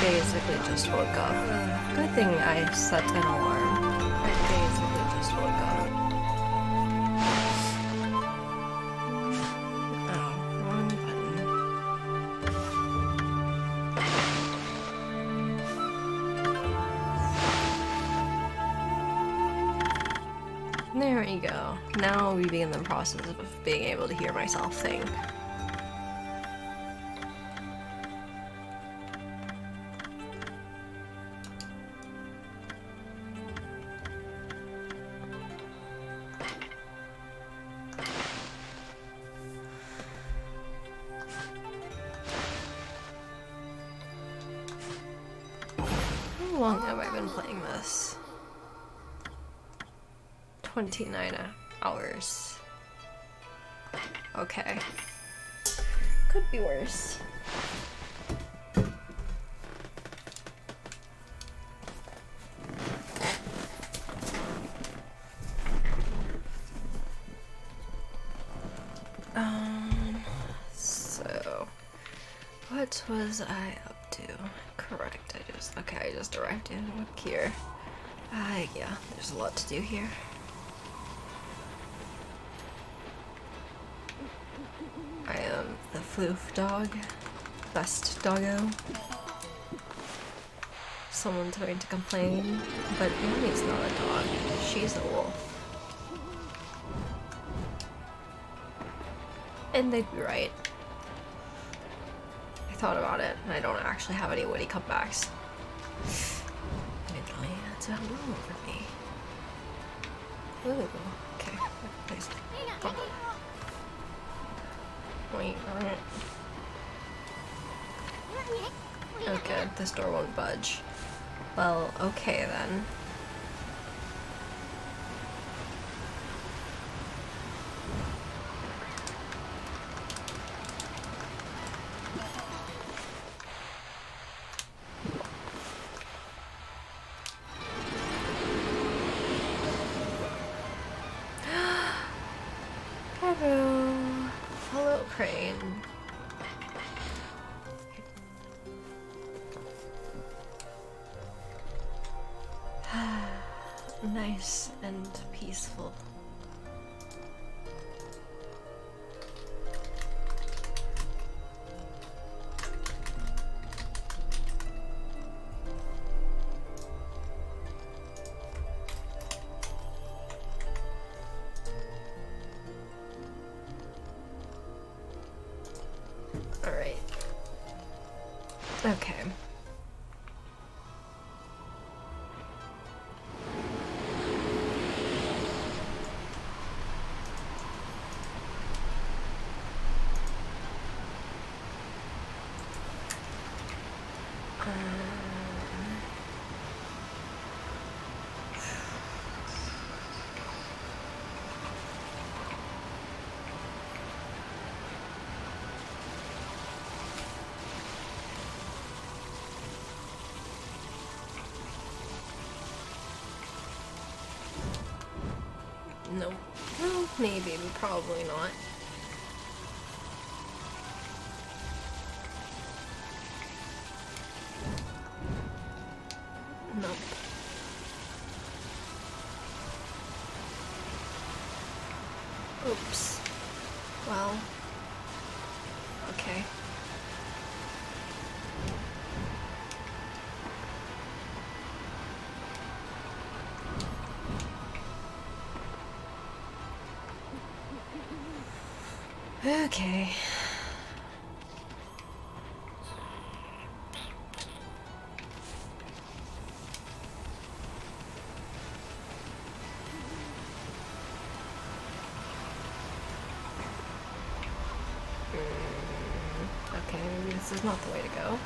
Basically just woke up. Good thing I set an alarm. I basically just woke up. Oh, wrong button. There we go. Now we begin the process of being able to hear myself think. How long have I been playing this? 29 hours. Okay. Could be worse. So what was I up to? Correct, I just arrived in Webkier. Yeah, there's a lot to do here. I am the floof dog. Best doggo. Someone's going to complain, but Yami's not a dog. She's a wolf. And they'd be right. I thought about it, and I don't actually have any witty comebacks. Admittedly, that's a room over me. Ooh, okay. Please. Oh. Wait, alright. Oh good, this door won't budge. Well, okay then. Hello. Hello, Crane. Nice and peaceful. All right. Okay. No. Well, maybe, but probably not. Nope. Oops. Well. Okay. Okay. Okay, maybe this is not the way to go.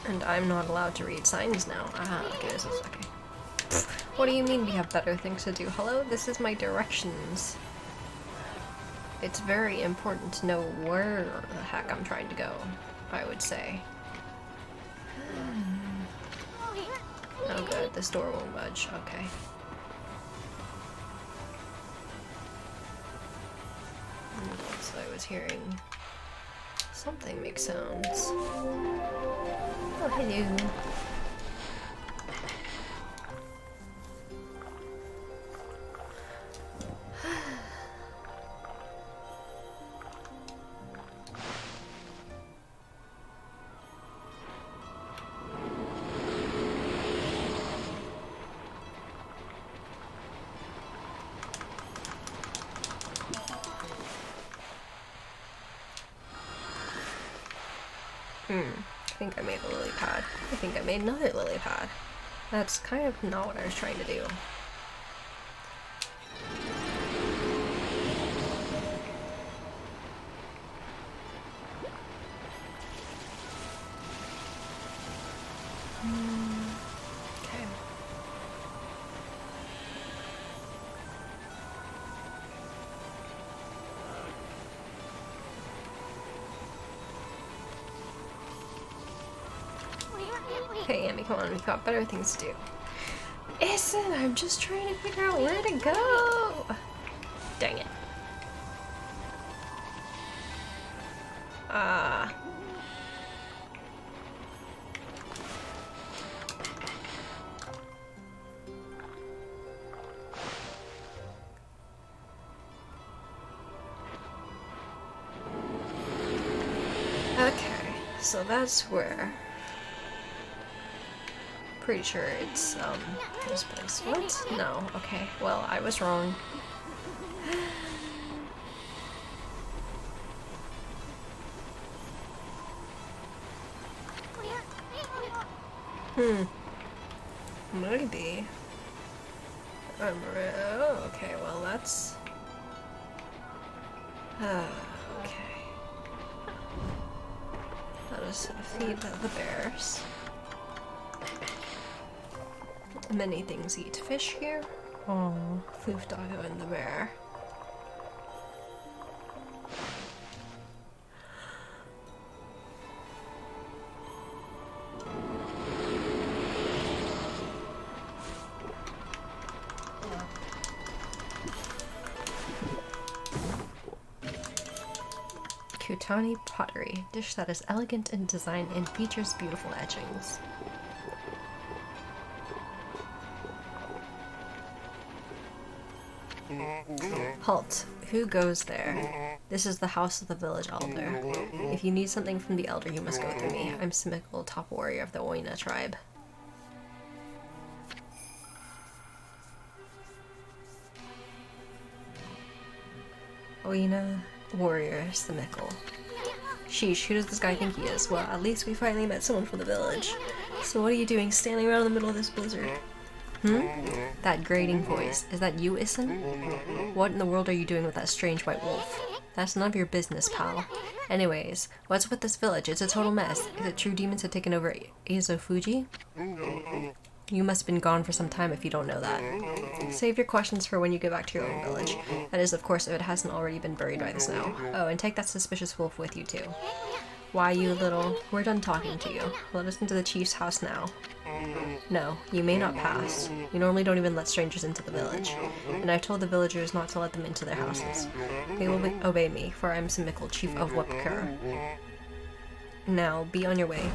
And I'm not allowed to read signs now. Ah, okay, this is okay. What do you mean we have better things to do? Hello? This is my directions. It's very important to know where the heck I'm trying to go, I would say. Oh good, this door won't budge. Okay. So I was hearing something make sounds. Oh, hello. I think I made a lily pad. I think I made another lily pad. That's kind of not what I was trying to do. Okay. Hey, Amy, come on, we've got better things to do. Listen, I'm just trying to figure out where to go. Dang it. Okay, so that's where. Pretty sure it's this place. What? No. Okay. Well, I was wrong. Maybe. Oh, okay. Well, that's. Okay. Let us feed the bears. Many things eat fish here. Oh, Foof Doggo and the bear. Kutani pottery, dish that is elegant in design and features beautiful etchings. Halt. Who goes there? This is the house of the village elder. If you need something from the elder, you must go through me. I'm Simical, top warrior of the Oina tribe. Oina, warrior, Simical. Sheesh, who does this guy think he is? Well, at least we finally met someone from the village. So what are you doing standing around in the middle of this blizzard? That grating voice. Is that you, Issen? What in the world are you doing with that strange white wolf? That's none of your business, pal. Anyways, what's with this village? It's a total mess. Is it true demons have taken over Eizofuji? You must have been gone for some time if you don't know that. Save your questions for when you get back to your own village. That is, of course, if it hasn't already been buried by the snow. Oh, and take that suspicious wolf with you, too. Why, you little... We're done talking to you. Let us into the chief's house now. No, you may not pass. We normally don't even let strangers into the village. And I've told the villagers not to let them into their houses. They will obey me, for I am Simical, chief of Wepker. Now, be on your way.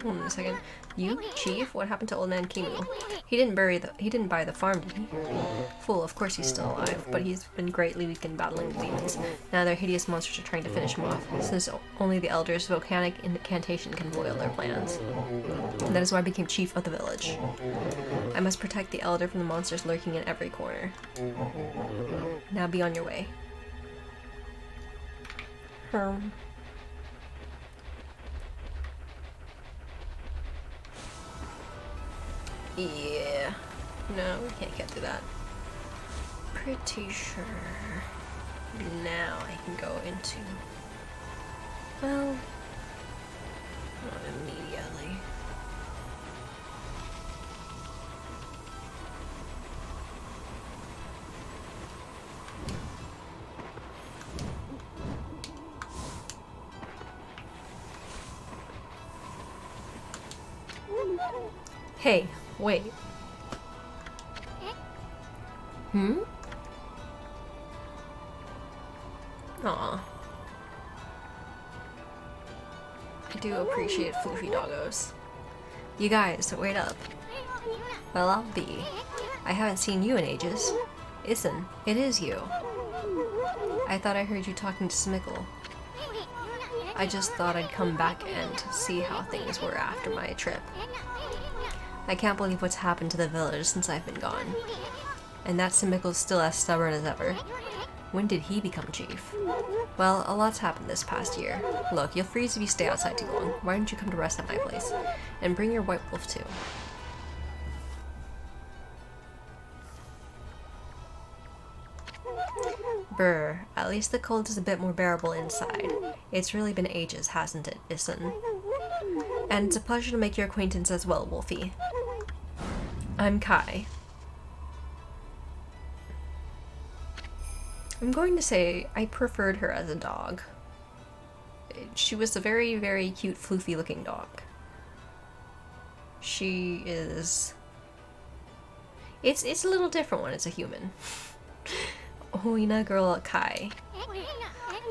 Hold on a second. You, Chief? What happened to old man Kimu? He didn't buy the farm, did he? Fool, of course he's still alive, but he's been greatly weakened battling the demons. Now their hideous monsters are trying to finish him off, since only the elder's volcanic incantation can foil their plans. And that is why I became chief of the village. I must protect the elder from the monsters lurking in every corner. Now be on your way. Yeah. No, we can't get through that. pretty sure now I can go into, well, not immediately. Hey, wait. Aw. I do appreciate floofy doggos. You guys, wait up. Well, I'll be. I haven't seen you in ages. Listen, it is you. I thought I heard you talking to Smickle. I just thought I'd come back and see how things were after my trip. I can't believe what's happened to the village since I've been gone. And that Smickle's still as stubborn as ever. When did he become chief? Well, a lot's happened this past year. Look, you'll freeze if you stay outside too long. Why don't you come to rest at my place? And bring your white wolf too. Brr, at least the cold is a bit more bearable inside. It's really been ages, hasn't it, Issen? And it's a pleasure to make your acquaintance as well, Wolfie. I'm Kai. I'm going to say I preferred her as a dog. She was a very, very cute, floofy looking dog. She is... It's a little different when it's a human. Oina girl Kai.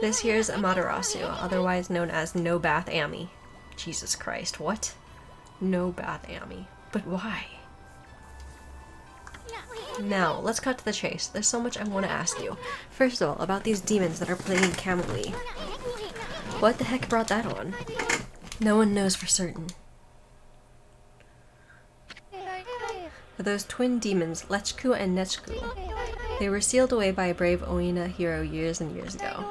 This here's Amaterasu, otherwise known as No Bath Ami. Jesus Christ, what? No Bath Ami. But why? Now, let's cut to the chase. There's so much I want to ask you. First of all, about these demons that are plaguing Kamui. What the heck brought that on? No one knows for certain. Those twin demons, Lechku and Nechku. They were sealed away by a brave Oina hero years and years ago,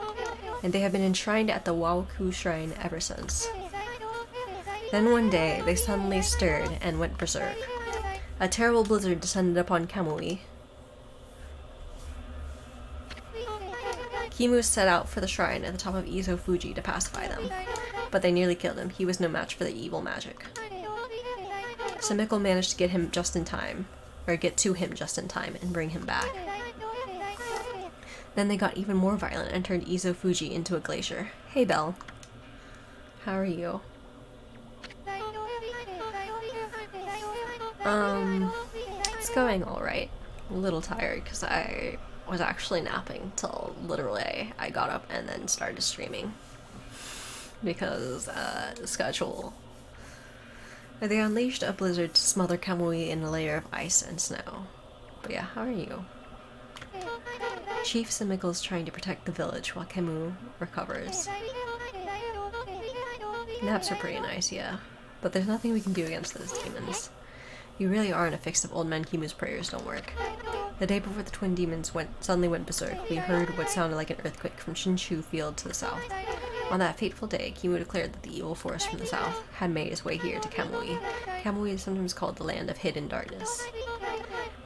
and they have been enshrined at the Wawaku Shrine ever since. Then one day, they suddenly stirred and went berserk. A terrible blizzard descended upon Kamui. Kimu set out for the shrine at the top of Izo Fuji to pacify them, but they nearly killed him. He was no match for the evil magic. Smickle managed to get to him just in time, and bring him back. Then they got even more violent and turned Izo Fuji into a glacier. Hey, Belle. How are you? It's going alright. A little tired because I was actually napping till literally I got up and then started streaming. Because, schedule. They unleashed a blizzard to smother Kamui in a layer of ice and snow. But yeah, how are you? Chief Smickle's trying to protect the village while Kamui recovers. Naps are pretty nice, yeah. But there's nothing we can do against those demons. You really are in a fix if Old Man Kimu's prayers don't work. The day before the twin demons suddenly went berserk, we heard what sounded like an earthquake from Shinshu Field to the south. On that fateful day, Kimu declared that the evil force from the south had made its way here to Kamui. Kamui is sometimes called the land of hidden darkness.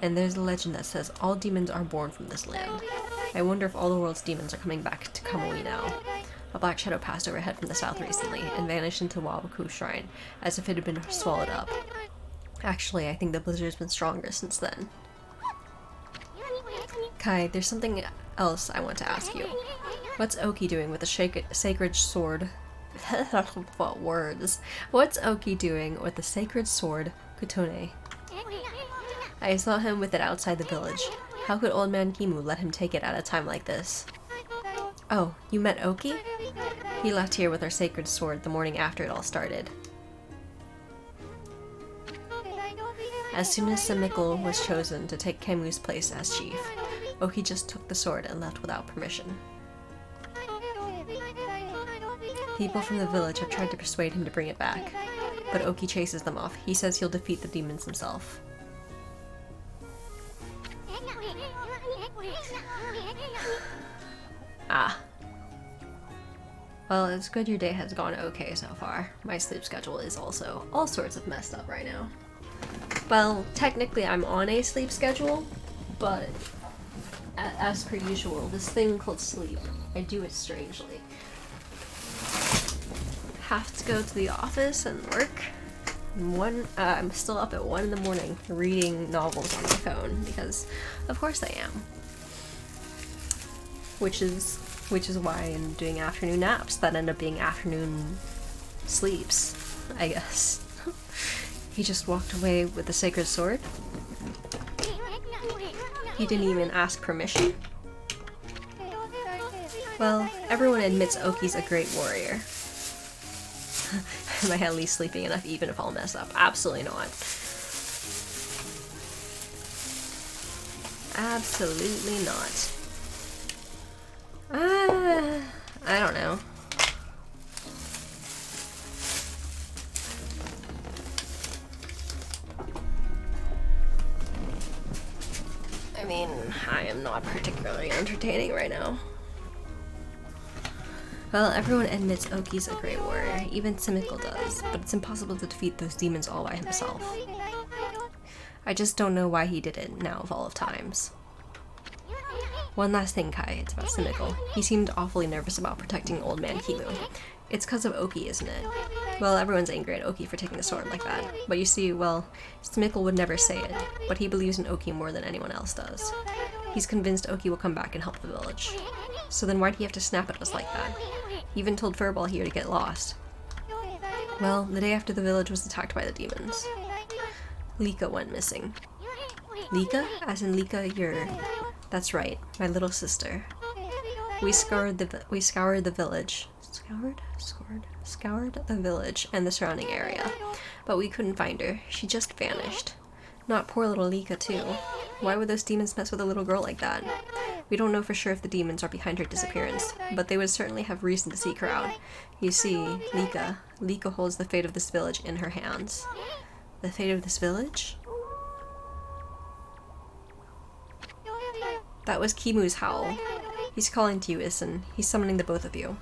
And there's a legend that says all demons are born from this land. I wonder if all the world's demons are coming back to Kamui now. A black shadow passed overhead from the south recently and vanished into Wawaku Shrine, as if it had been swallowed up. Actually, I think the blizzard's been stronger since then. Kai, there's something else I want to ask you. What's Oki doing with the sacred sword? What words? What's Oki doing with the sacred sword, Kutone? I saw him with it outside the village. How could Old Man Kimu let him take it at a time like this? Oh, you met Oki? He left here with our sacred sword the morning after it all started. As soon as Smickle was chosen to take Kemu's place as chief, Oki just took the sword and left without permission. People from the village have tried to persuade him to bring it back, but Oki chases them off. He says he'll defeat the demons himself. Ah. Well, it's good your day has gone okay so far. My sleep schedule is also all sorts of messed up right now. Well, technically I'm on a sleep schedule, but as per usual, this thing called sleep. I do it strangely. Have to go to the office and work. I'm still up at 1 in the morning reading novels on my phone because, of course, I am. Which is why I'm doing afternoon naps that end up being afternoon sleeps, I guess. He just walked away with the sacred sword. He didn't even ask permission. Well, everyone admits Oki's a great warrior. Am I at least sleeping enough even if I'll mess up? Absolutely not. Absolutely not. I don't know. I mean, I am not particularly entertaining right now. Well, everyone admits Oki's a great warrior, even Simical does, but it's impossible to defeat those demons all by himself. I just don't know why he did it now of all of times. One last thing, Kai, it's about Simical. He seemed awfully nervous about protecting old man Kimu. It's cause of Oki, isn't it? Well, everyone's angry at Oki for taking the sword like that, but you see, well, Simical would never say it, but he believes in Oki more than anyone else does. He's convinced Oki will come back and help the village. So then why'd he have to snap at us like that? He even told Furball here to get lost. Well, the day after the village was attacked by the demons, Lika went missing. Lika? As in Lika, that's right, my little sister. We scoured the village. Scoured the village and the surrounding area, but we couldn't find her. She just vanished. Not poor little Lika, too. Why would those demons mess with a little girl like that? We don't know for sure if the demons are behind her disappearance, but they would certainly have reason to seek her out. You see, Lika holds the fate of this village in her hands. The fate of this village? That was Kimu's howl. He's calling to you, Isen. He's summoning the both of you.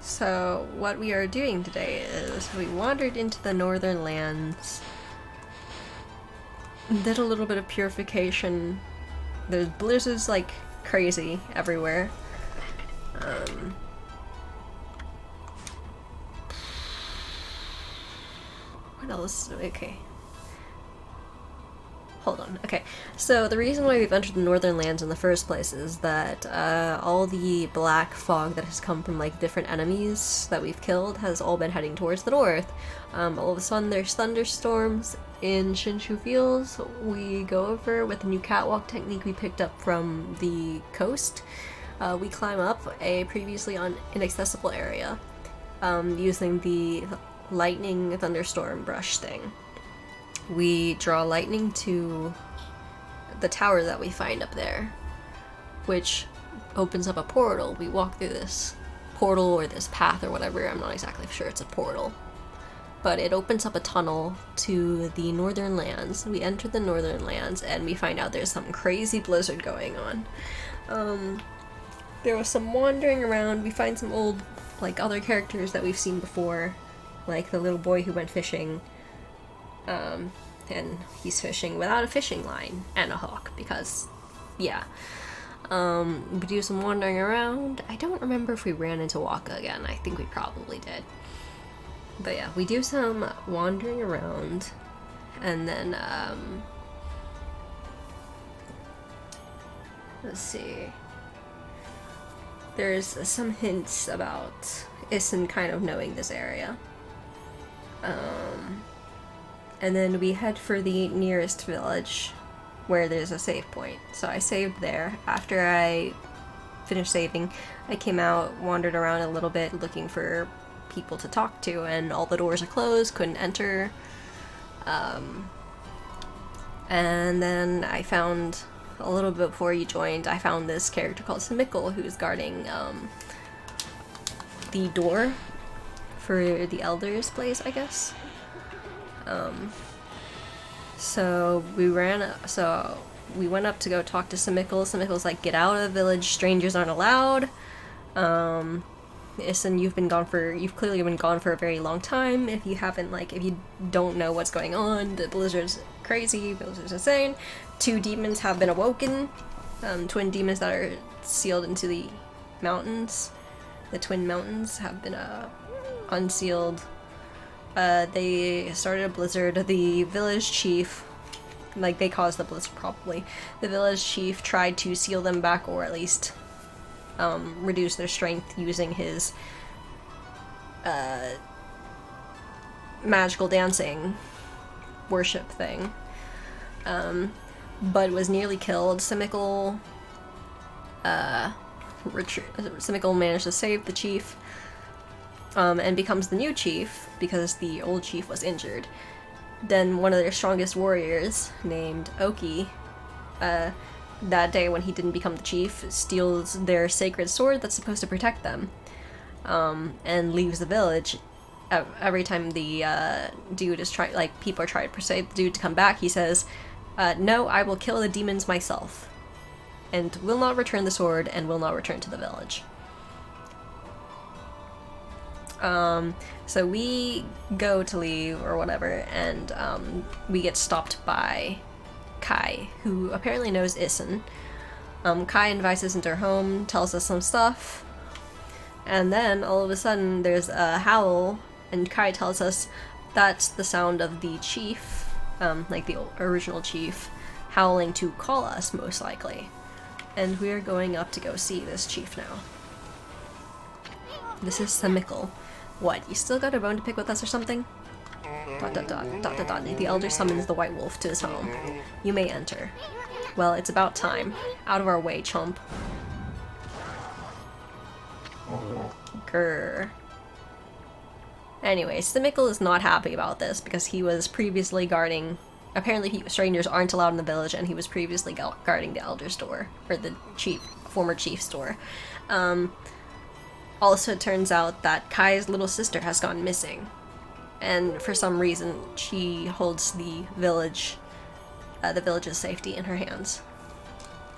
So, what we are doing today is we wandered into the northern lands, did a little bit of purification. There's blizzards like crazy everywhere. What else? Okay. Hold on. Okay, so the reason why we've entered the northern lands in the first place is that all the black fog that has come from like different enemies that we've killed has all been heading towards the north. All of a sudden there's thunderstorms in Shinshu Fields. We go over with a new catwalk technique we picked up from the coast. We climb up a previously inaccessible area using the lightning thunderstorm brush thing. We draw lightning to the tower that we find up there, which opens up a portal. We walk through this portal or this path or whatever, I'm not exactly sure it's a portal. But it opens up a tunnel to the northern lands. We enter the northern lands and we find out there's some crazy blizzard going on. There was some wandering around. We find some old, like, other characters that we've seen before, like the little boy who went fishing. And he's fishing without a fishing line and a hook because, yeah. We do some wandering around. I don't remember if we ran into Waka again. I think we probably did. But yeah, we do some wandering around, and then, let's see. There's some hints about Isen kind of knowing this area. And then we head for the nearest village where there's a save point. So I saved there. After I finished saving, I came out, wandered around a little bit looking for people to talk to, and all the doors are closed, couldn't enter. And then I found, a little bit before you joined, I found this character called Simical who's guarding the door for the Elder's place, I guess. So we went up to go talk to Simical. Simical's like, get out of the village, strangers aren't allowed. Issen, you've clearly been gone for a very long time. If you haven't, like, if you don't know what's going on, the blizzard's crazy, blizzard's insane. 2 demons have been awoken, twin demons that are sealed into the mountains. The twin mountains have been, unsealed. They started a blizzard. The village chief, like, they caused the blizzard probably. The village chief tried to seal them back, or at least reduce their strength using his magical dancing worship thing, but was nearly killed. Simical managed to save the chief, and becomes the new chief because the old chief was injured. Then one of their strongest warriors, named Oki, that day when he didn't become the chief, steals their sacred sword that's supposed to protect them, and leaves the village. Every time the dude is trying, like, people are trying to persuade the dude to come back, he says, no, I will kill the demons myself, and will not return the sword, and will not return to the village. So we go to leave, or whatever, and we get stopped by Kai, who apparently knows Issen. Kai invites us into her home, tells us some stuff, and then all of a sudden there's a howl, and Kai tells us that's the sound of the chief, like the original chief, howling to call us, most likely. And we're going up to go see this chief now. This is Samickle. What, you still got a bone to pick with us or something? ... The elder summons the white wolf to his home. You may enter. Well, it's about time. Out of our way, chump. Grr. Anyway, Simickle is not happy about this because he was previously guarding... Apparently strangers aren't allowed in the village, and he was previously guarding the elder's door. Or the former chief's door. Also, it turns out that Kai's little sister has gone missing. And for some reason, she holds the village's safety in her hands.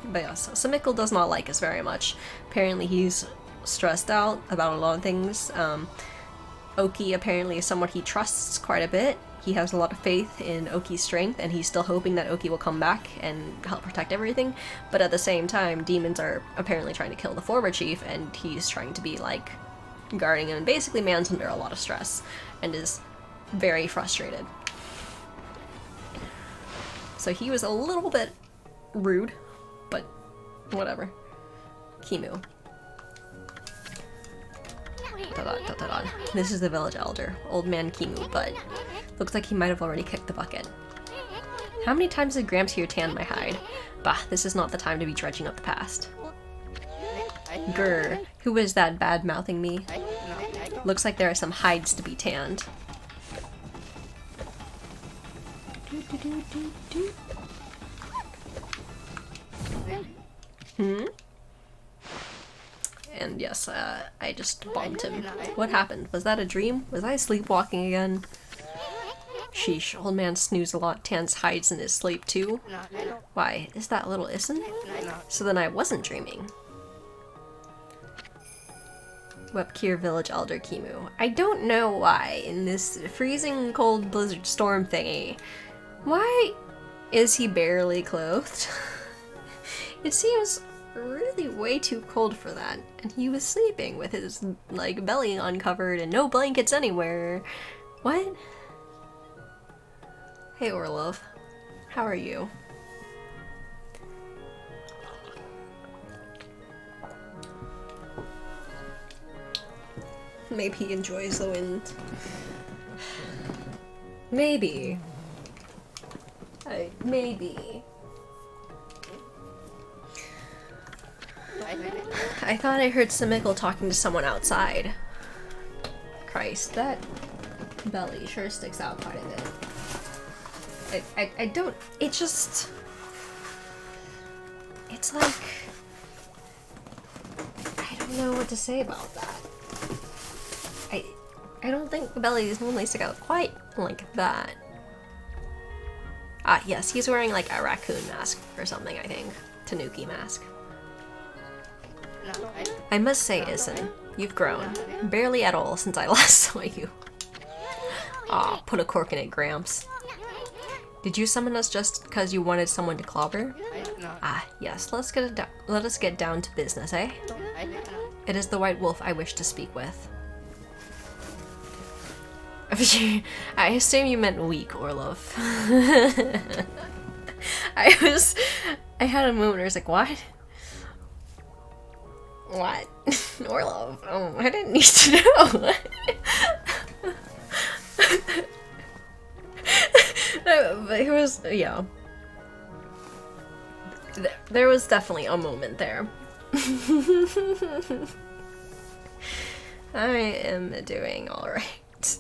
But yeah, so Simickle does not like us very much. Apparently he's stressed out about a lot of things. Oki apparently is someone he trusts quite a bit. He has a lot of faith in Oki's strength, and he's still hoping that Oki will come back and help protect everything. But at the same time, demons are apparently trying to kill the former chief, and he's trying to be, like, guarding him. Basically, man's under a lot of stress, and is very frustrated. So he was a little bit rude, but whatever. Kimu. This is the village elder, old man Kimu, but looks like he might have already kicked the bucket. How many times did Gramps here tan my hide? Bah, this is not the time to be dredging up the past. Grr, who is that bad-mouthing me? Looks like there are some hides to be tanned. And yes, I just bombed him. What happened? Was that a dream? Was I sleepwalking again? Sheesh, old man snooze a lot, tans hides in his sleep too. Why, is that little Issen? So then I wasn't dreaming. Wepkir village elder Kimu. I don't know why, in this freezing cold blizzard storm thingy, why is he barely clothed? It seems really way too cold for that, and he was sleeping with his, like, belly uncovered and no blankets anywhere. What? Hey Orlov, how are you? Maybe he enjoys the wind. Maybe. Maybe. I thought I heard Simickle talking to someone outside. Christ, that belly sure sticks out quite a bit. I don't, it just, it's like, I don't know what to say about that. I don't think the bellies normally stick out quite like that. Ah, yes, he's wearing like a raccoon mask or something, I think. Tanuki mask. I must say, Issen, You've grown. Barely at all since I last saw you. Aw, put a cork in it, Gramps. Did you summon us just because you wanted someone to clobber? Ah, yes, let us get down to business, eh? It is the White Wolf I wish to speak with. I assume you meant weak, Orlov. I had a moment where I was like, what? What? Orlov? Oh, I didn't need to know. But it was, yeah. There was definitely a moment there. I am doing alright.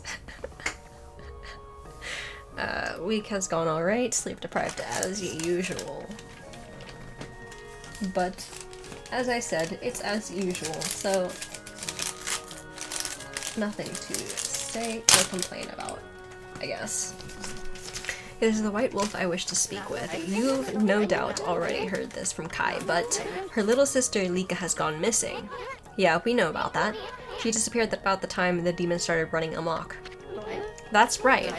Week has gone alright, sleep deprived as usual. But, as I said, it's as usual, so nothing to say or complain about, I guess. It is the White Wolf I wish to speak with. You've no doubt already heard this from Kai, but her little sister Lika has gone missing. Yeah, we know about that. She disappeared about the time the demon started running amok. That's right,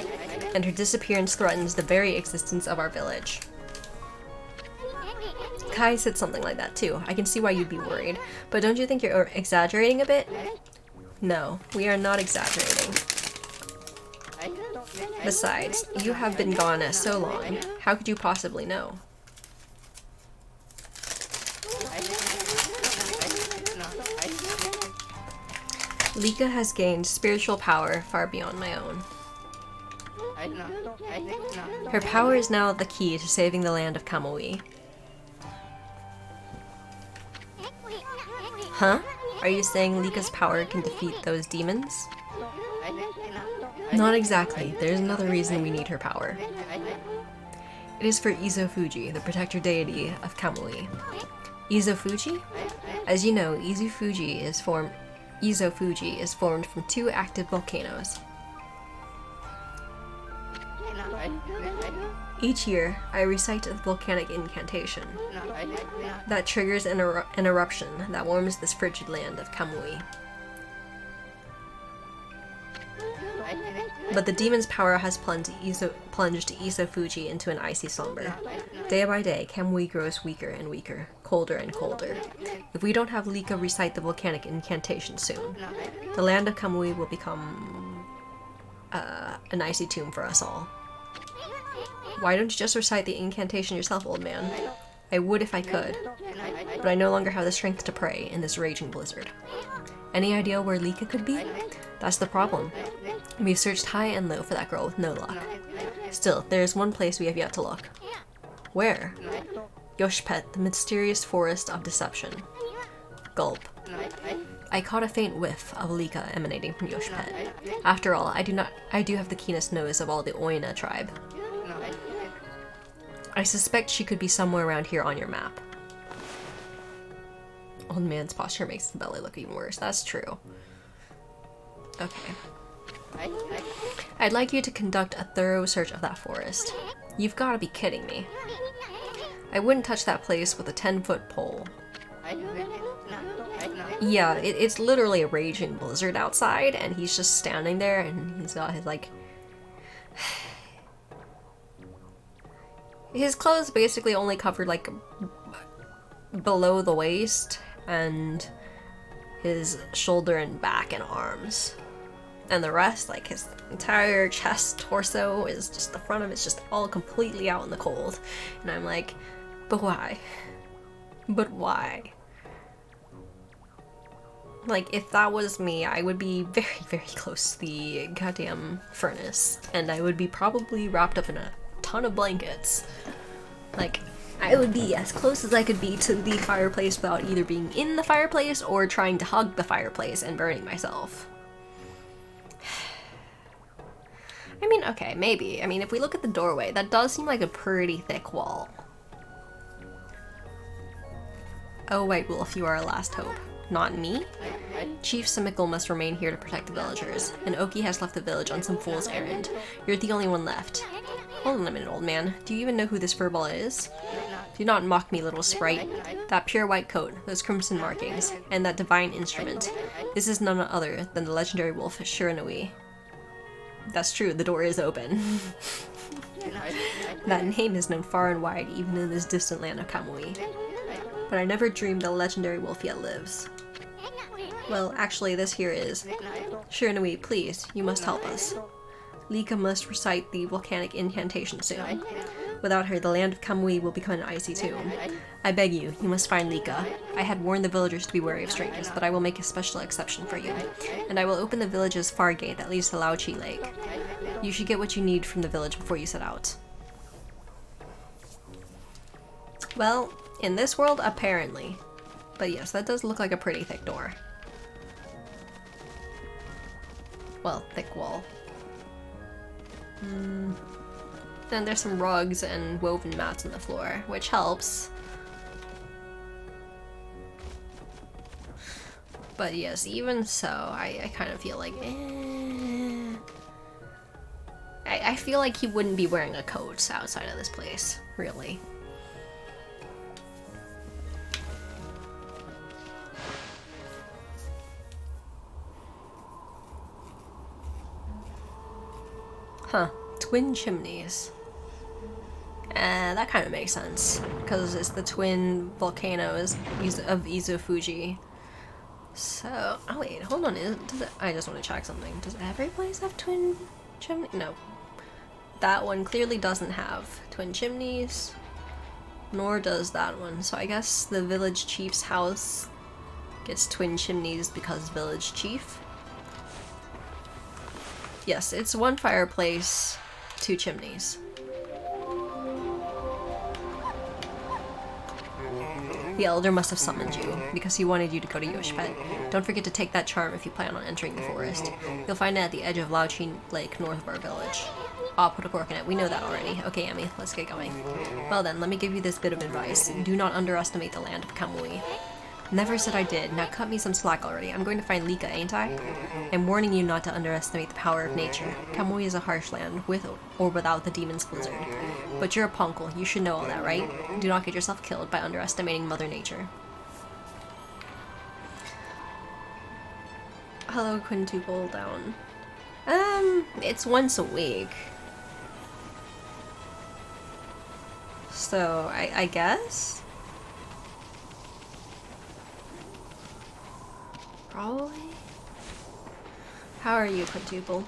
and her disappearance threatens the very existence of our village. Kai said something like that too. I can see why you'd be worried, but don't you think you're exaggerating a bit? No, we are not exaggerating. Besides, you have been gone so long. How could you possibly know? Lika has gained spiritual power far beyond my own. Her power is now the key to saving the land of Kamui. Huh? Are you saying Lika's power can defeat those demons? Not exactly. There's another reason we need her power. It is for Izofuji, the protector deity of Kamui. Izofuji? As you know, Izofuji is formed from 2 active volcanoes. Each year, I recite a volcanic incantation that triggers an eruption that warms this frigid land of Kamui. But the demon's power has plunged Izofuji into an icy slumber. Day by day, Kamui grows weaker and weaker, colder and colder. If we don't have Lika recite the volcanic incantation soon, the land of Kamui will become an icy tomb for us all. Why don't you just recite the incantation yourself, old man? I would if I could, but I no longer have the strength to pray in this raging blizzard. Any idea where Lika could be? That's the problem. We've searched high and low for that girl with no luck. Still, there is one place we have yet to look. Where? Yoshpet, the mysterious forest of deception. Gulp. I caught a faint whiff of Lika emanating from Yoshpet. After all, I do have the keenest nose of all the Oina tribe. I suspect she could be somewhere around here on your map. Old man's posture makes the belly look even worse. That's true. Okay. I'd like you to conduct a thorough search of that forest. You've got to be kidding me. I wouldn't touch that place with a 10-foot pole. Yeah, it's literally a raging blizzard outside, and he's just standing there, and he's got his, like... His clothes basically only covered, like, below the waist, and his shoulder and back and arms. And the rest, like his entire chest, torso, is just, the front of it's just all completely out in the cold. And I'm like, but why? But why? Like, if that was me, I would be very, very close to the goddamn furnace. And I would be probably wrapped up in a ton of blankets. Like, I would be as close as I could be to the fireplace without either being in the fireplace or trying to hug the fireplace and burning myself. I mean, okay, maybe. I mean, if we look at the doorway, that does seem like a pretty thick wall. Oh, White Wolf, you are our last hope. Not me? Chief Simical must remain here to protect the villagers, and Oki has left the village on some fool's errand. You're the only one left. Hold on a minute, old man. Do you even know who this furball is? Do not mock me, little sprite. That pure white coat, those crimson markings, and that divine instrument. This is none other than the legendary wolf Shiranui. That's true, the door is open. That name is known far and wide, even in this distant land of Kamui. But I never dreamed the legendary wolf yet lives. Well, actually, this here is. Shiranui, please, you must help us. Lika must recite the volcanic incantation soon. Without her, the land of Kamui will become an icy tomb. I beg you, you must find Lika. I had warned the villagers to be wary of strangers, but I will make a special exception for you. And I will open the village's far gate that leads to Laochi Lake. You should get what you need from the village before you set out. Well, in this world, apparently. But yes, that does look like a pretty thick door. Well, thick wall. Then there's some rugs and woven mats on the floor, which helps. But yes, even so, I kind of feel like, I feel like he wouldn't be wearing a coat outside of this place, really. Huh, twin chimneys. That kind of makes sense, because it's the twin volcanoes of Izufuji. So, oh wait, hold on, I just want to check something. Does every place have twin chimneys? No. That one clearly doesn't have twin chimneys, nor does that one. So I guess the village chief's house gets twin chimneys because village chief. Yes, it's one fireplace, two chimneys. The elder must have summoned you, because he wanted you to go to Yoshipet. Don't forget to take that charm if you plan on entering the forest. You'll find it at the edge of Laochi Lake, north of our village. I'll put a cork in it. We know that already. Okay, Emmy, let's get going. Well then, let me give you this bit of advice. Do not underestimate the land of Kamui. Never said I did. Now cut me some slack already. I'm going to find Lika, ain't I? I'm warning you not to underestimate the power of nature. Kamui is a harsh land, with or without the demon's blizzard. But you're a punkle. You should know all that, right? Do not get yourself killed by underestimating Mother Nature. Hello, quintuple down. It's once a week. So, I guess? Probably? How are you, quintuple?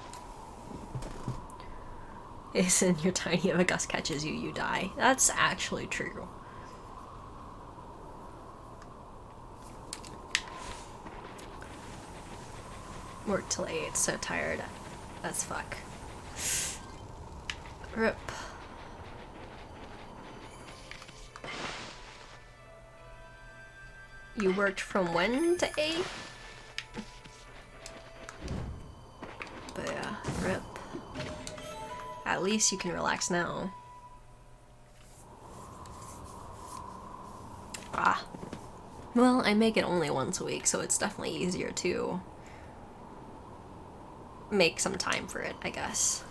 Isn't you're tiny if a gust catches you, you die. That's actually true. Work till 8, so tired. That's fuck. Rip. You worked from when to 8? But yeah, rip. At least you can relax now. Ah. Well, I make it only once a week, so it's definitely easier to make some time for it, I guess.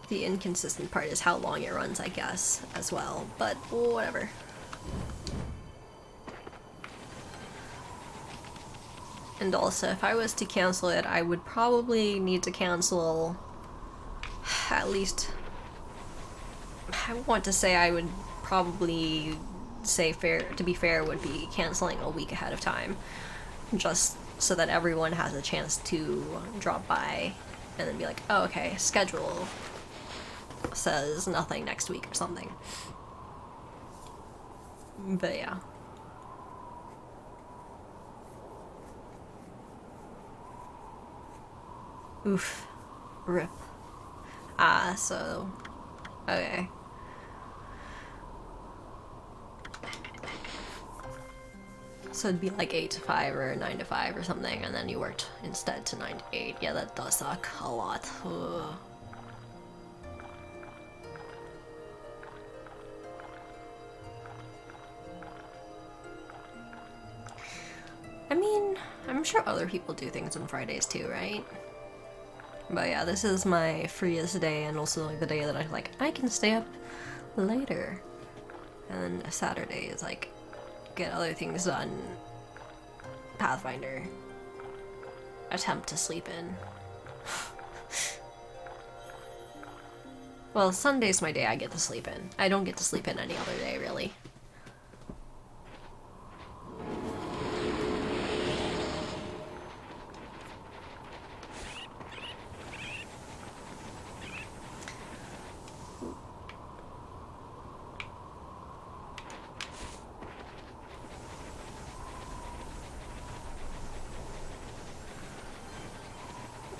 The inconsistent part is how long it runs, I guess, as well, but whatever. And also, if I was to cancel it, I would probably need to cancel at least, I want to say I would probably say to be fair, would be canceling a week ahead of time. Just so that everyone has a chance to drop by and then be like, oh, okay, schedule says nothing next week or something. But yeah. Oof. Rip. Ah, so... okay. So it'd be like 8 to 5 or 9 to 5 or something, and then you worked instead to 9 to 8. Yeah, that does suck a lot. Ugh. I mean, I'm sure other people do things on Fridays too, right? But yeah, this is my freest day and also like the day that I can stay up later. And then Saturday is like get other things done. Pathfinder. Attempt to sleep in. Well, Sunday's my day I get to sleep in. I don't get to sleep in any other day, really.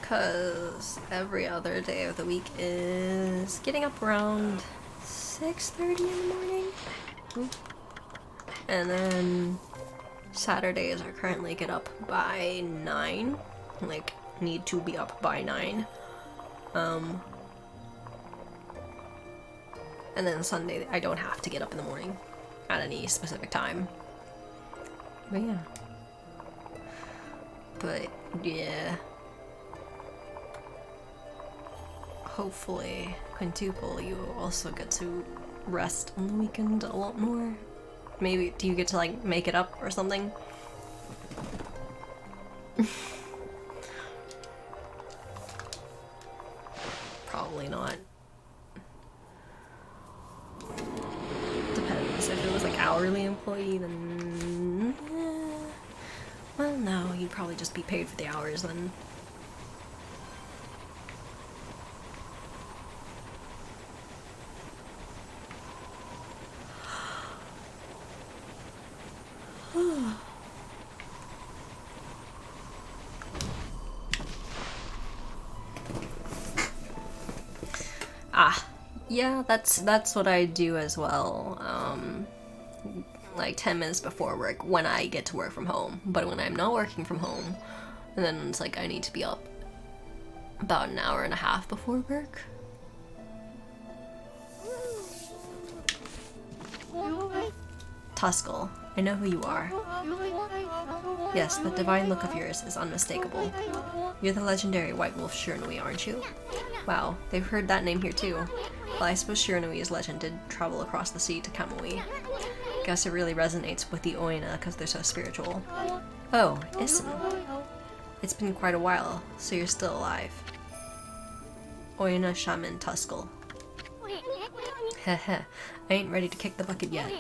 Because every other day of the week is getting up around 6:30 in the morning. And then Saturdays are currently get up by 9. Like, need to be up by 9. And then Sunday, I don't have to get up in the morning at any specific time. But yeah. But yeah. Hopefully, quintuple, you also get to rest on the weekend a lot more. Maybe, do you get to like make it up or something? Probably not. Depends. If it was like hourly employee, then well, no, you'd probably just be paid for the hours then. Yeah, that's what I do as well. Like 10 minutes before work when I get to work from home. But when I'm not working from home, and then it's like I need to be up about an hour and a half before work. Tuskull, I know who you are. Yes, that divine look of yours is unmistakable. You're the legendary White Wolf Shiranui, aren't you? Wow, they've heard that name here too. Well, I suppose Shiranui's legend did travel across the sea to Kamui. Guess it really resonates with the Oina because they're so spiritual. Oh, Isen. It's been quite a while, so you're still alive. Oina Shaman Tuskull. Heh, I ain't ready to kick the bucket yet.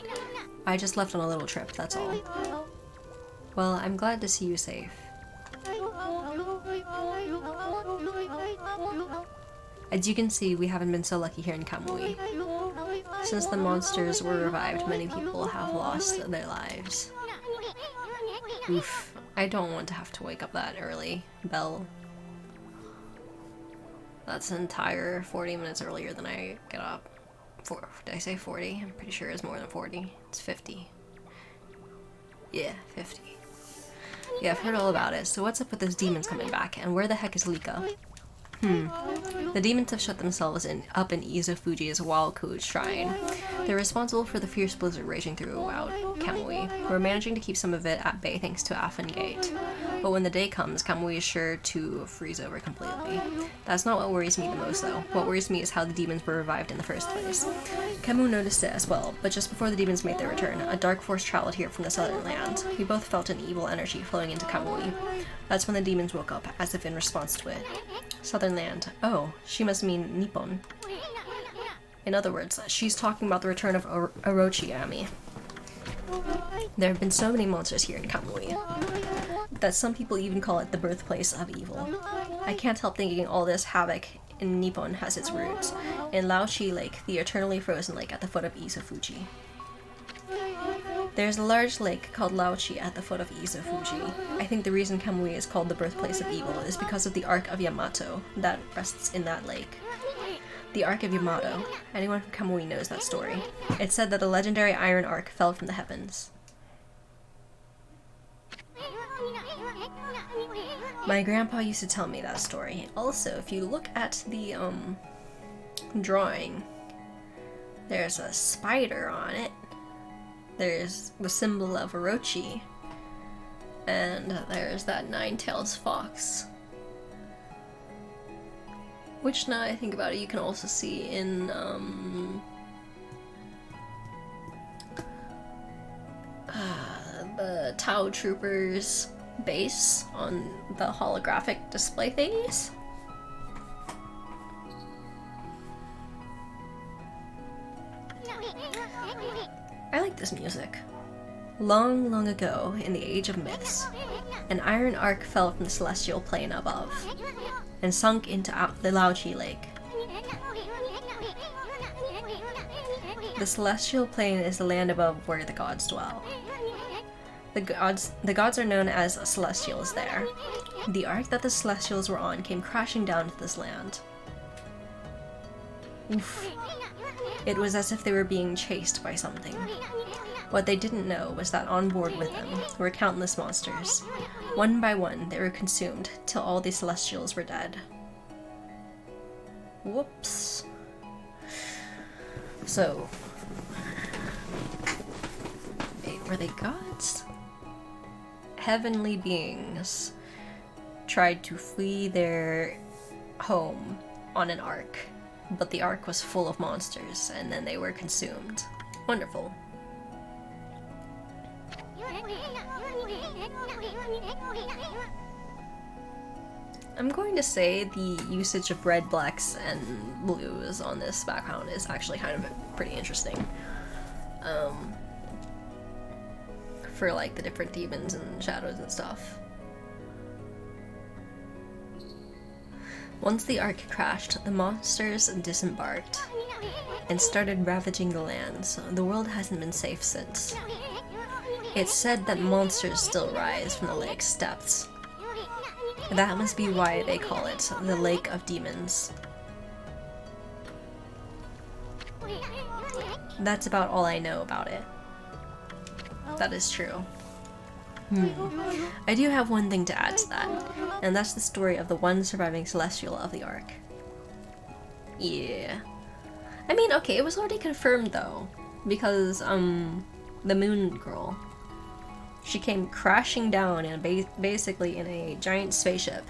I just left on a little trip, that's all. Well, I'm glad to see you safe. As you can see, we haven't been so lucky here in Kamui. Since the monsters were revived, many people have lost their lives. Oof. I don't want to have to wake up that early, Belle. That's an entire 40 minutes earlier than I get up. Did I say 40? I'm pretty sure it's more than 40. It's 50. Yeah, 50. Yeah, I've heard all about it. So what's up with those demons coming back? And where the heck is Lika? The demons have shut themselves up in Izufuji's Walku shrine. They're responsible for the fierce blizzard raging throughout Kamui. We're managing to keep some of it at bay thanks to Afen Gate. But when the day comes, Kamui is sure to freeze over completely. That's not what worries me the most, though. What worries me is how the demons were revived in the first place. Kemu noticed it as well, but just before the demons made their return, a dark force traveled here from the southern land. We both felt an evil energy flowing into Kamui. That's when the demons woke up, as if in response to it. Southern land. Oh, she must mean Nippon. In other words, she's talking about the return of Orochi Ami. There have been so many monsters here in Kamui that some people even call it the birthplace of evil. I can't help thinking all this havoc in Nippon has its roots in Laochi Lake, the eternally frozen lake at the foot of Izufuji. There's a large lake called Laochi at the foot of Izufuji. I think the reason Kamui is called the birthplace of evil is because of the Ark of Yamato that rests in that lake. The Ark of Yamato. Anyone from Kamui knows that story. It's said that the legendary Iron Ark fell from the heavens. My grandpa used to tell me that story. Also, if you look at the drawing, there's a spider on it. There's the symbol of Orochi, and there's that nine-tailed fox. Which, now I think about it, you can also see in Tau Troopers base on the holographic display thingies. I like this music. Long, long ago, in the Age of Myths, an iron arc fell from the celestial plane above, and sunk into the Laochi Lake. The celestial plane is the land above where the gods dwell. The gods are known as celestials there. The ark that the celestials were on came crashing down to this land. Oof. It was as if they were being chased by something. What they didn't know was that on board with them were countless monsters. One by one, they were consumed, till all the celestials were dead. Whoops. So... wait, were they gods? Heavenly beings tried to flee their home on an ark, but the ark was full of monsters, and then they were consumed. Wonderful. I'm going to say the usage of red, blacks, and blues on this background is actually kind of pretty interesting. For like the different demons and shadows and stuff. Once the ark crashed, the monsters disembarked and started ravaging the lands. The world hasn't been safe since. It's said that monsters still rise from the lake's depths. That must be why they call it the Lake of Demons. That's about all I know about it. That is true. I do have one thing to add to that, and that's the story of the one surviving celestial of the ark. Yeah. I mean, okay, it was already confirmed though, because, the Moon Girl, she came crashing down in basically in a giant spaceship.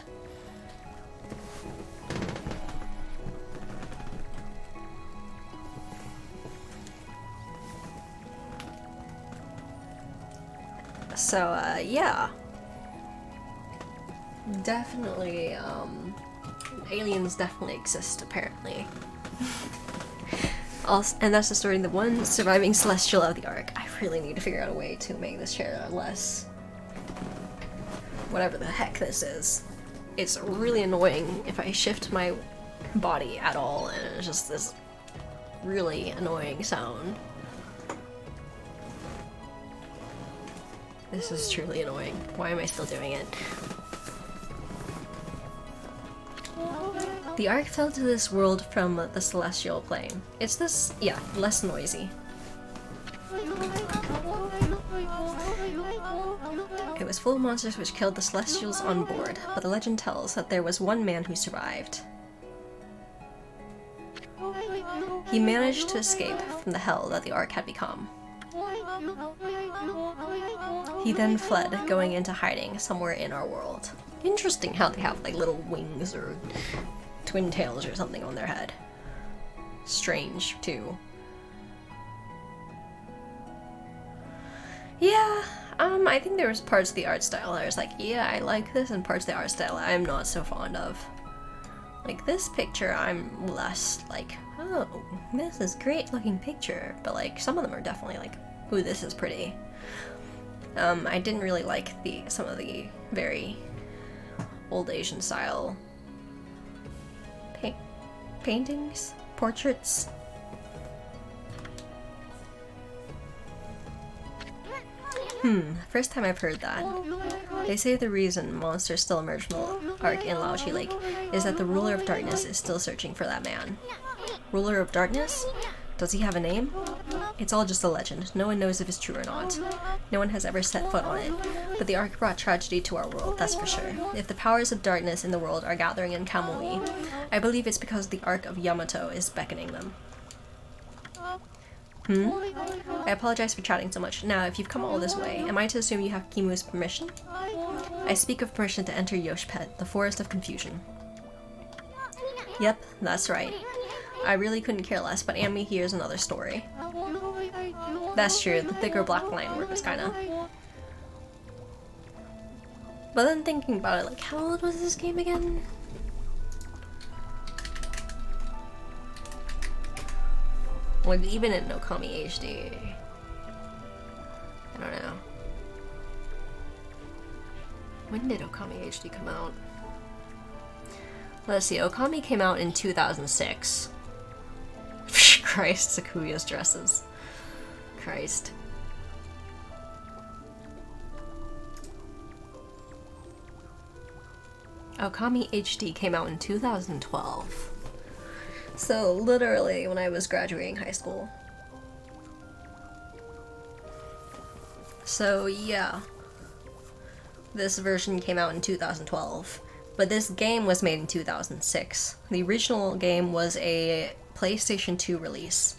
So, yeah. Definitely, aliens definitely exist, apparently. Also, and that's the story of the one surviving celestial of the ark. I really need to figure out a way to make this chair less... whatever the heck this is. It's really annoying if I shift my body at all, and it's just this really annoying sound. This is truly annoying. Why am I still doing it? The ark fell to this world from the celestial plane. It's this, yeah, less noisy. It was full of monsters which killed the celestials on board, but the legend tells that there was one man who survived. He managed to escape from the hell that the ark had become. He then fled, going into hiding somewhere in our world. Interesting how they have like little wings or twin tails or something on their head. Strange, too. Yeah, I think there was parts of the art style I was like, yeah, I like this, and parts of the art style I'm not so fond of. Like this picture, I'm less like, oh, this is great looking picture, but like some of them are definitely like, ooh, this is pretty. I didn't really like some of the very old Asian style paintings, portraits. First time I've heard that. They say the reason monsters still emerge from the ark in Laochi Lake is that the ruler of darkness is still searching for that man. Ruler of darkness? Does he have a name? It's all just a legend. No one knows if it's true or not. No one has ever set foot on it. But the ark brought tragedy to our world, that's for sure. If the powers of darkness in the world are gathering in Kamui, I believe it's because the ark of Yamato is beckoning them. I apologize for chatting so much. Now, if you've come all this way, am I to assume you have Kimu's permission? I speak of permission to enter Yoshpet, the Forest of Confusion. Yep, that's right. I really couldn't care less, but Ami here's another story. That's true, the thicker black line work was kinda... But then thinking about it, like, how old was this game again? Like, even in Okami HD. I don't know. When did Okami HD come out? Let's see, Okami came out in 2006. Christ, Sakuya's dresses. Christ. Okami HD came out in 2012. So, literally, when I was graduating high school. So, yeah. This version came out in 2012. But this game was made in 2006. The original game was a PlayStation 2 release.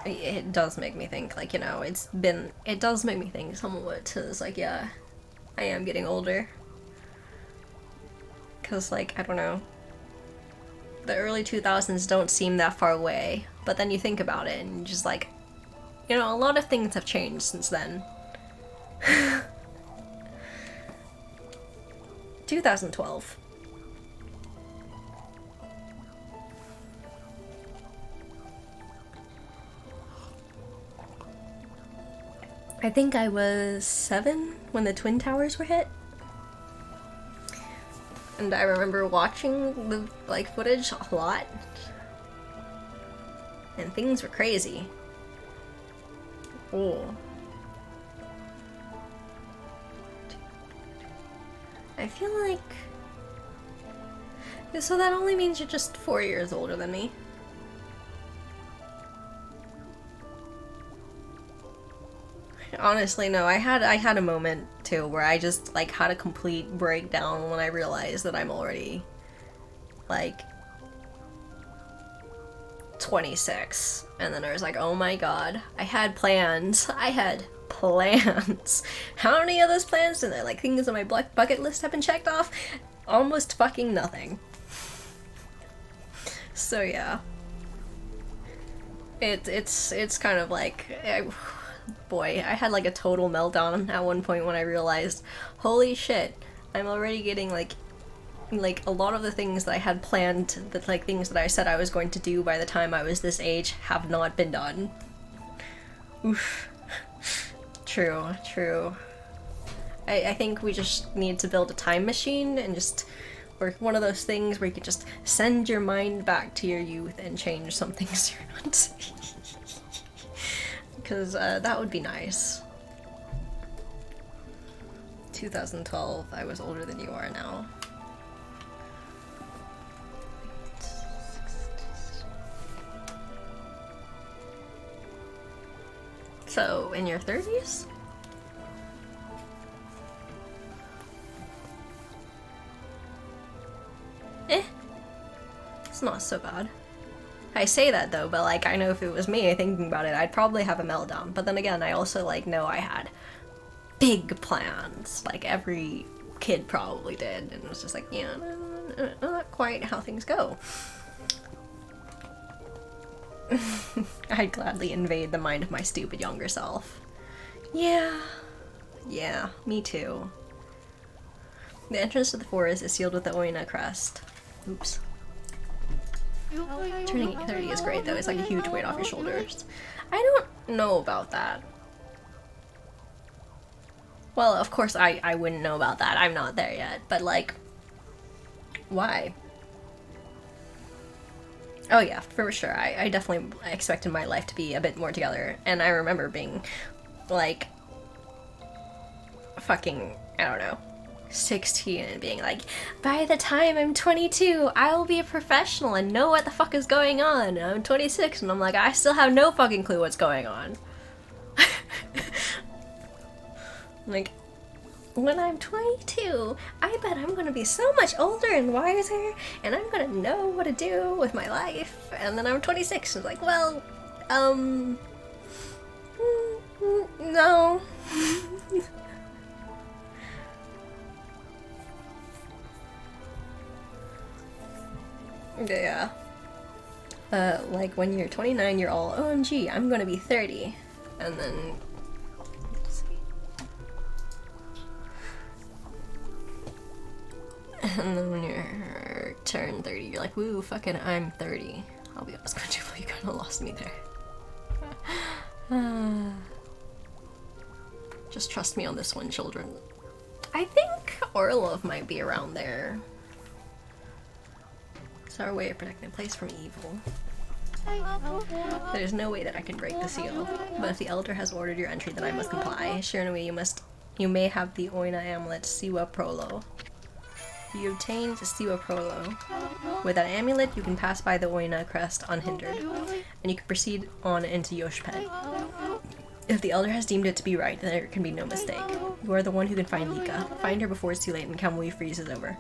It does make me think, like, you know, it does make me think somewhat, it's like, yeah, I am getting older. Because, like, I don't know. The early 2000s don't seem that far away, but then you think about it and you're just like, you know, a lot of things have changed since then. 2012. I think I was 7 when the Twin Towers were hit. And I remember watching the, like, footage a lot. And things were crazy. Oh. I feel like... So that only means you're just 4 years older than me. Honestly, no, I had a moment too where I just like had a complete breakdown when I realized that I'm already like 26, and then I was like, oh my god, I had plans. How many of those plans did I, like, things on my bucket list have been checked off? Almost fucking nothing. So yeah, it's kind of like boy, I had like a total meltdown at one point when I realized, holy shit, I'm already getting like a lot of the things that I had planned, that like things that I said I was going to do by the time I was this age have not been done. Oof. True. I think we just need to build a time machine and just, or one of those things where you can just send your mind back to your youth and change some things you're not. Because that would be nice. 2012, I was older than you are now. So, in your 30s? It's not so bad. I say that though, but like, I know if it was me thinking about it, I'd probably have a meltdown. But then again, I also like know I had big plans, like every kid probably did, and it was just like, yeah, not quite how things go. I'd gladly invade the mind of my stupid younger self. Yeah, me too. The entrance to the forest is sealed with the Oina crest. Oops. Turning 30 is great though, it's like a huge weight off your shoulders. I don't know about that. Well, of course I wouldn't know about that, I'm not there yet, but like, why? Oh yeah, for sure, I definitely expected my life to be a bit more together, and I remember being like, fucking, I don't know, 16 and being like, by the time I'm 22, I will be a professional and know what the fuck is going on. And I'm 26 and I'm like, I still have no fucking clue what's going on. Like, when I'm 22, I bet I'm gonna be so much older and wiser, and I'm gonna know what to do with my life. And then I'm 26 and like, well, no. Yeah. Like when you're 29, you're all, OMG, I'm gonna be 30. And then, let's see. And then when you're turn 30, you're like, woo, fucking I'm 30. I'll be honest, Crunchyroll, you kind of lost me there. Just trust me on this one, children. I think Orlov might be around there. It's our way of protecting the place from evil. There's no way that I can break the seal, but if the elder has ordered your entry, then I must comply. Shiranui, you may have the Oina amulet, Siwa Prolo. You obtained Siwa Prolo. With that amulet, you can pass by the Oina crest unhindered, and you can proceed on into Yoshpet. If the elder has deemed it to be right, then there can be no mistake. You are the one who can find Lika. Find her before it's too late and Kamui freezes over.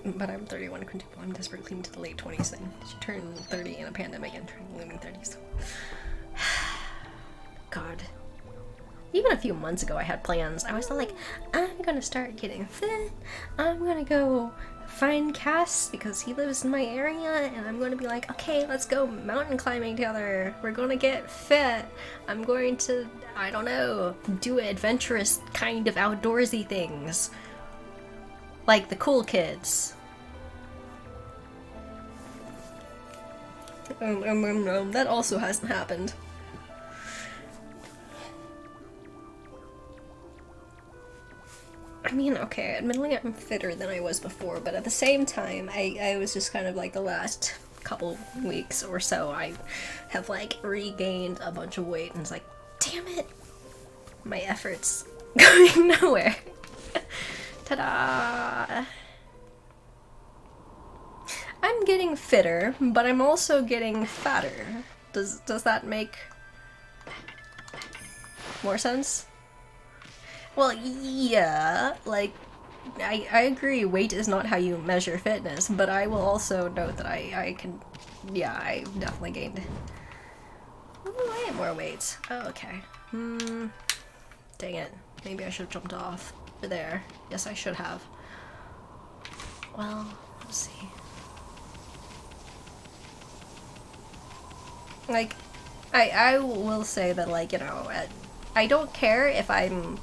But I'm 31, quintuple. I'm desperate clean to the late 20s thing. She turned 30 in a pandemic and turned looming 30s. God. Even a few months ago I had plans. I was like, I'm gonna start getting fit. I'm gonna go find Cass because he lives in my area, and I'm gonna be like, okay, let's go mountain climbing together. We're gonna get fit. I'm going to, I don't know, do adventurous kind of outdoorsy things. Like the cool kids. That also hasn't happened. I mean, okay, admittedly I'm fitter than I was before, but at the same time, I was just kind of like the last couple weeks or so, I have like regained a bunch of weight, and it's like, damn it, my efforts going nowhere. Ta-da! I'm getting fitter, but I'm also getting fatter. Does that make more sense? Well, yeah, like, I agree, weight is not how you measure fitness, but I will also note that I can, yeah, I definitely gained. Ooh, I have more weight. Oh, okay. Dang it. Maybe I should have jumped off there. Yes, I should have. Well, let's see. Like, I will say that, like, you know, I don't care if I'm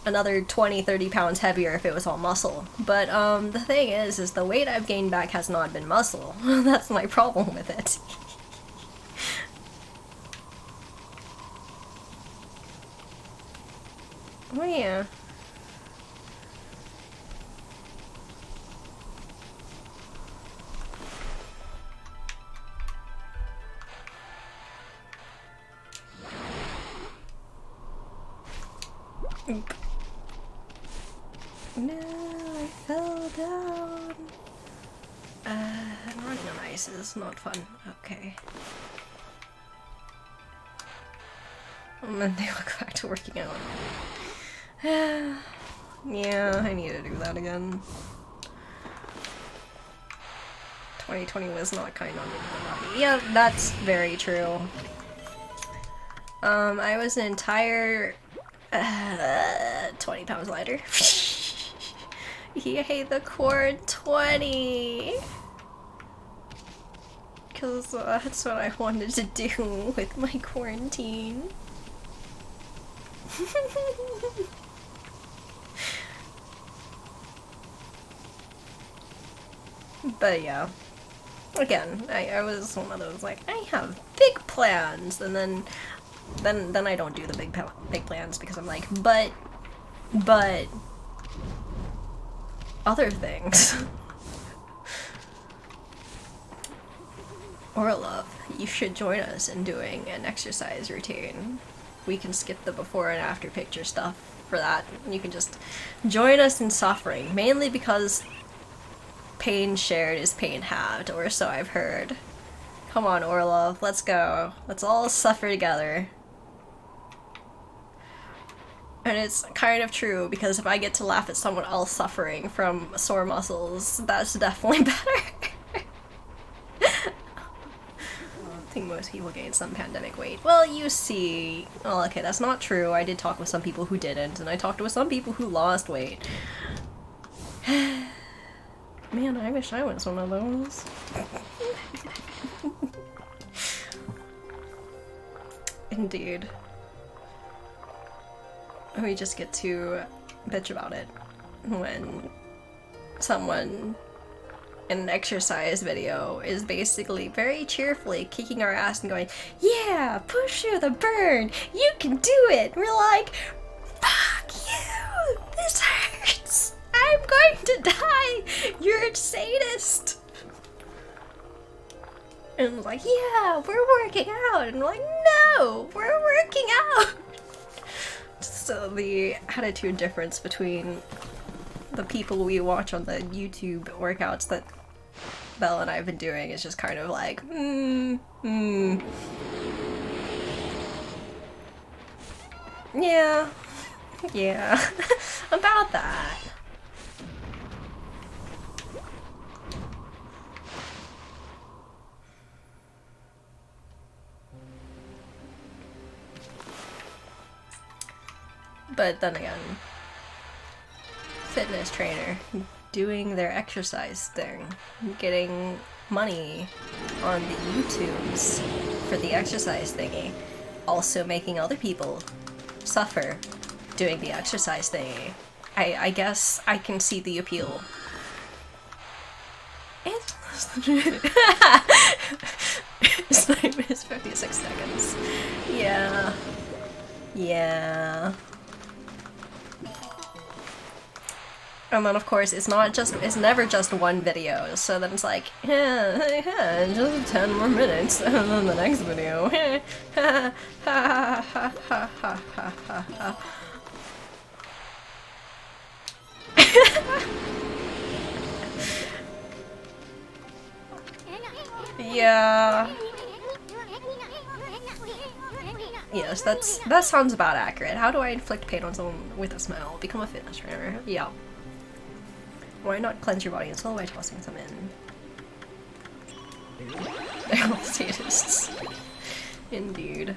another 20-30 pounds heavier if it was all muscle, but the thing is the weight I've gained back has not been muscle. That's my problem with it. Oh yeah. Oop. No, I fell down. Running on ice is not fun. Okay. And then they look back to working out. Yeah, I need to do that again. 2020 was not kind on me. Yeah, that's very true. I was an entire 20 pounds lighter. Yay, the core 20! Because that's what I wanted to do with my quarantine. But yeah. Again, I was one of those, like, I have big plans, and then I don't do the big plans because I'm like, but other things. Orlov, you should join us in doing an exercise routine. We can skip the before and after picture stuff for that. You can just join us in suffering, mainly because pain shared is pain halved, or so I've heard. Come on, Orlov, let's go. Let's all suffer together. And it's kind of true, because if I get to laugh at someone else suffering from sore muscles, that's definitely better. I think most people gain some pandemic weight. Well, you see... Oh, okay, that's not true. I did talk with some people who didn't, and I talked with some people who lost weight. Man, I wish I was one of those. Indeed. We just get to bitch about it when someone in an exercise video is basically very cheerfully kicking our ass and going, yeah, push through the burn, you can do it. And we're like, fuck you, this hurts, I'm going to die, you're a sadist. And I'm like, yeah, we're working out. And we're like, no, we're working out. So the attitude difference between the people we watch on the YouTube workouts that Belle and I have been doing is just kind of like, yeah, about that. But then again, fitness trainer doing their exercise thing, getting money on the YouTubes for the exercise thingy, also making other people suffer doing the exercise thingy. I guess I can see the appeal. It's like it's 56 seconds. Yeah. And then of course it's never just one video, so then it's like, just 10 more minutes, and then the next video. Yeah. Yes, that sounds about accurate. How do I inflict pain on someone with a smile? Become a fitness trainer. Yeah. Why not cleanse your body and soul by tossing some in? They're all statists. Indeed.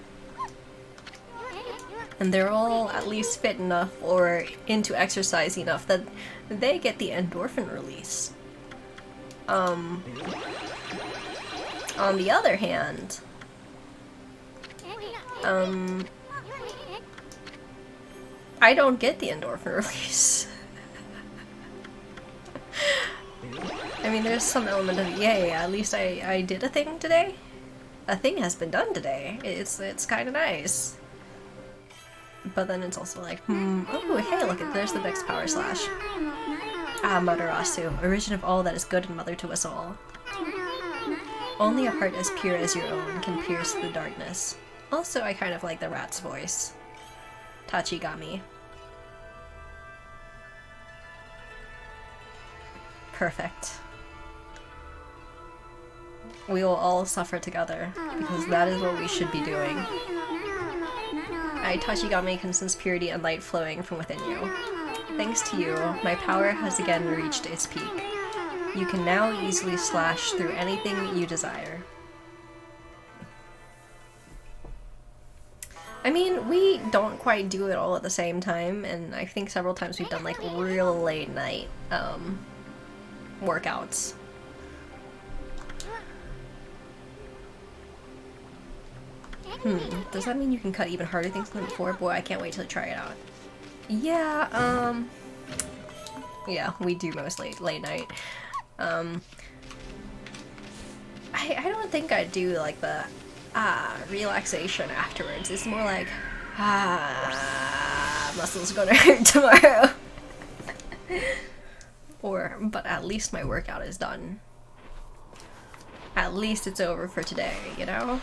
And they're all at least fit enough or into exercise enough that they get the endorphin release. On the other hand, I don't get the endorphin release. I mean, there's some element of, yay, at least I did a thing today. A thing has been done today. It's kind of nice. But then it's also like, oh, hey, look, there's the next power slash. Ah, Madarasu, origin of all that is good and mother to us all. Only a heart as pure as your own can pierce the darkness. Also, I kind of like the rat's voice. Tachigami. Perfect. We will all suffer together, because that is what we should be doing. I, Tachigami, can sense purity and light flowing from within you. Thanks to you, my power has again reached its peak. You can now easily slash through anything you desire. I mean, we don't quite do it all at the same time, and I think several times we've done like real late night workouts. Does that mean you can cut even harder things than before? Boy, I can't wait till I try it out. Yeah, yeah, we do mostly late night. I don't think I'd do like the relaxation afterwards. It's more like muscles are gonna hurt tomorrow. But at least my workout is done. At least it's over for today, you know?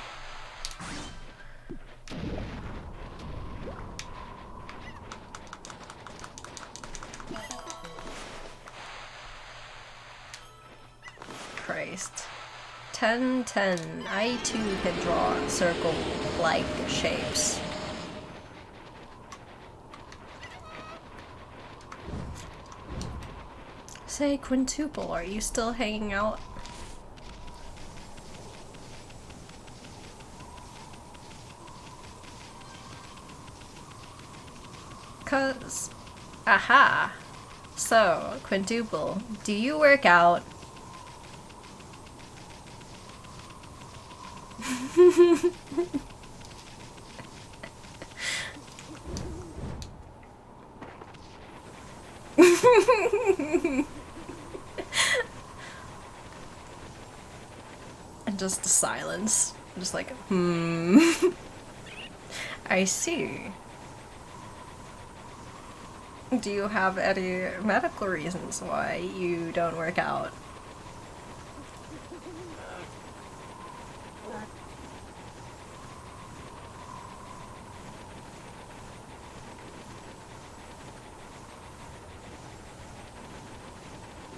Christ. 10-10. I too can draw circle-like shapes. Say, Quintuple, are you still hanging out? Cause... aha! So, Quintuple, do you work out? And just silence. Just like, I see. Do you have any medical reasons why you don't work out?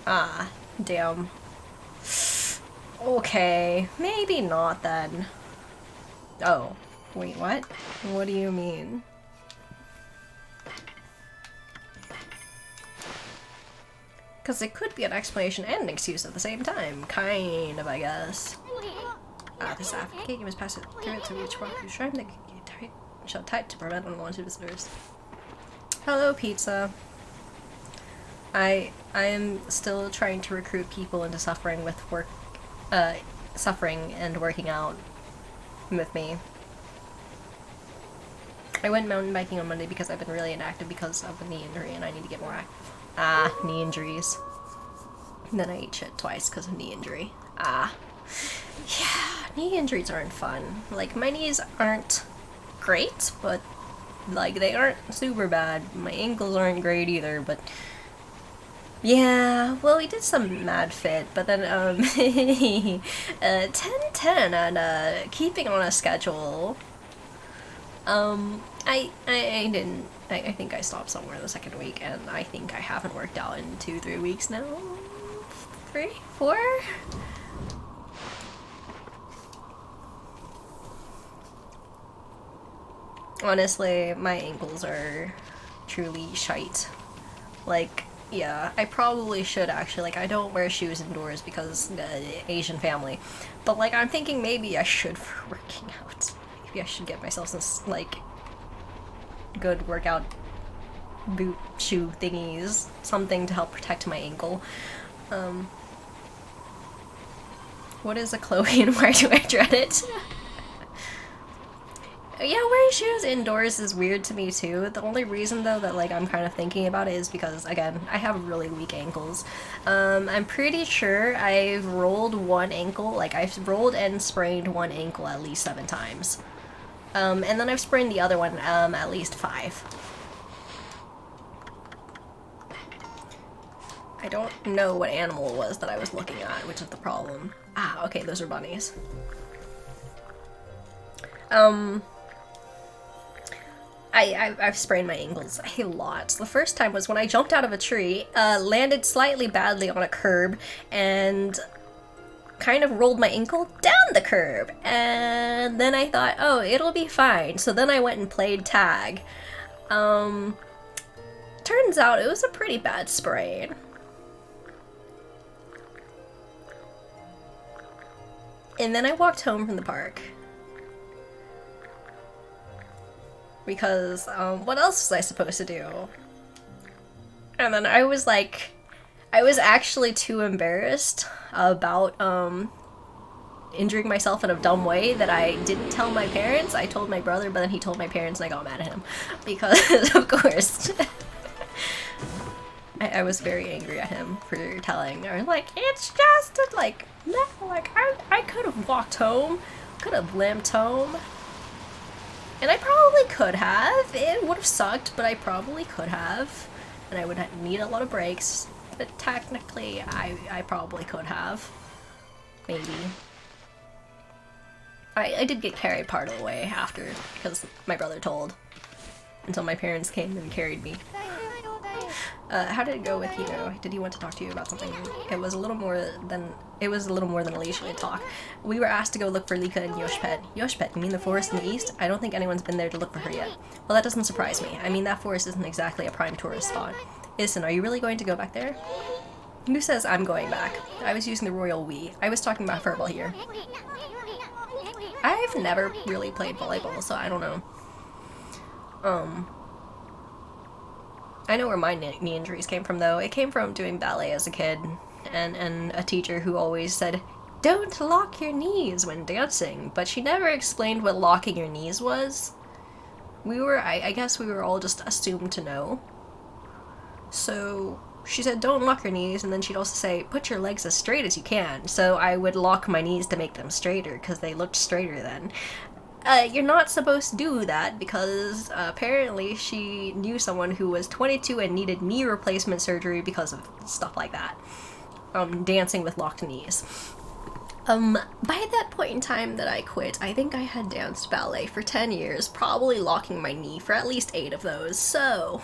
Ah, damn. Okay, maybe not then. Oh, wait, what? What do you mean? Because it could be an explanation and an excuse at the same time. Kind of, I guess. This African game is passed through it to reach rock whose shrine that shall tight to prevent unwanted visitors. Hello, pizza. I am still trying to recruit people into suffering with suffering and working out with me. I went mountain biking on Monday because I've been really inactive because of a knee injury and I need to get more active. Ah, knee injuries. And then I ate shit twice because of knee injury. Ah. Yeah, knee injuries aren't fun. Like, my knees aren't great, but, like, they aren't super bad. My ankles aren't great either, but... Yeah, well, we did some mad fit, but then, 10-10 and, keeping on a schedule. I didn't. I think I stopped somewhere the second week, and I think I haven't worked out in 2-3 weeks now. 3? 4? Honestly, my ankles are truly shite. Like, yeah, I probably should actually, like, I don't wear shoes indoors because Asian family, but, like, I'm thinking maybe I should for working out. Maybe I should get myself some, like, good workout boot shoe thingies, something to help protect my ankle. What is a Chloe and why do I dread it? Yeah, wearing shoes indoors is weird to me too. The only reason though that like I'm kind of thinking about it is because again, I have really weak ankles. I'm pretty sure I've rolled one ankle, like I've rolled and sprained one ankle at least 7 times. And then I've sprained the other one at least 5. I don't know what animal it was that I was looking at, which is the problem. Ah, okay, those are bunnies. I've sprained my ankles a lot. The first time was when I jumped out of a tree, landed slightly badly on a curb, and kind of rolled my ankle down the curb. And then I thought, oh, it'll be fine. So then I went and played tag. Turns out it was a pretty bad sprain. And then I walked home from the park. Because, what else was I supposed to do? And then I was like, I was actually too embarrassed about, injuring myself in a dumb way that I didn't tell my parents. I told my brother, but then he told my parents and I got mad at him. Because, of course. I was very angry at him for telling. I was like, it's just, like, no, like, I could have walked home, could have limped home. And I probably could have. It would have sucked, but I probably could have. And I would need a lot of breaks. But technically, I probably could have. Maybe. I did get carried part of the way after, because my brother told. Until my parents came and carried me. How did it go with Hito? Did he want to talk to you about something? It was a little more than a leisurely talk. We were asked to go look for Lika and Yoshpet. Yoshpet, you mean the forest in the east? I don't think anyone's been there to look for her yet. Well, that doesn't surprise me. I mean, that forest isn't exactly a prime tourist spot. Listen, are you really going to go back there? Who says I'm going back? I was using the royal we. I was talking about Furball here. I've never really played volleyball, so I don't know. I know where my knee injuries came from, though. It came from doing ballet as a kid, and a teacher who always said, "Don't lock your knees when dancing," but she never explained what locking your knees was. I guess we were all just assumed to know. So she said, "Don't lock your knees," and then she'd also say, "Put your legs as straight as you can." So I would lock my knees to make them straighter, because they looked straighter then. You're not supposed to do that, because apparently she knew someone who was 22 and needed knee replacement surgery because of stuff like that. Dancing with locked knees. By that point in time that I quit, I think I had danced ballet for 10 years, probably locking my knee for at least 8 of those, so...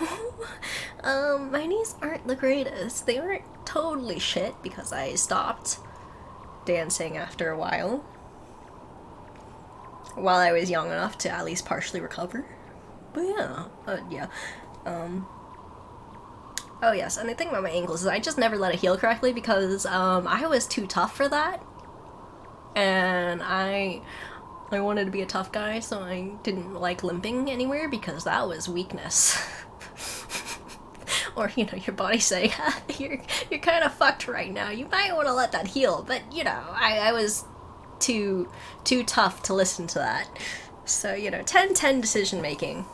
my knees aren't the greatest. They aren't totally shit, because I stopped dancing after a while I was young enough to at least partially recover. But yeah, oh yes, and the thing about my ankles is I just never let it heal correctly because, I was too tough for that. And I wanted to be a tough guy, so I didn't like limping anywhere because that was weakness. Or, your body saying, you're kind of fucked right now, you might want to let that heal, but, I was too tough to listen to that. So, 10-10 decision making.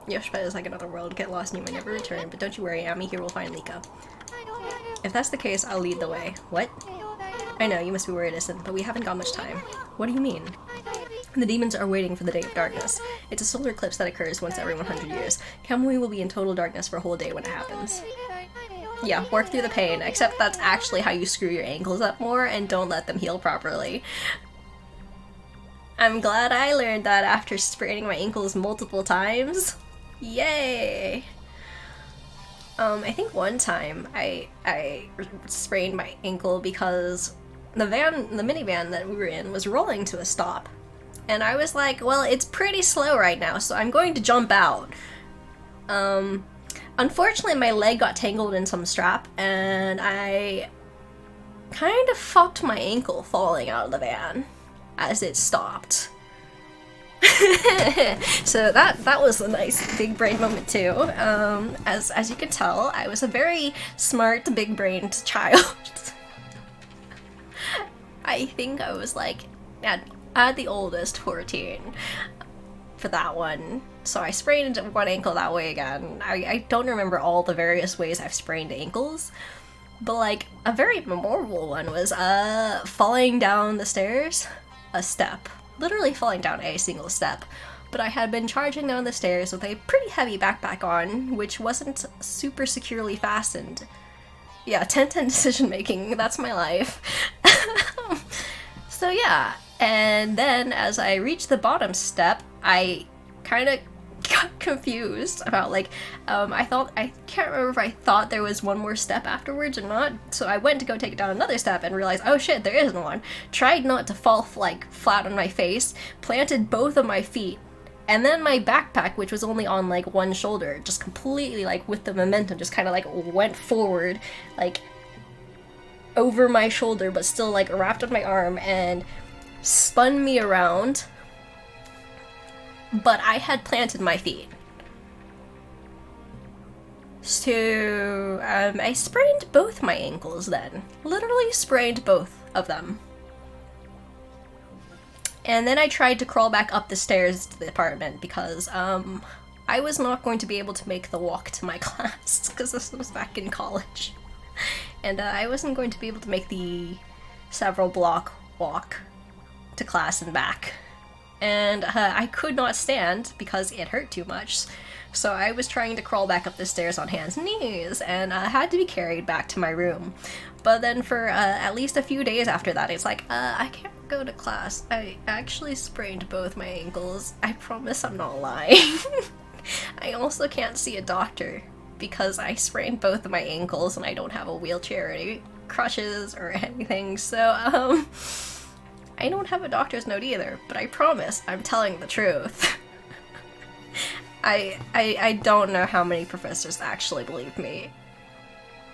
Yoshibet is like another world, get lost and you may never return, but don't you worry, Ami here will find Lika. If that's the case, I'll lead the way. What? I know, you must be worried, Isn't, but we haven't got much time. What do you mean? The demons are waiting for the Day of Darkness. It's a solar eclipse that occurs once every 100 years. Kamui will be in total darkness for a whole day when it happens. Yeah, work through the pain, except that's actually how you screw your ankles up more and don't let them heal properly. I'm glad I learned that after spraining my ankles multiple times. Yay! I think one time I sprained my ankle because the minivan that we were in was rolling to a stop. And I was like, well, it's pretty slow right now, so I'm going to jump out. Unfortunately, my leg got tangled in some strap, and I kind of fucked my ankle falling out of the van as it stopped. So that was a nice big brain moment too. As you can tell, I was a very smart, big-brained child. I think I was like at the oldest 14 for that one. So I sprained one ankle that way again. I don't remember all the various ways I've sprained ankles, but like a very memorable one was falling down the stairs, a step. Literally falling down a single step, but I had been charging down the stairs with a pretty heavy backpack on, which wasn't super securely fastened. Yeah, 10-10 decision making, that's my life. So yeah, and then as I reached the bottom step, I kind of got confused about like, I can't remember if I thought there was one more step afterwards or not, so I went to go take it down another step and realized, oh shit, there isn't one. Tried not to fall like flat on my face, planted both of my feet, and then my backpack, which was only on like one shoulder, just completely like with the momentum just kind of like went forward, like over my shoulder, but still like wrapped on my arm and spun me around. But I had planted my feet. So, I sprained both my ankles then. Literally sprained both of them. And then I tried to crawl back up the stairs to the apartment because, I was not going to be able to make the walk to my class, because this was back in college. And I wasn't going to be able to make the several block walk to class and back. And I could not stand because it hurt too much. So I was trying to crawl back up the stairs on hands and knees, and had to be carried back to my room. But then for at least a few days after that, it's like, I can't go to class. I actually sprained both my ankles. I promise I'm not lying. I also can't see a doctor because I sprained both of my ankles and I don't have a wheelchair or any crutches or anything. So, I don't have a doctor's note either, but I promise I'm telling the truth. I don't know how many professors actually believe me,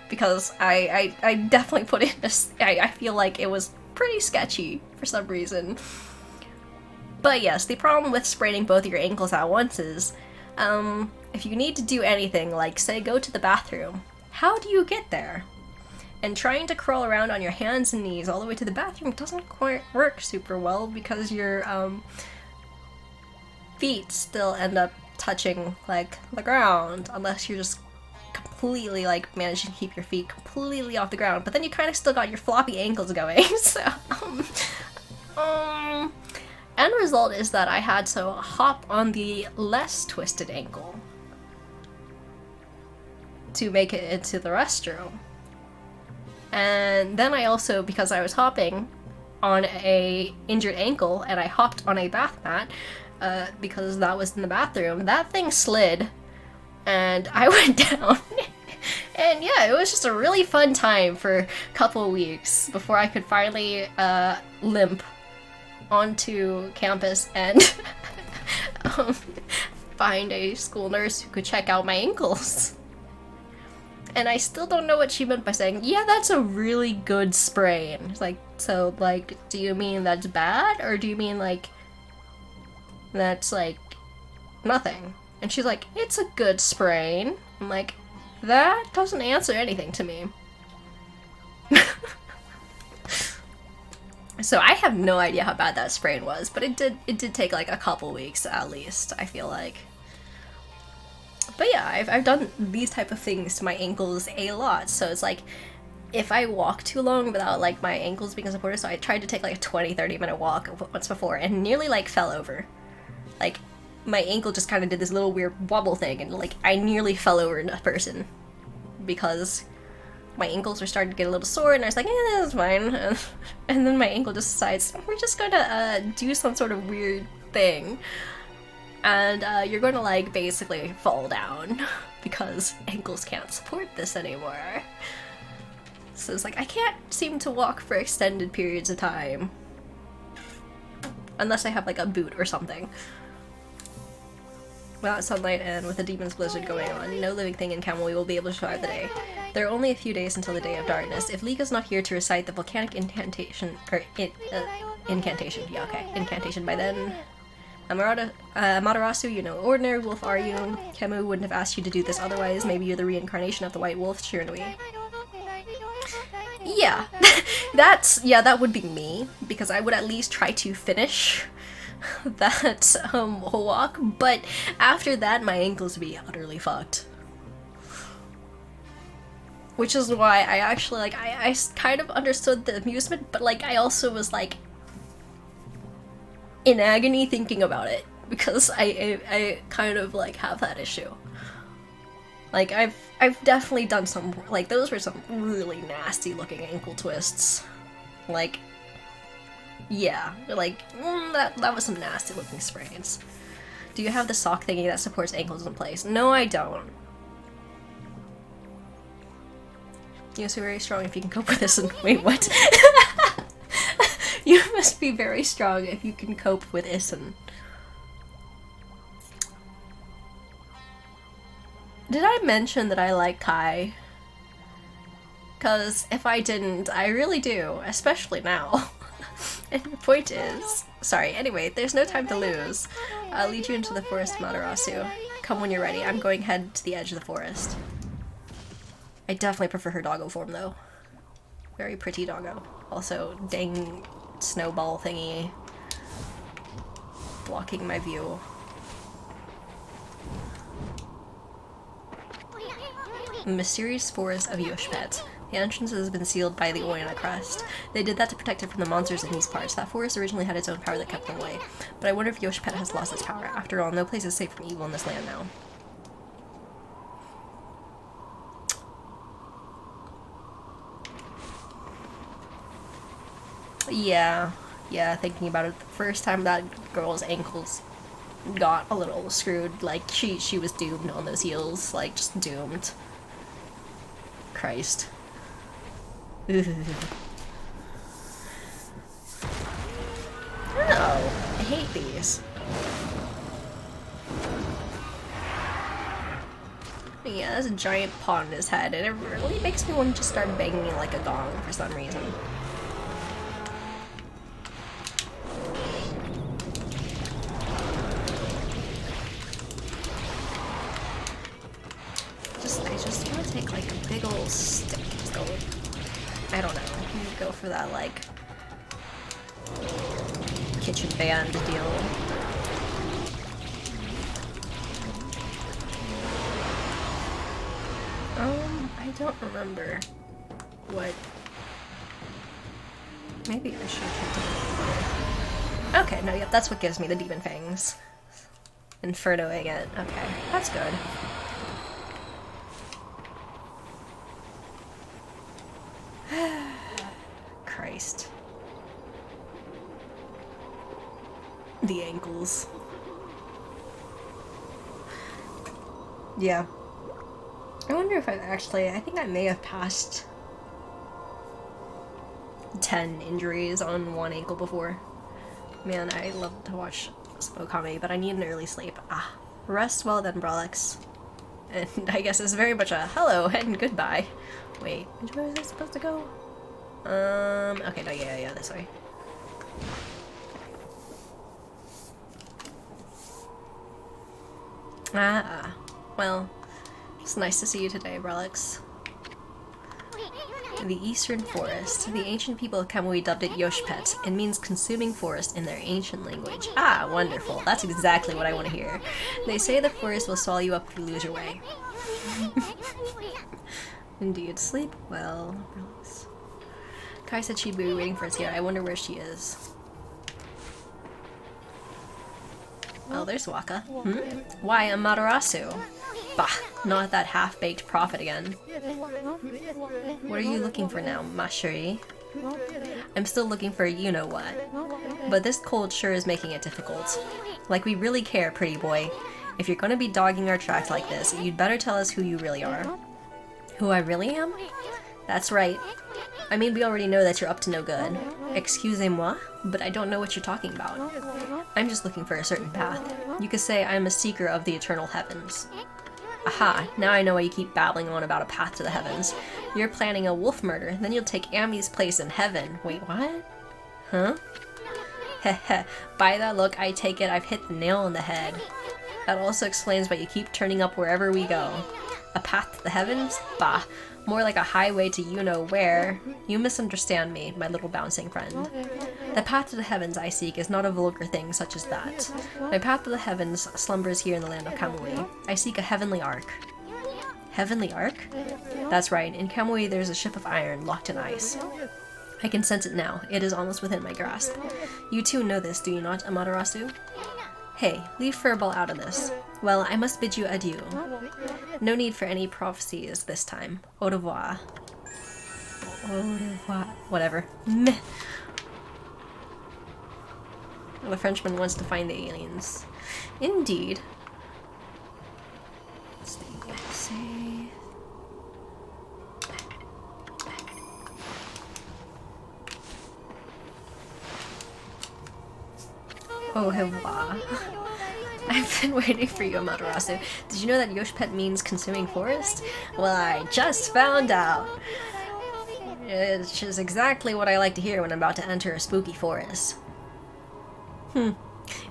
because I definitely put in I feel like it was pretty sketchy for some reason. But yes, the problem with spraining both of your ankles at once is If you need to do anything, like say go to the bathroom, how do you get there? And trying to crawl around on your hands and knees all the way to the bathroom doesn't quite work super well because your feet still end up touching like the ground unless you're just completely like managing to keep your feet completely off the ground, but then you kind of still got your floppy ankles going. So end result is that I had to hop on the less twisted ankle to make it into the restroom. And then I also, because I was hopping on a injured ankle and I hopped on a bath mat because that was in the bathroom, that thing slid and I went down. And yeah, it was just a really fun time for a couple weeks before I could finally limp onto campus and find a school nurse who could check out my ankles. And I still don't know what she meant by saying, yeah, that's a really good sprain. It's like, so, like, do you mean that's bad? Or do you mean, like, that's, like, nothing? And she's like, it's a good sprain. I'm like, that doesn't answer anything to me. So I have no idea how bad that sprain was, but it did take like a couple weeks at least, I feel like. But yeah, I've done these type of things to my ankles a lot, so it's like, if I walk too long without like my ankles being supported, so I tried to take like a 20-30 minute walk once before and nearly like fell over. Like, my ankle just kind of did this little weird wobble thing and like I nearly fell over in a person because my ankles were starting to get a little sore and I was like, that's fine. And then my ankle just decides, we're just gonna do some sort of weird thing. And you're gonna like basically fall down because ankles can't support this anymore. So it's like, I can't seem to walk for extended periods of time. Unless I have like a boot or something. Without sunlight and with a demon's blizzard going on, no living thing in Kamui will be able to survive the day. There are only a few days until the Day of Darkness. If Lika's not here to recite the volcanic incantation, incantation by then, Amaterasu, you're no ordinary wolf, are you? Kemu wouldn't have asked you to do this otherwise. Maybe you're the reincarnation of the White Wolf, Shiranui. Yeah, that would be me, because I would at least try to finish that walk, but after that my ankles would be utterly fucked. Which is why I actually, like, I kind of understood the amusement, but like I also was like in agony thinking about it, because I kind of like have that issue. Like I've definitely done some, like, those were some really nasty looking ankle twists. Like, yeah, like, that was some nasty looking sprains. Do you have the sock thingy that supports ankles in place? No, I don't. You must be very strong if you can cope with this and- wait, what? You must be very strong if you can cope with Isen. Did I mention that I like Kai? Because if I didn't, I really do, especially now. And the point is, sorry, anyway, there's no time to lose. I'll lead you into the forest, Matarasu. Come when you're ready. I'm going head to the edge of the forest. I definitely prefer her doggo form, though. Very pretty doggo. Also, dang snowball thingy blocking my view. The mysterious forest of Yoshpet. The entrance has been sealed by the Oyana crest. They did that to protect it from the monsters in these parts. That forest originally had its own power that kept them away. But I wonder if Yoshpet has lost its power. After all, no place is safe from evil in this land now. Yeah, thinking about it, the first time that girl's ankles got a little screwed, like, she was doomed on those heels, like, just doomed. Christ. Oh, I hate these. Yeah, there's a giant pot in his head, and it really makes me want to just start banging it like a gong for some reason. I just want to take like a big old stick. Just go, I don't know. Go for that like kitchen band deal. I don't remember what. Maybe I should have. Okay, no, yep, that's what gives me the demon fangs. Infernoing it. Okay, that's good. Christ. The ankles. Yeah. I wonder if I've actually, I think I may have passed 10 injuries on one ankle before. Man, I love to watch slow comedy, but I need an early sleep. Ah, rest well then, Brolix. And I guess it's very much a hello and goodbye. Wait, which way was I supposed to go? Okay, no, yeah, this way. Ah, well, it's nice to see you today, Brolix. The Eastern Forest. The ancient people of Kamui dubbed it Yoshpet. It means consuming forest in their ancient language. Ah, wonderful. That's exactly what I want to hear. They say the forest will swallow you up if you lose your way. Indeed. Sleep well. Brolix. Kai said she'd be waiting for us here. I wonder where she is. Oh, there's Waka. Why, Amaterasu? Bah, not that half-baked prophet again. What are you looking for now, Mashuri? I'm still looking for you-know-what. But this cold sure is making it difficult. Like we really care, pretty boy. If you're gonna be dogging our tracks like this, you'd better tell us who you really are. Who I really am? That's right. I mean, we already know that you're up to no good. Excusez-moi, but I don't know what you're talking about. I'm just looking for a certain path. You could say I'm a seeker of the eternal heavens. Aha, now I know why you keep babbling on about a path to the heavens. You're planning a wolf murder, then you'll take Amy's place in heaven. Wait, what? Huh? Heh. By that look, I take it I've hit the nail on the head. That also explains why you keep turning up wherever we go. A path to the heavens? Bah. More like a highway to you-know-where. You misunderstand me, my little bouncing friend. The path to the heavens I seek is not a vulgar thing such as that. My path to the heavens slumbers here in the land of Kamui. I seek a heavenly ark. Heavenly ark? That's right, in Kamui there's a ship of iron locked in ice. I can sense it now. It is almost within my grasp. You too know this, do you not, Amaterasu? Hey, leave Furball out of this. Well, I must bid you adieu. No need for any prophecies this time. Au revoir. Au revoir. Whatever. Meh. The Frenchman wants to find the aliens. Indeed. Let's see. Au revoir. I've been waiting for you, Amaterasu. Did you know that Yoshpet means consuming forest? Well, I just found out. It's just exactly what I like to hear when I'm about to enter a spooky forest. It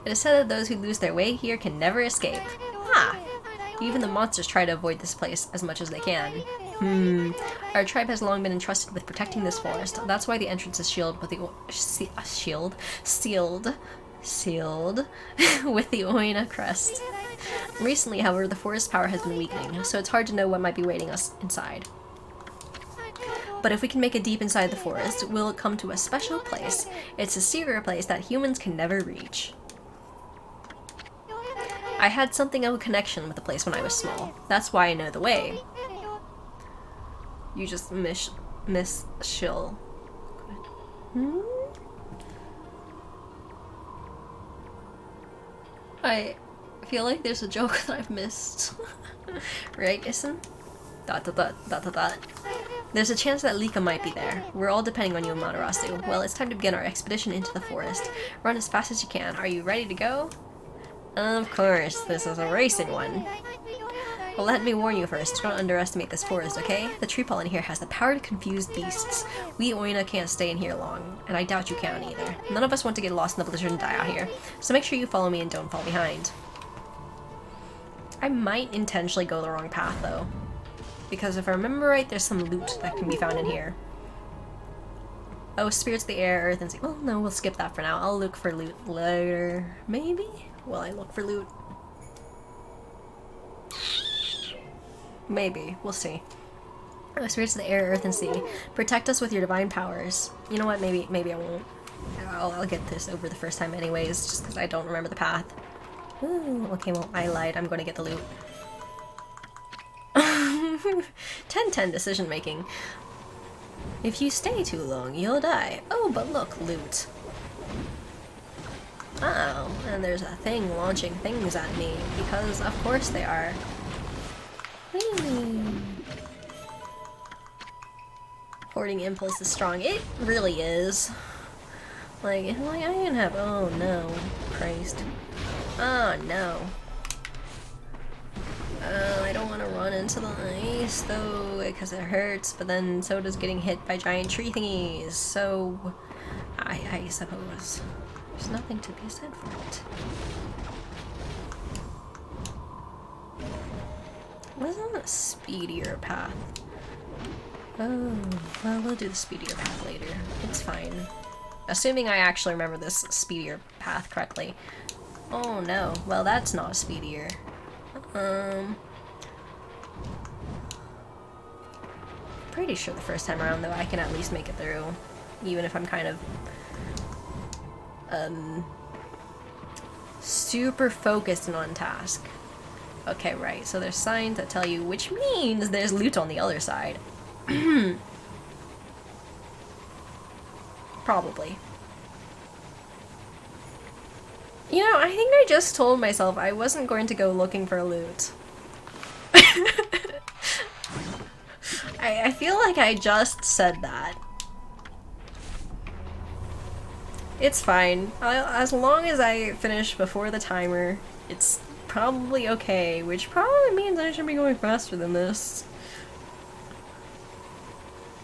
is said that those who lose their way here can never escape. Ah! Even the monsters try to avoid this place as much as they can. Our tribe has long been entrusted with protecting this forest. That's why the entrance is sealed with the sealed with the Oina crest. Recently, however, the forest power has been weakening, so it's hard to know what might be waiting us inside. But if we can make it deep inside the forest, we'll come to a special place. It's a secret place that humans can never reach. I had something of a connection with the place when I was small. That's why I know the way. You just miss Shill. I feel like there's a joke that I've missed. Right, Isn't? ... There's a chance that Lika might be there. We're all depending on you, Amaterasu. Well, it's time to begin our expedition into the forest. Run as fast as you can. Are you ready to go? Of course, this is a racing one. Well, let me warn you first, don't underestimate this forest, okay? The tree pollen here has the power to confuse beasts. We Oina can't stay in here long, and I doubt you can either. None of us want to get lost in the blizzard and die out here, so make sure you follow me and don't fall behind. I might intentionally go the wrong path, though. because if I remember right, there's some loot that can be found in here. Oh, spirits of the air, earth, and sea. Well, no, we'll skip that for now. I'll look for loot later. Maybe? Will I look for loot? Maybe. We'll see. Oh, spirits of the air, earth, and sea. Protect us with your divine powers. You know what? Maybe I won't. I'll get this over the first time anyways, just because I don't remember the path. Ooh, okay, well, I lied. I'm going to get the loot. 10-10 decision making. If you stay too long, you'll die. Oh, but look, loot. Oh, and there's a thing launching things at me, because of course they are. Whee! Hoarding impulse is strong. It really is. Like I can have. Oh no, Christ. Oh no. I don't want to run into the ice though, because it hurts, but then so does getting hit by giant tree thingies, so I suppose there's nothing to be said for it. Wasn't a speedier path? Oh, well, we'll do the speedier path later. It's fine. Assuming I actually remember this speedier path correctly. Oh no, well that's not speedier. Pretty sure the first time around though I can at least make it through, even if I'm kind of super focused and on task. Okay, right, so there's signs that tell you, which means there's loot on the other side. Probably. You know, I think I just told myself I wasn't going to go looking for loot. I feel like I just said that. It's fine. As long as I finish before the timer, it's probably okay, which probably means I should be going faster than this.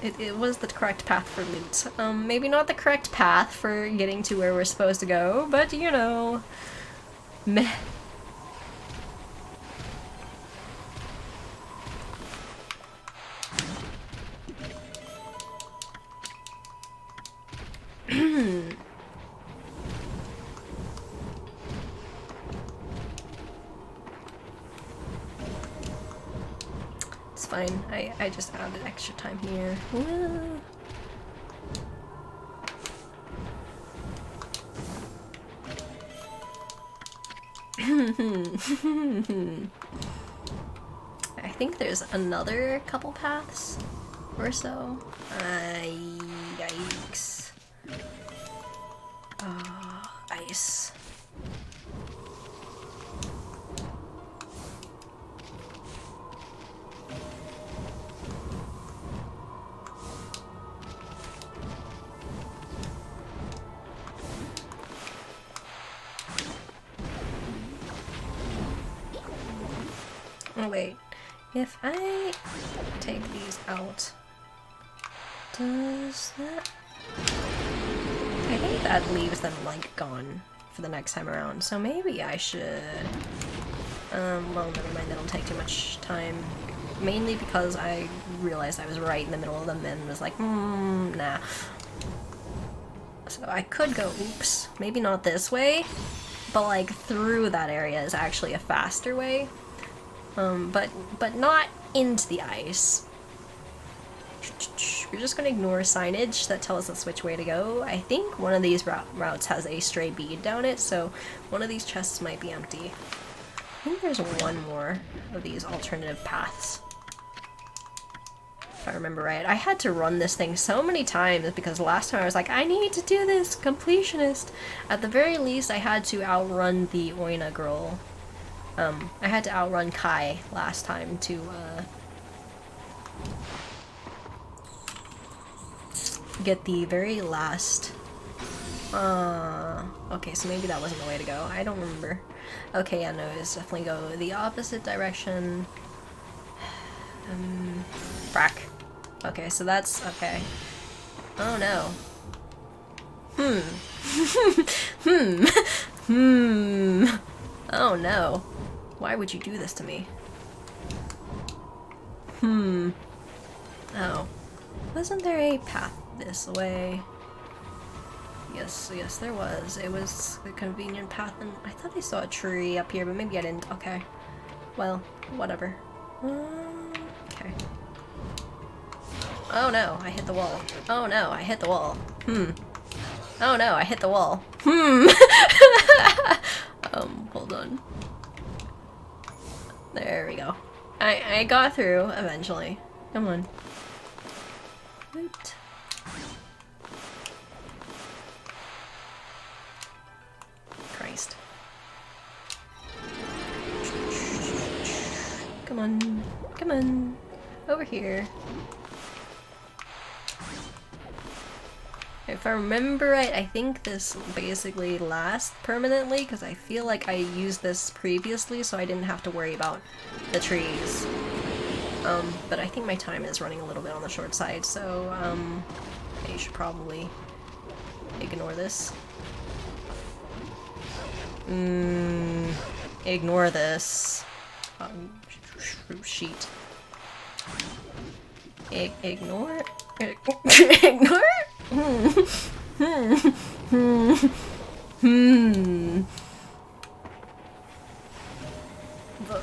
It was the correct path for loot. Maybe not the correct path for getting to where we're supposed to go, but you know, meh. It's fine. I just added extra time here. Woo. I think there's another couple paths or so. Yikes. Ice. Oh wait, if I take these out, does that... I think that leaves them, like, gone for the next time around, so maybe I should... well, never mind, that'll take too much time. Mainly because I realized I was right in the middle of them and was like, nah. So I could go, oops, maybe not this way, but, like, through that area is actually a faster way. But not into the ice. We're just gonna ignore signage that tells us which way to go. I think one of these routes has a stray bead down it, so one of these chests might be empty. I think there's one more of these alternative paths, if I remember right. I had to run this thing so many times because last time I was like, I need to do this, completionist. At the very least, I had to outrun the Oina girl. I had to outrun Kai last time to, get the very last... okay, so maybe that wasn't the way to go. I don't remember. Okay, yeah, no, it's definitely go the opposite direction. Frack. Okay, so that's... okay. Oh no. Oh no. Why would you do this to me? Oh. Wasn't there a path this way? Yes, yes there was. It was a convenient path, and I thought I saw a tree up here, but maybe I didn't. Okay. Well, whatever. Okay. Oh no, I hit the wall. Oh no, I hit the wall. Oh no, I hit the wall. Hold on. There we go. I got through eventually. Come on. Woot. Christ. Come on. Come on. Over here. If I remember right, I think this basically lasts permanently because I feel like I used this previously so I didn't have to worry about the trees. But I think my time is running a little bit on the short side, so I should probably ignore this. Ignore this. Sheet. Ignore? Ignore?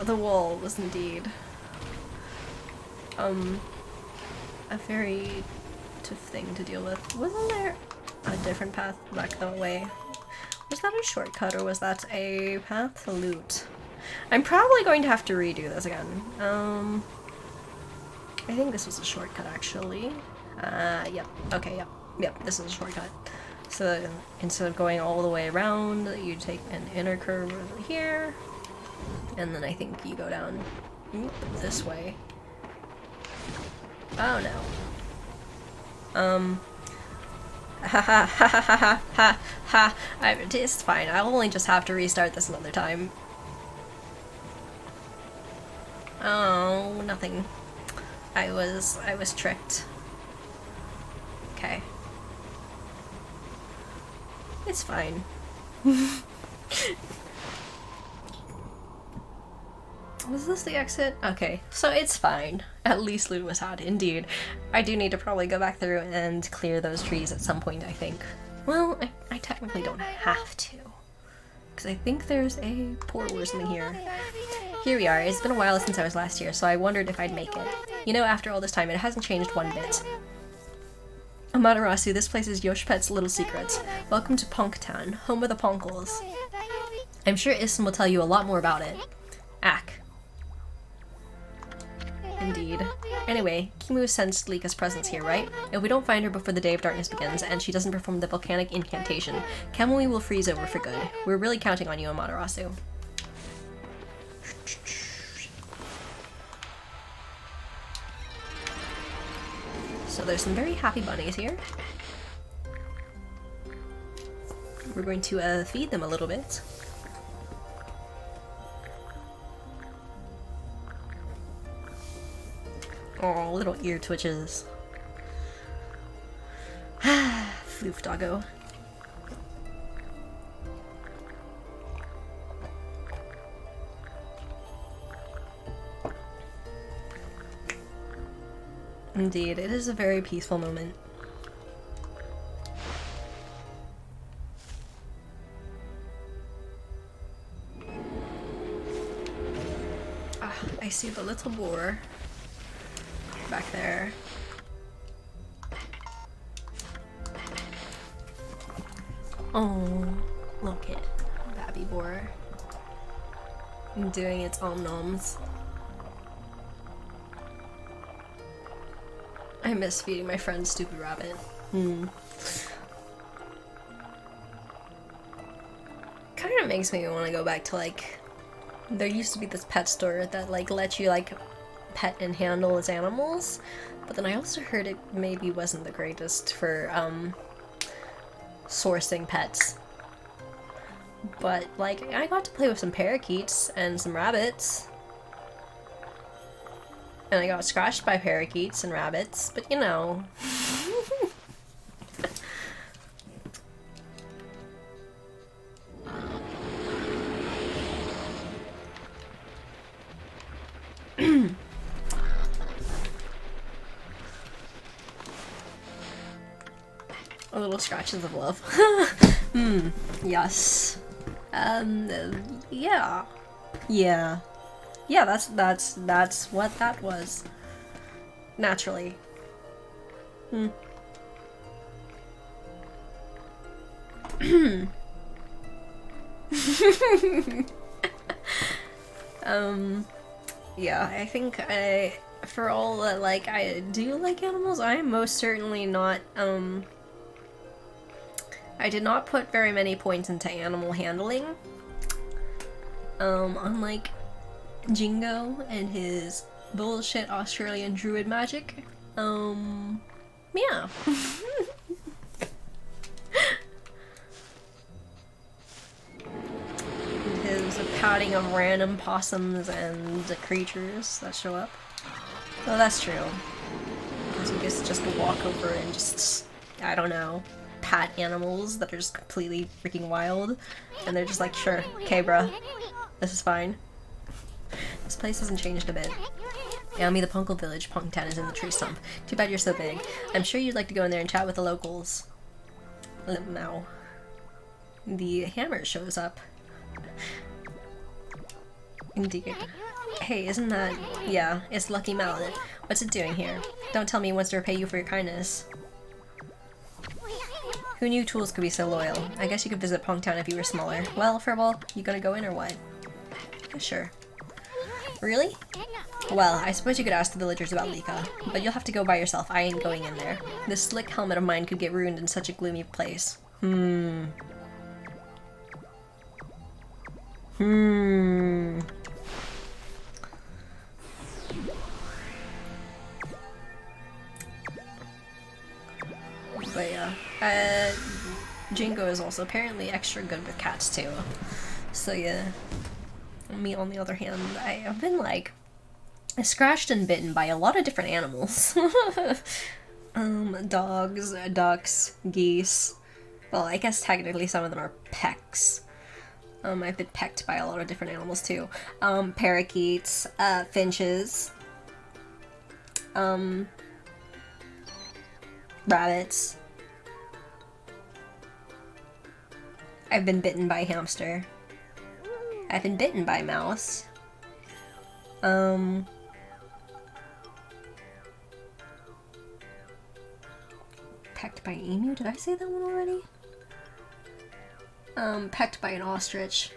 The wall was indeed a very tough thing to deal with. Wasn't there a different path back that way? Was that a shortcut or was that a path to loot? I'm probably going to have to redo this again. I think this was a shortcut actually. Yep. Okay, yep. Yep, this is a shortcut. So instead of going all the way around, you take an inner curve over here, and then I think you go down this way. Oh no. Ha ha ha ha ha ha ha. It's fine. I'll only just have to restart this another time. Oh, nothing. I was tricked. Okay. It's fine. Was this the exit? Okay, so it's fine. At least loot was had, indeed. I do need to probably go back through and clear those trees at some point, I think. Well, I technically don't have to. Because I think there's a portal or something here. Here we are. It's been a while since I was last here, so I wondered if I'd make it. You know, after all this time, it hasn't changed one bit. Amaterasu, this place is Yoshpet's little secret. Welcome to Ponktown, home of the Ponkles. I'm sure Issun will tell you a lot more about it. Ack. Indeed. Anyway, Kimu sensed Lika's presence here, right? If we don't find her before the Day of Darkness begins, and she doesn't perform the volcanic incantation, Kamui will freeze over for good. We're really counting on you, Amaterasu. So there's some very happy bunnies here. We're going to feed them a little bit. Oh, little ear twitches. Floof doggo. Indeed, it is a very peaceful moment. Ah, I see the little boar back there. Oh, look it, Babby boar. Doing its om noms. I miss feeding my friend Stupid Rabbit. Kinda makes me want to go back to, like, there used to be this pet store that, like, let you, like, pet and handle its animals, but then I also heard it maybe wasn't the greatest for, sourcing pets. But, like, I got to play with some parakeets and some rabbits. And I got scratched by parakeets and rabbits, but you know. Little scratches of love. Yes. Yeah. Yeah. Yeah, that's what that was. Naturally. Yeah, I think for all that, like, I do like animals, I am most certainly not, I did not put very many points into animal handling. Unlike Jingo and his bullshit Australian druid magic. Yeah. His pouting of random possums and creatures that show up. Oh, that's true. Because you just walk over and just, I don't know, pat animals that are just completely freaking wild. And they're just like, sure, okay, bruh. This is fine. This place hasn't changed a bit. Yami, the Punkle Village, Punktown is in the tree stump. Too bad you're so big. I'm sure you'd like to go in there and chat with the locals. Now. The hammer shows up. Indeed. Hey, isn't that... Yeah, it's Lucky Mallet. What's it doing here? Don't tell me it wants to repay you for your kindness. Who knew tools could be so loyal? I guess you could visit Punktown if you were smaller. Well, Furball, you gonna go in or what? Yeah, sure. Really? Well, I suppose you could ask the villagers about Lika, but you'll have to go by yourself. I ain't going in there. This slick helmet of mine could get ruined in such a gloomy place. But yeah, Jingo is also apparently extra good with cats too. So yeah. Me, on the other hand, I have been, like, scratched and bitten by a lot of different animals. Dogs, ducks, geese. Well, I guess technically some of them are pecks. I've been pecked by a lot of different animals too. Parakeets, finches, rabbits. I've been bitten by a hamster. I've been bitten by a mouse. Pecked by an emu? Did I say that one already? Pecked by an ostrich.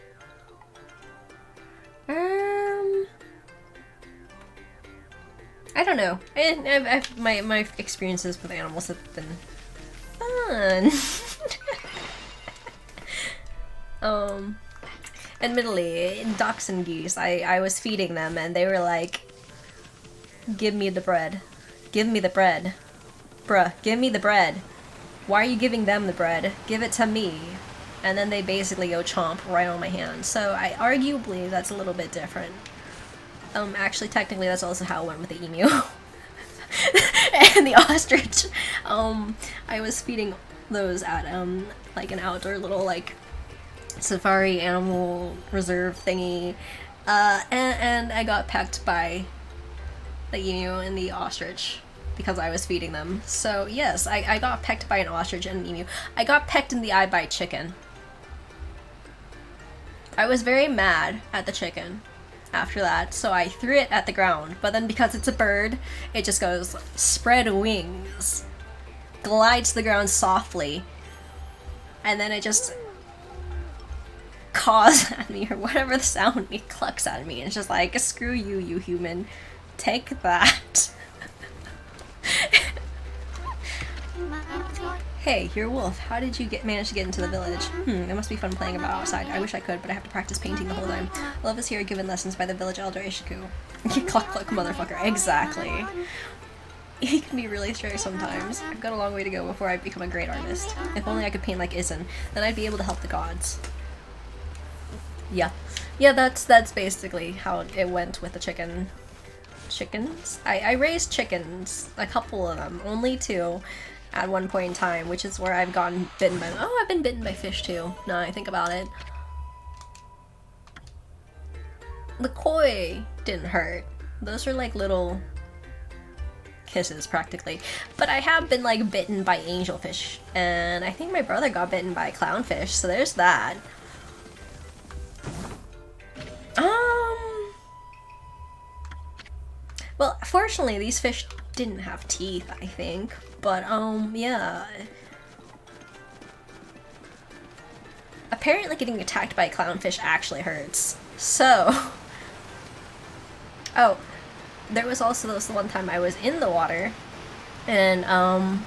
I don't know. My experiences with animals have been fun. Admittedly, ducks and geese, I was feeding them and they were like, give me the bread. Give me the bread. Bruh, give me the bread. Why are you giving them the bread? Give it to me. And then they basically go chomp right on my hand. So arguably that's a little bit different. Actually, technically that's also how it went with the emu. And the ostrich. I was feeding those at, like an outdoor little, like, safari animal reserve thingy, and I got pecked by the emu and the ostrich because I was feeding them. So yes, I got pecked by an ostrich and an emu. I got pecked in the eye by a chicken. I was very mad at the chicken after that, so I threw it at the ground, but then because it's a bird, it just goes, spread wings, glides to the ground softly, and then it just caws at me, or whatever the sound it clucks at me, and it's just like, screw you, you human. Take that. Hey, you're a wolf. How did you manage to get into the village? It must be fun playing about outside. I wish I could, but I have to practice painting the whole time. Love is here given lessons by the village elder Ishiku. Cluck cluck motherfucker. Exactly. He can be really strict sometimes. I've got a long way to go before I become a great artist. If only I could paint like Izen, then I'd be able to help the gods. Yeah. Yeah, that's basically how it went with the chickens. I raised chickens, a couple of them, only 2 at one point in time, which is where I've gotten bitten by, oh, I've been bitten by fish too, now I think about it. The koi didn't hurt. Those are like little kisses practically. But I have been like bitten by angelfish, and I think my brother got bitten by clownfish, so there's that. Well, fortunately these fish didn't have teeth, I think, but yeah. Apparently getting attacked by a clownfish actually hurts. So, oh, there was also this one time I was in the water, and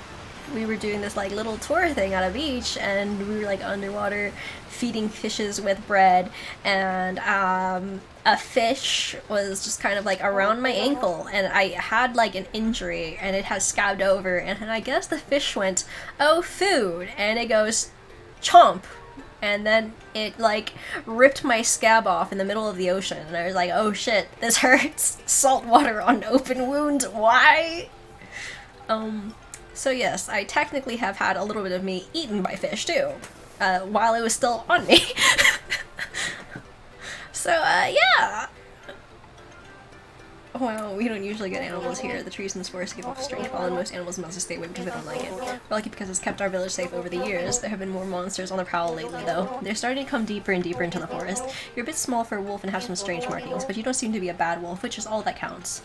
we were doing this like little tour thing at a beach, and we were like underwater feeding fishes with bread, and a fish was just kind of like around my ankle, and I had like an injury, and it has scabbed over, and I guess the fish went, "Oh, food," and it goes, "Chomp." And then it like ripped my scab off in the middle of the ocean, and I was like, "Oh shit, this hurts." Salt water on open wound, why? So yes, I technically have had a little bit of me eaten by fish too, while it was still on me. So yeah. Well, we don't usually get animals here. The trees in this forest give off strange pollen. Most animals must stay away because they don't like it. We're lucky because it's kept our village safe over the years. There have been more monsters on the prowl lately, though. They're starting to come deeper and deeper into the forest. You're a bit small for a wolf and have some strange markings, but you don't seem to be a bad wolf, which is all that counts.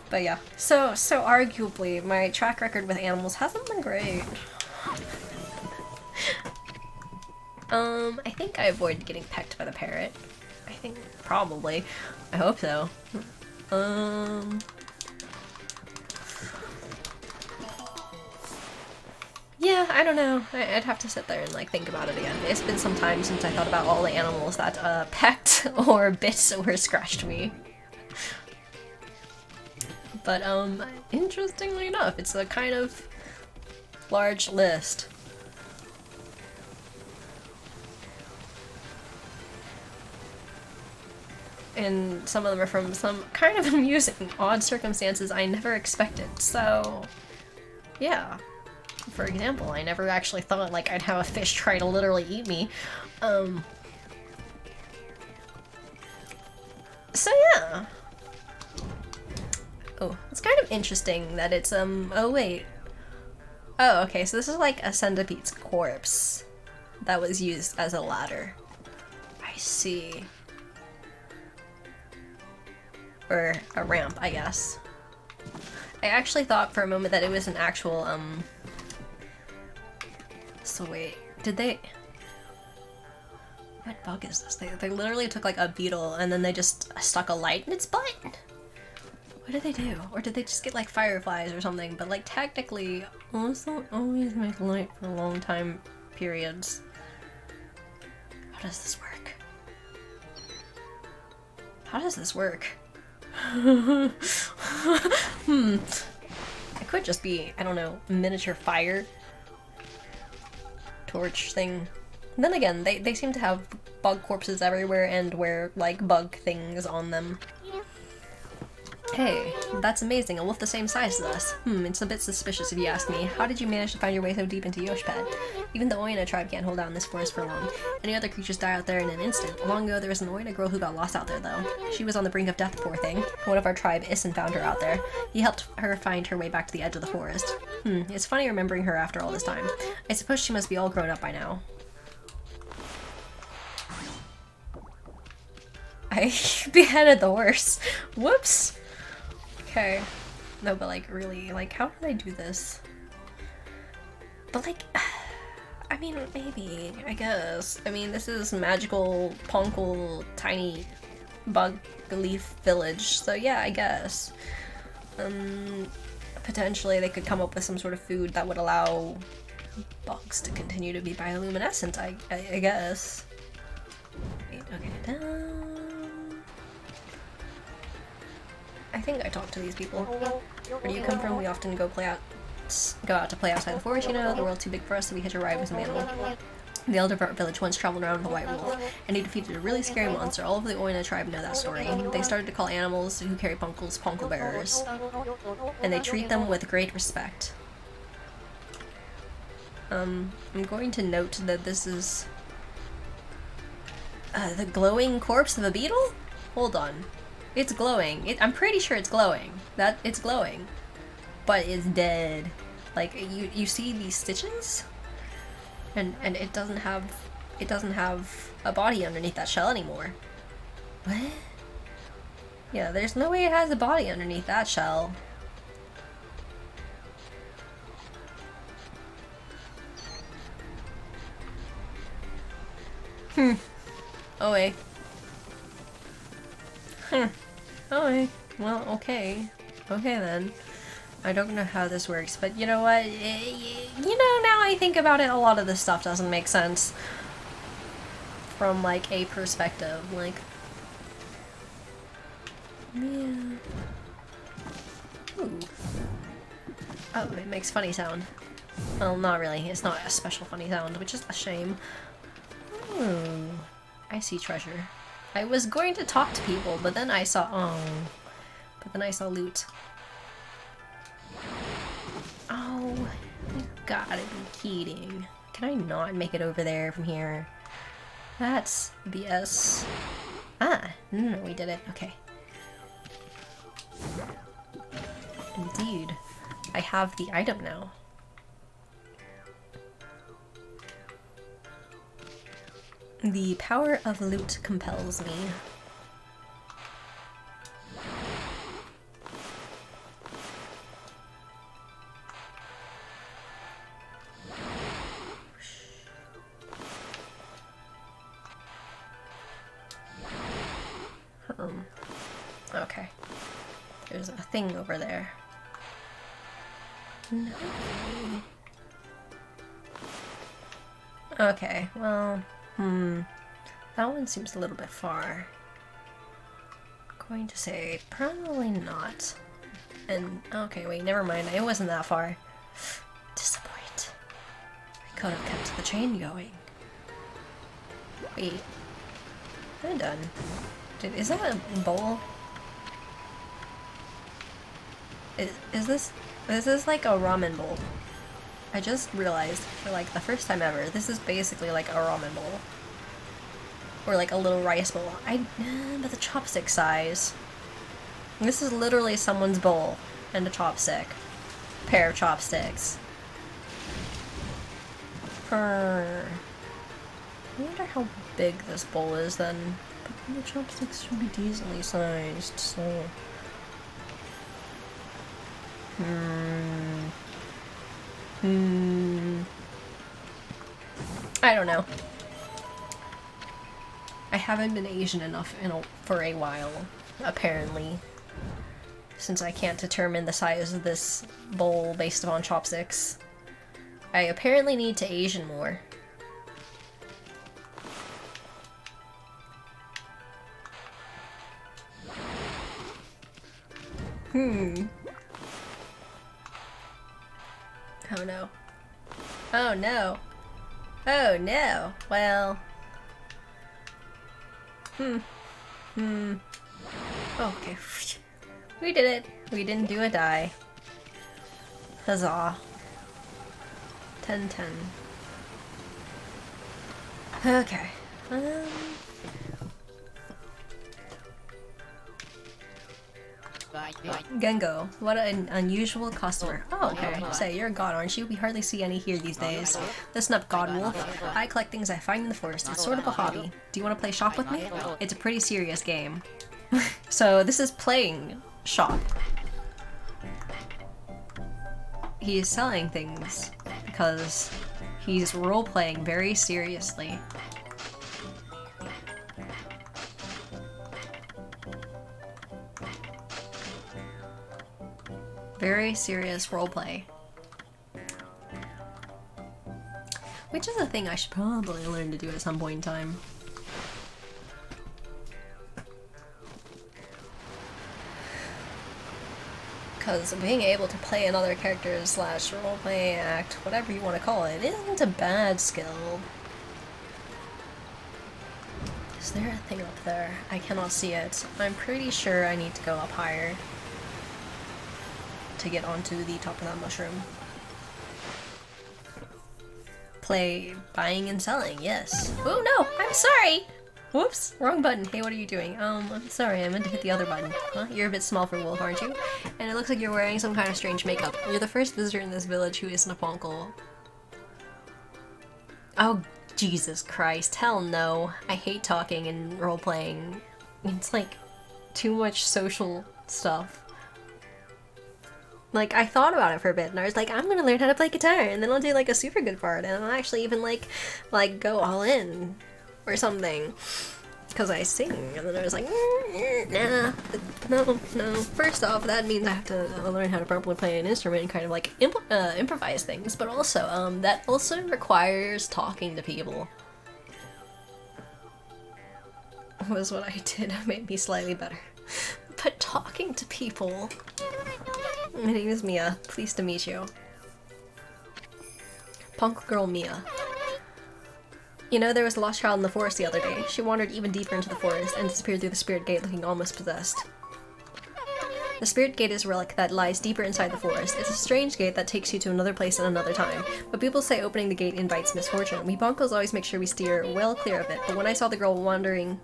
But yeah, so arguably, my track record with animals hasn't been great. I think I avoided getting pecked by the parrot. I think, probably. I hope so. Yeah, I don't know. I'd have to sit there and like think about it again. It's been some time since I thought about all the animals that pecked or bit or scratched me. But interestingly enough, it's a kind of large list. And some of them are from some kind of amusing, odd circumstances I never expected, so yeah. For example, I never actually thought like I'd have a fish try to literally eat me. So yeah. Oh, it's kind of interesting that it's oh wait. Oh, okay, so this is like a centipede's corpse that was used as a ladder. I see. Or a ramp, I guess. I actually thought for a moment that it was an actual, so wait, did they... What bug is this? They literally took like a beetle and then they just stuck a light in its butt? What did they do? Or did they just get like fireflies or something? But like technically, wolves don't always make light for long time periods. How does this work? How does this work? It could just be, I don't know, miniature fire torch thing. And then again, they seem to have bug corpses everywhere and wear like bug things on them. Hey, that's amazing, a wolf the same size as us. It's a bit suspicious if you ask me. How did you manage to find your way so deep into Yoshpad? Even the Oina tribe can't hold out in this forest for long. Any other creatures die out there in an instant. Long ago there was an Oina girl who got lost out there though. She was on the brink of death, poor thing. One of our tribe, Issen, found her out there. He helped her find her way back to the edge of the forest. It's funny remembering her after all this time. I suppose she must be all grown up by now. I beheaded the horse. Whoops! Okay. No, but like, really, like, how did I do this? But like, I mean, maybe, I guess. I mean, this is magical, Ponkle, tiny bug leaf village, so yeah, I guess. Potentially they could come up with some sort of food that would allow bugs to continue to be bioluminescent, I guess. Wait, okay, down. I think I talked to these people. Where do you come from? We often go out to play outside the forest, you know, the world's too big for us, so we hitch a ride with some animal. The elder of our village once traveled around with a white wolf, and he defeated a really scary monster. All of the Oina tribe know that story. They started to call animals who carry Ponkles Ponkle bearers, and they treat them with great respect. I'm going to note that this is the glowing corpse of a beetle? Hold on. It's glowing. I'm pretty sure it's glowing. That it's glowing. But it's dead. Like you see these stitches? And it doesn't have a body underneath that shell anymore. What? Yeah, there's no way it has a body underneath that shell. Oh wait. Oh wait. Well, okay. Okay then. I don't know how this works, but you know what? You know, now I think about it, a lot of this stuff doesn't make sense. From, like, a perspective. Like... Yeah... Ooh. Oh, it makes funny sound. Well, not really. It's not a special funny sound, which is a shame. Ooh. I see treasure. I was going to talk to people, but then I saw... Oh. But then I saw loot. Oh, you gotta be kidding. Can I not make it over there from here? That's BS. Ah, no, we did it. Okay. Indeed. I have the item now. The power of loot compels me. Okay. There's a thing over there. No. Okay, well, that one seems a little bit far. Going to say probably not. And okay, wait, never mind. It wasn't that far. Disappoint. I could have kept the chain going. Wait. I'm done. Dude, is that a bowl? Is this like a ramen bowl? I just realized for like the first time ever, this is basically like a ramen bowl. Or like a little rice bowl. But the chopstick size. This is literally someone's bowl and a chopstick. Pair of chopsticks. I wonder how big this bowl is then. But the chopsticks should be decently sized, so... I don't know. I haven't been Asian enough for a while, apparently. Since I can't determine the size of this bowl based upon chopsticks. I apparently need to Asian more. Oh no. Oh no. Oh no. Well. Okay. We did it. We didn't do a die. Huzzah. 10-10. Okay. Gengo, what an unusual customer. Oh, okay. Say, you're a god, aren't you? We hardly see any here these days. Listen up, God Wolf. I collect things I find in the forest. It's sort of a hobby. Do you want to play shop with me? It's a pretty serious game. So, this is playing shop. He is selling things because he's role-playing very seriously. Very serious roleplay. Which is a thing I should probably learn to do at some point in time. Because being able to play another character slash roleplay act, whatever you want to call it, isn't a bad skill. Is there a thing up there? I cannot see it. I'm pretty sure I need to go up higher to get onto the top of that mushroom. Play buying and selling, yes. Oh no, I'm sorry! Whoops, wrong button. Hey, what are you doing? I'm sorry, I meant to hit the other button. Huh? You're a bit small for Wolf, aren't you? And it looks like you're wearing some kind of strange makeup. You're the first visitor in this village who isn't a Ponkel. Oh, Jesus Christ. Hell no. I hate talking and role-playing. It's like too much social stuff. Like, I thought about it for a bit, and I was like, I'm gonna learn how to play guitar, and then I'll do, like, a super good part, and I'll actually even, like, go all in, or something. Because I sing, and then I was like, nah, no. First off, that means I have to learn how to properly play an instrument and kind of, like, improvise things, but also, that also requires talking to people. Was what I did, made me slightly better. But talking to people... My name is Mia. Pleased to meet you. Punk girl Mia. You know, there was a lost child in the forest the other day. She wandered even deeper into the forest and disappeared through the spirit gate looking almost possessed. The spirit gate is a relic that lies deeper inside the forest. It's a strange gate that takes you to another place at another time. But people say opening the gate invites misfortune. We Ponkos always make sure we steer well clear of it, but when I saw the girl wandering...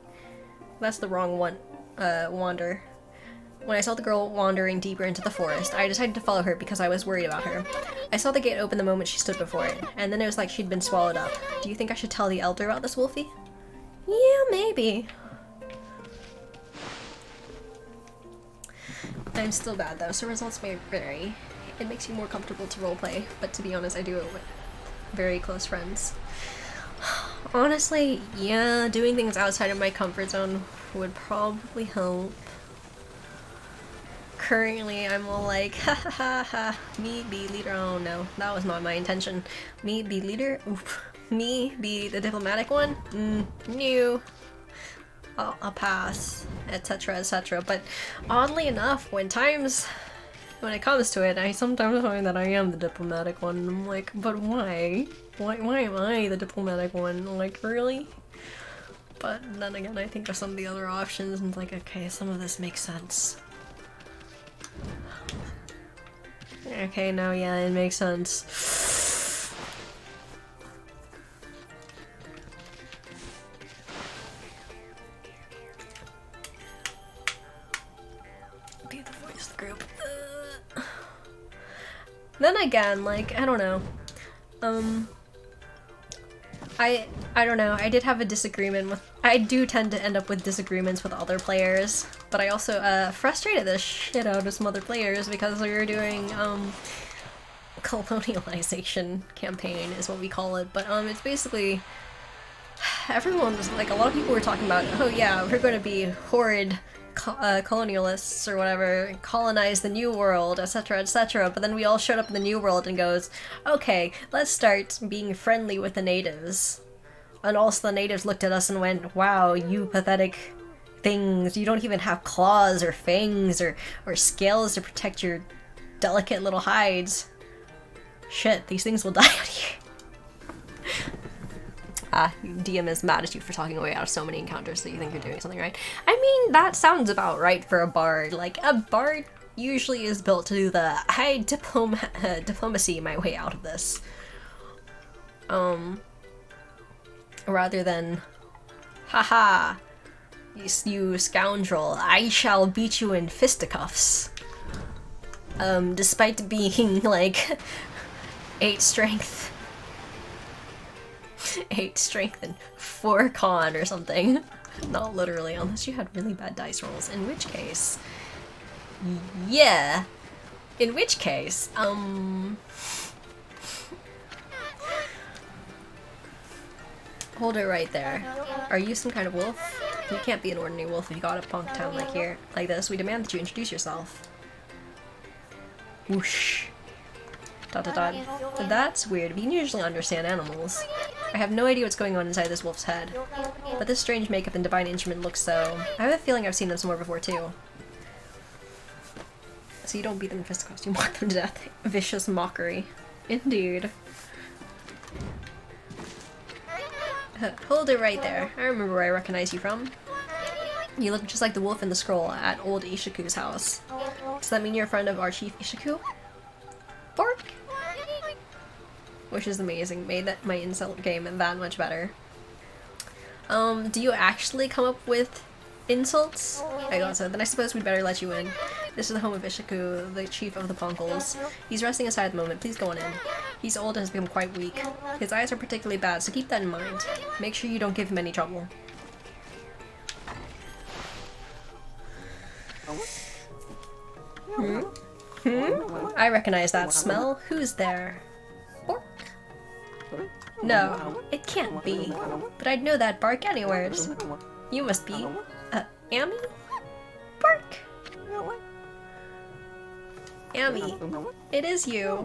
That's the wrong one. Wander. When I saw the girl wandering deeper into the forest, I decided to follow her because I was worried about her. I saw the gate open the moment she stood before it, and then it was like she'd been swallowed up. Do you think I should tell the elder about this, Wolfie? Yeah, maybe. I'm still bad though, so results may vary. It makes you more comfortable to roleplay, but to be honest, I do it with very close friends. Honestly, yeah, doing things outside of my comfort zone would probably help. Currently, I'm all like, ha ha ha ha, me be leader. Oh no, that was not my intention. Me be leader? Oof. Me be the diplomatic one? No. I'll pass, etc, etc. But oddly enough, when it comes to it, I sometimes find that I am the diplomatic one. I'm like, but why? Why am I the diplomatic one? Like, really? But then again, I think of some of the other options and it's like, okay, some of this makes sense. Okay, no, yeah, it makes sense. Be the voice of the group. Then again, like, I don't know. I don't know, I did have a disagreement with- I do tend to end up with disagreements with other players, but I also, frustrated the shit out of some other players because we were doing, colonialization campaign is what we call it, but, it's basically- everyone was, like, a lot of people were talking about, oh yeah, we're gonna be horrid colonialists or whatever, colonize the New World, etc, etc, but then we all showed up in the New World and goes, okay, let's start being friendly with the natives. And also the natives looked at us and went, wow, you pathetic things, you don't even have claws or fangs or scales to protect your delicate little hides. Shit, these things will die out here. DM is mad at you for talking away out of so many encounters that you think you're doing something right. I mean, that sounds about right for a bard. Like, a bard usually is built to do the high diplomacy my way out of this. Rather than, haha, you scoundrel, I shall beat you in fisticuffs. Despite being, like, 8 strength. 8 strength and 4 con or something. Not literally, unless you had really bad dice rolls, in which case... yeah. In which case, hold it right there. Are you some kind of wolf? You can't be an ordinary wolf if you got a punk town like here, like this. We demand that you introduce yourself. Whoosh. ... That's weird. We can usually understand animals. I have no idea what's going on inside this wolf's head. But this strange makeup and divine instrument looks so... I have a feeling I've seen them somewhere before too. So you don't beat them in fisticuffs, you mock them to death. Vicious mockery. Indeed. Hold it right there. I remember where I recognize you from. You look just like the wolf in the scroll at old Ishaku's house. Does that mean you're a friend of our chief Ishaku? Bark! Which is amazing. Made that my insult game that much better. Do you actually come up with insults? I thought so. Then I suppose we'd better let you in. This is the home of Ishiku, the chief of the Punkles. He's resting aside at the moment. Please go on in. He's old and has become quite weak. His eyes are particularly bad, so keep that in mind. Make sure you don't give him any trouble. I recognize that smell. Who's there? Bork? No, it can't be. But I'd know that bark anywheres. You must be, Ami? Bark? Ami, it is you.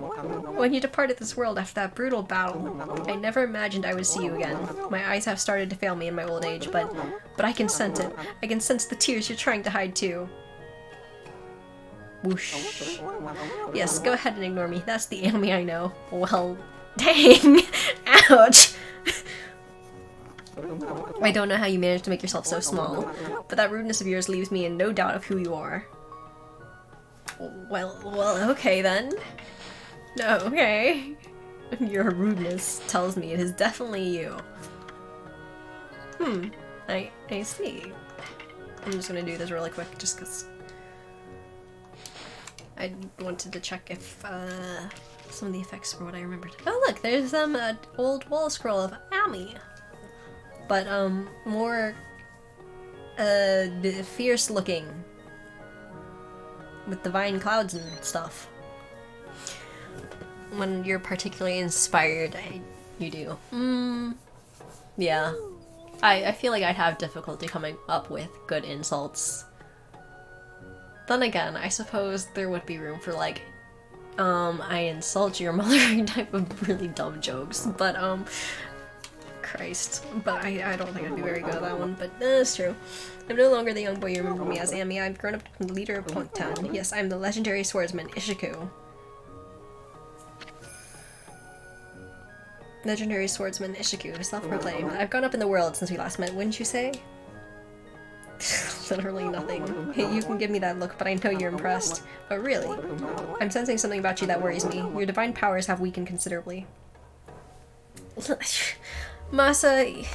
When you departed this world after that brutal battle, I never imagined I would see you again. My eyes have started to fail me in my old age, but I can sense it. I can sense the tears you're trying to hide too. Whoosh. Yes, go ahead and ignore me. That's the Ami I know. Well, dang. Ouch. I don't know how you managed to make yourself so small, but that rudeness of yours leaves me in no doubt of who you are. Well, okay then. No, okay. Your rudeness tells me it is definitely you. I see. I'm just gonna do this really quick just because I wanted to check if some of the effects were what I remembered. Oh look, there's an old wall scroll of Ami. But more fierce looking. With divine clouds and stuff. When you're particularly inspired, you do. Yeah. I feel like I'd have difficulty coming up with good insults. Then again, I suppose there would be room for like, I insult your mother type of really dumb jokes, but Christ. But I don't think I'd be very good at that one, but it's true. I'm no longer the young boy you remember me as, Ami. I've grown up to become the leader of Punk Town. Yes, I'm the legendary swordsman, Ishiku. Legendary swordsman, Ishiku, self-proclaimed. I've gone up in the world since we last met, wouldn't you say? Literally nothing. Hey, you can give me that look, but I know you're impressed. But really, I'm sensing something about you that worries me. Your divine powers have weakened considerably. Masa,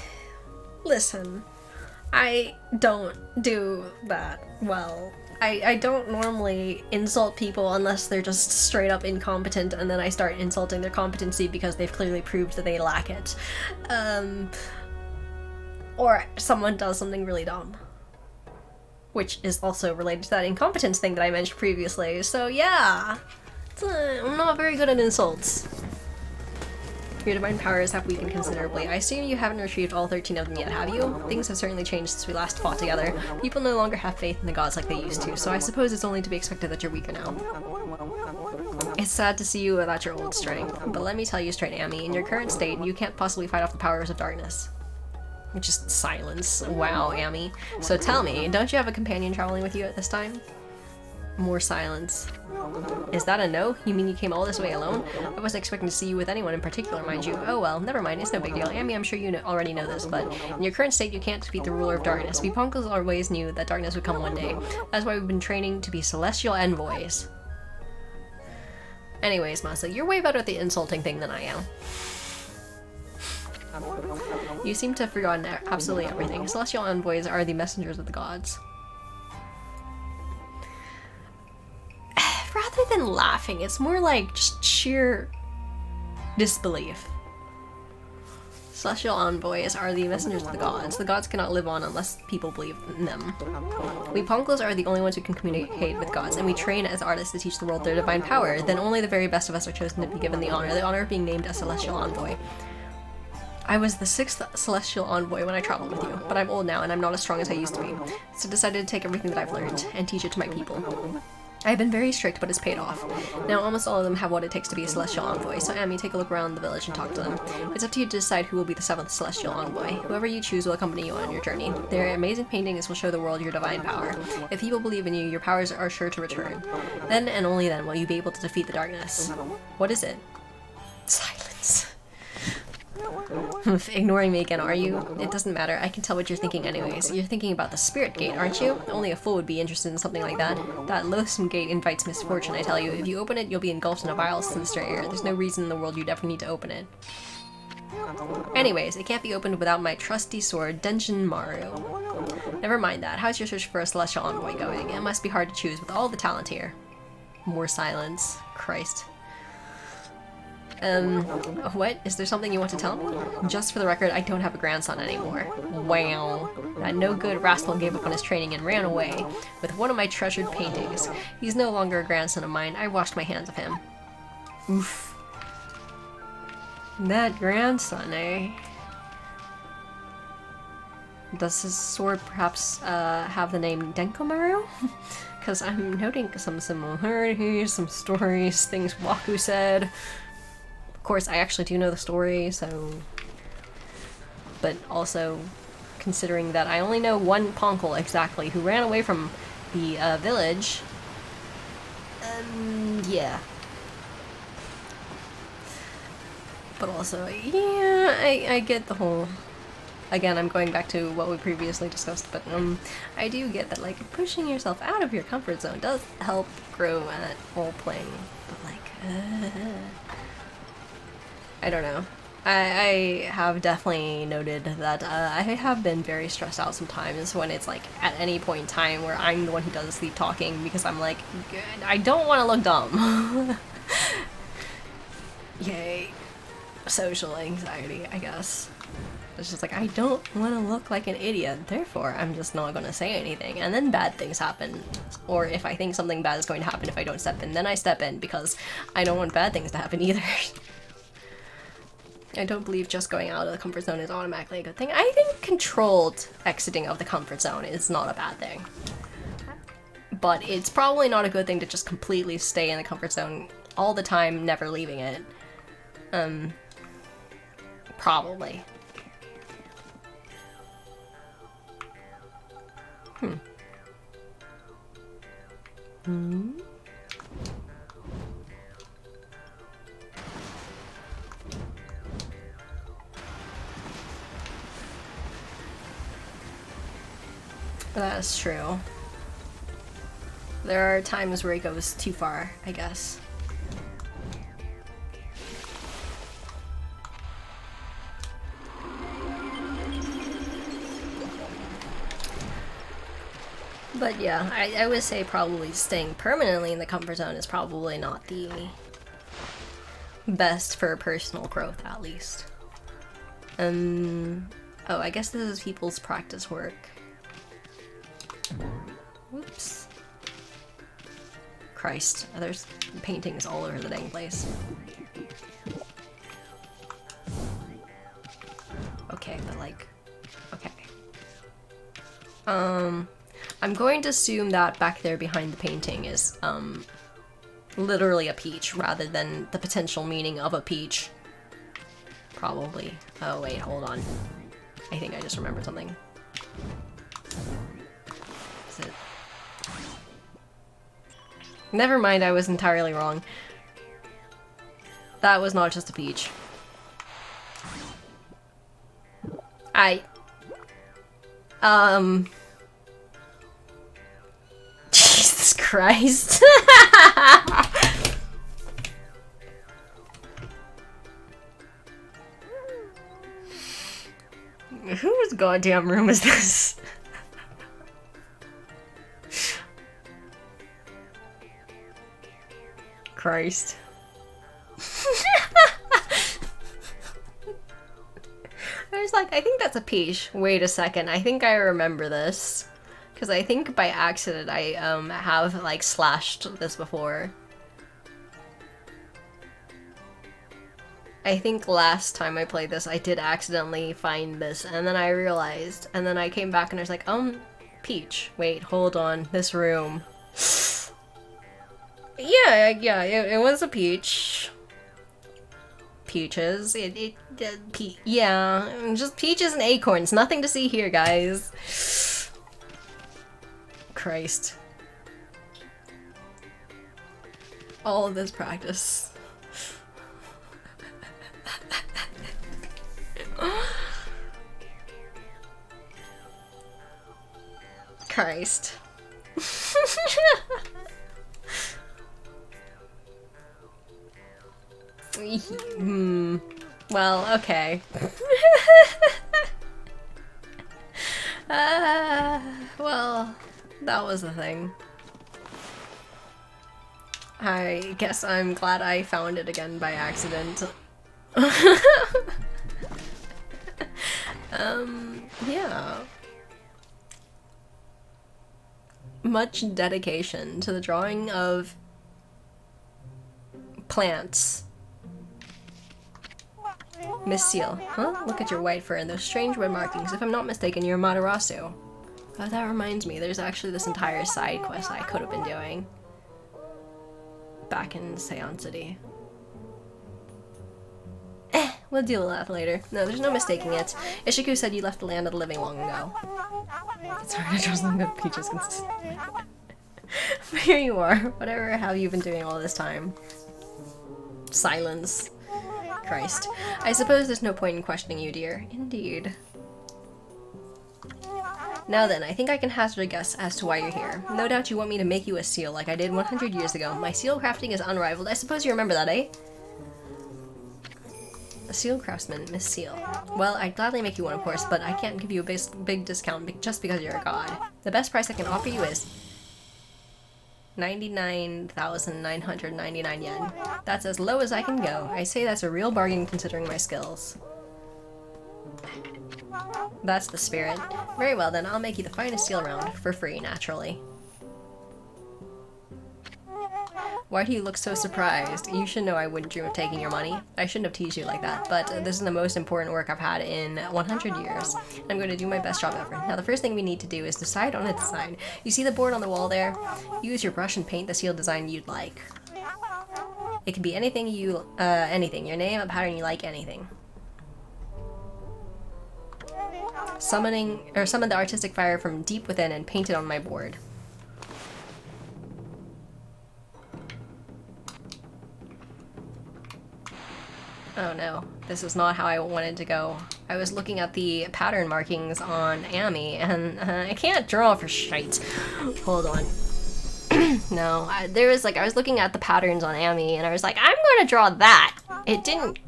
listen. I don't do that well. I don't normally insult people unless they're just straight up incompetent, and then I start insulting their competency because they've clearly proved that they lack it. Or someone does something really dumb. Which is also related to that incompetence thing that I mentioned previously, so yeah. I'm not very good at insults. Your divine powers have weakened considerably. I assume you haven't retrieved all 13 of them yet, have you? Things have certainly changed since we last fought together. People no longer have faith in the gods like they used to, so I suppose it's only to be expected that you're weaker now. It's sad to see you without your old strength, but let me tell you straight, Ami, in your current state, you can't possibly fight off the powers of darkness. Just silence. Wow, Ami. So tell me, don't you have a companion traveling with you at this time? More silence. Is that a no? You mean you came all this way alone? I wasn't expecting to see you with anyone in particular, mind you. Oh well, never mind, it's no big deal. Ami, I'm sure you already know this, but in your current state you can't defeat the ruler of darkness. We Punkles always knew that darkness would come one day. That's why we've been training to be celestial envoys. Anyways, Masa, you're way better at the insulting thing than I am. You seem to have forgotten absolutely everything. Celestial envoys are the messengers of the gods. Rather than laughing, it's more like just sheer disbelief. Celestial envoys are the messengers of the gods. The gods cannot live on unless people believe in them. We Punkles are the only ones who can communicate with gods, and we train as artists to teach the world their divine power. Then only the very best of us are chosen to be given the honor of being named a celestial envoy. I was the 6th celestial envoy when I traveled with you, but I'm old now and I'm not as strong as I used to be, so I decided to take everything that I've learned and teach it to my people. I've been very strict, but it's paid off. Now almost all of them have what it takes to be a celestial envoy, so Ami, take a look around the village and talk to them. It's up to you to decide who will be the 7th celestial envoy. Whoever you choose will accompany you on your journey. Their amazing paintings will show the world your divine power. If people believe in you, your powers are sure to return. Then and only then will you be able to defeat the darkness. What is it? Silence. Ignoring me again, are you? It doesn't matter, I can tell what you're thinking anyways. You're thinking about the Spirit Gate, aren't you? Only a fool would be interested in something like that. That loathsome gate invites misfortune, I tell you. If you open it, you'll be engulfed in a vile, sinister air. There's no reason in the world you'd ever need to open it. Anyways, it can't be opened without my trusty sword, Denshin Maru. Never mind that. How's your search for a celestial envoy going? It must be hard to choose with all the talent here. More silence. Christ. What? Is there something you want to tell me? Just for the record, I don't have a grandson anymore. Wow. That no-good rascal gave up on his training and ran away with one of my treasured paintings. He's no longer a grandson of mine. I washed my hands of him. Oof. That grandson, eh? Does his sword perhaps have the name Denkomaru? Because I'm noting some similarities, some stories, things Waku said. Of course, I actually do know the story, so... But also, considering that I only know one Ponkel exactly who ran away from the village. Yeah. But also, yeah, I get the whole... Again, I'm going back to what we previously discussed, but I do get that, like, pushing yourself out of your comfort zone does help grow at role-playing, but, like, I don't know. I have definitely noted that I have been very stressed out sometimes when it's, like, at any point in time where I'm the one who does the sleep talking, because I'm like, I don't want to look dumb. Yay. Social anxiety, I guess. It's just like, I don't want to look like an idiot, therefore I'm just not going to say anything. And then bad things happen. Or if I think something bad is going to happen if I don't step in, then I step in because I don't want bad things to happen either. I don't believe just going out of the comfort zone is automatically a good thing. I think controlled exiting of the comfort zone is not a bad thing. But it's probably not a good thing to just completely stay in the comfort zone all the time, never leaving it. Probably. That's true. There are times where it goes too far, I guess. But yeah, I would say probably staying permanently in the comfort zone is probably not the best for personal growth, at least. Oh, I guess this is people's practice work. Whoops. Christ, there's paintings all over the dang place. Okay, but like, okay. I'm going to assume that back there behind the painting is, literally a peach, rather than the potential meaning of a peach. Probably. Oh wait, hold on. I think I just remembered something. Is it? Never mind, I was entirely wrong. That was not just a peach. Jesus Christ. Whose goddamn room is this? Christ. I was like, I think that's a peach. Wait a second, I think I remember this. Because I think by accident I have like slashed this before. I think last time I played this I did accidentally find this and then I realized, and then I came back and I was like, peach. Wait, hold on, this room. Yeah, it was a peach. Peaches. Yeah, just peaches and acorns. Nothing to see here, guys. Christ. All of this practice. Christ. Well, okay. Well, that was the thing. I guess I'm glad I found it again by accident. Yeah. Much dedication to the drawing of plants. Miss Seal. Huh? Look at your white fur and those strange red markings. If I'm not mistaken, you're Amaterasu. Oh, that reminds me, there's actually this entire side quest I could have been doing. Back in Seance City. We'll deal with that later. No, there's no mistaking it. Ishiku said you left the land of the living long ago. It's hard to trust them that Peaches consist. But here you are. Whatever have you been doing all this time? Silence. Christ. I suppose there's no point in questioning you, dear. Indeed. Now then, I think I can hazard a guess as to why you're here. No doubt you want me to make you a seal like I did 100 years ago. My seal crafting is unrivaled. I suppose you remember that, eh? A seal craftsman, Miss Seal. Well, I'd gladly make you one, of course, but I can't give you a big discount just because you're a god. The best price I can offer you is 99,999 yen. That's as low as I can go. I say that's a real bargain considering my skills. That's the spirit. Very well then, I'll make you the finest seal around, for free, naturally. Why do you look so surprised? You should know I wouldn't dream of taking your money. I shouldn't have teased you like that, but this is the most important work I've had in 100 years. I'm going to do my best job ever. Now the first thing we need to do is decide on a design. You see the board on the wall there? Use your brush and paint the seal design you'd like. It can be anything anything. Your name, a pattern you like, anything. Summon the artistic fire from deep within and paint it on my board. Oh no, this is not how I wanted to go. I was looking at the pattern markings on Ami, and I can't draw for shite. Hold on. No, I was looking at the patterns on Ami, and I was like, I'm gonna draw that! It didn't,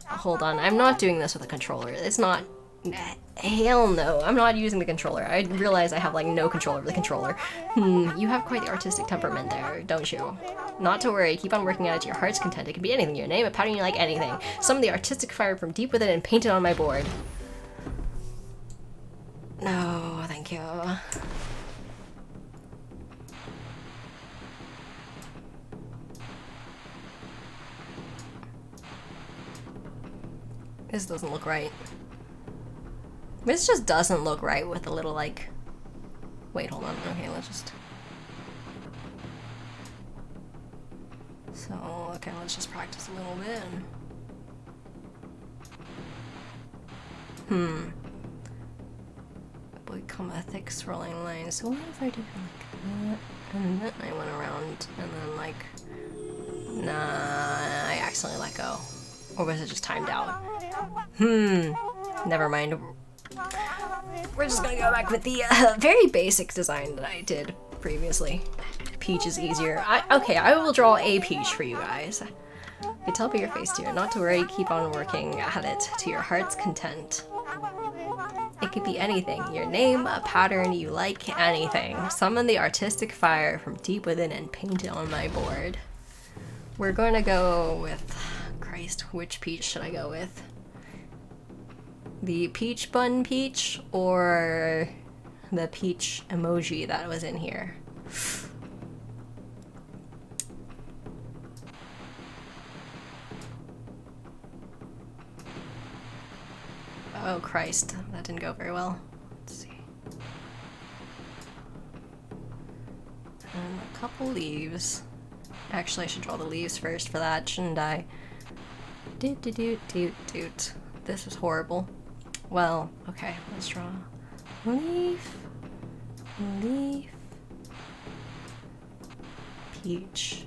hold on, I'm not doing this with a controller. It's not... Hell no, I'm not using the controller. I realize I have, like, no control over the controller. You have quite the artistic temperament there, don't you? Not to worry, keep on working at it to your heart's content. It can be anything, your name, a pattern you like, anything. Summon the artistic fire from deep within and paint it on my board. No, thank you. This doesn't look right. This just doesn't look right with a little, like... Wait, hold on. Okay, let's just... So, okay, let's just practice a little bit. Become a thick swirling line. So what if I do like that? And then I went around and then like... Nah, I accidentally let go. Or was it just timed out? Never mind. We're just gonna go back with the very basic design that I did previously. Peach is easier. Okay, I will draw a peach for you guys. You tell by your face, dear. Not to worry, keep on working at it to your heart's content. It could be anything. Your name, a pattern you like, anything. Summon the artistic fire from deep within and paint it on my board. We're going to go with... Christ, which peach should I go with? The peach bun peach or the peach emoji that was in here? Oh Christ, that didn't go very well. Let's see. And a couple leaves. Actually, I should draw the leaves first for that, shouldn't I? Doot doot doot doot doot. This is horrible. Well, okay, let's draw leaf, leaf, peach.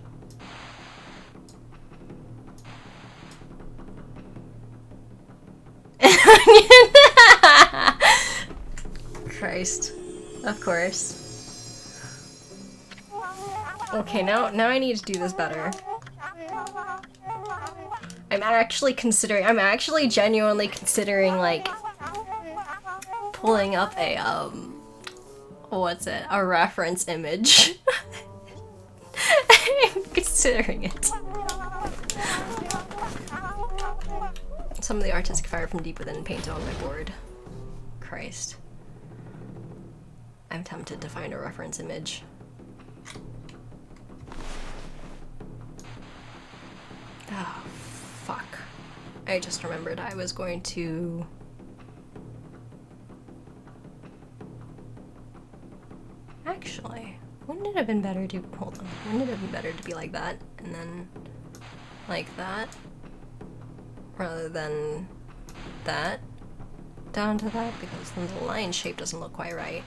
Christ. Of course. Okay, now I need to do this better. I'm actually genuinely considering, like, pulling up a, a reference image. I'm considering it. Some of the artistic fire from deep within painted on my board. Christ. I'm tempted to find a reference image. Oh, fuck. I just remembered I was going to... Actually, wouldn't it have been better to... Hold on. Wouldn't it have been better to be like that, and then like that? Rather than that down to that, because then the line shape doesn't look quite right.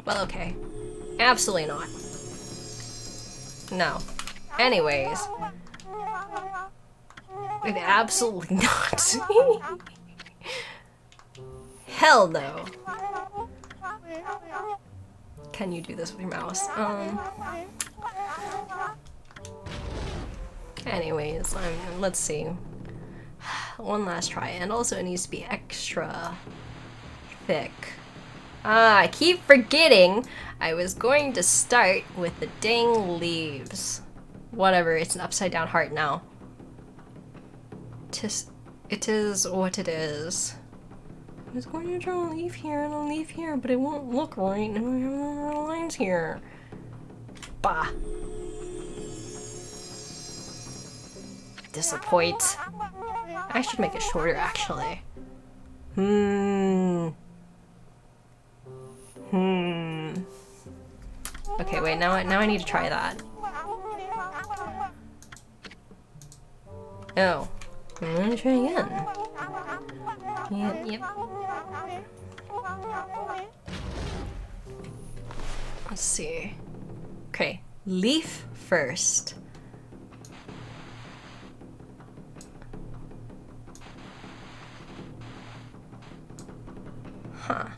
Well, okay. Absolutely not. No. Anyways. Absolutely not. Hell no. Can you do this with your mouse? Anyways, let's see. One last try, and also it needs to be extra thick. I keep forgetting I was going to start with the dang leaves. Whatever, it's an upside down heart now. It is what it is. I was going to draw a leaf here and a leaf here, but it won't look right, and I have no lines here. Bah. Disappoint. I should make it shorter, actually. Okay, wait, now I need to try that. Oh. I'm gonna try again. Yep. Let's see. Okay, leaf first. Huh.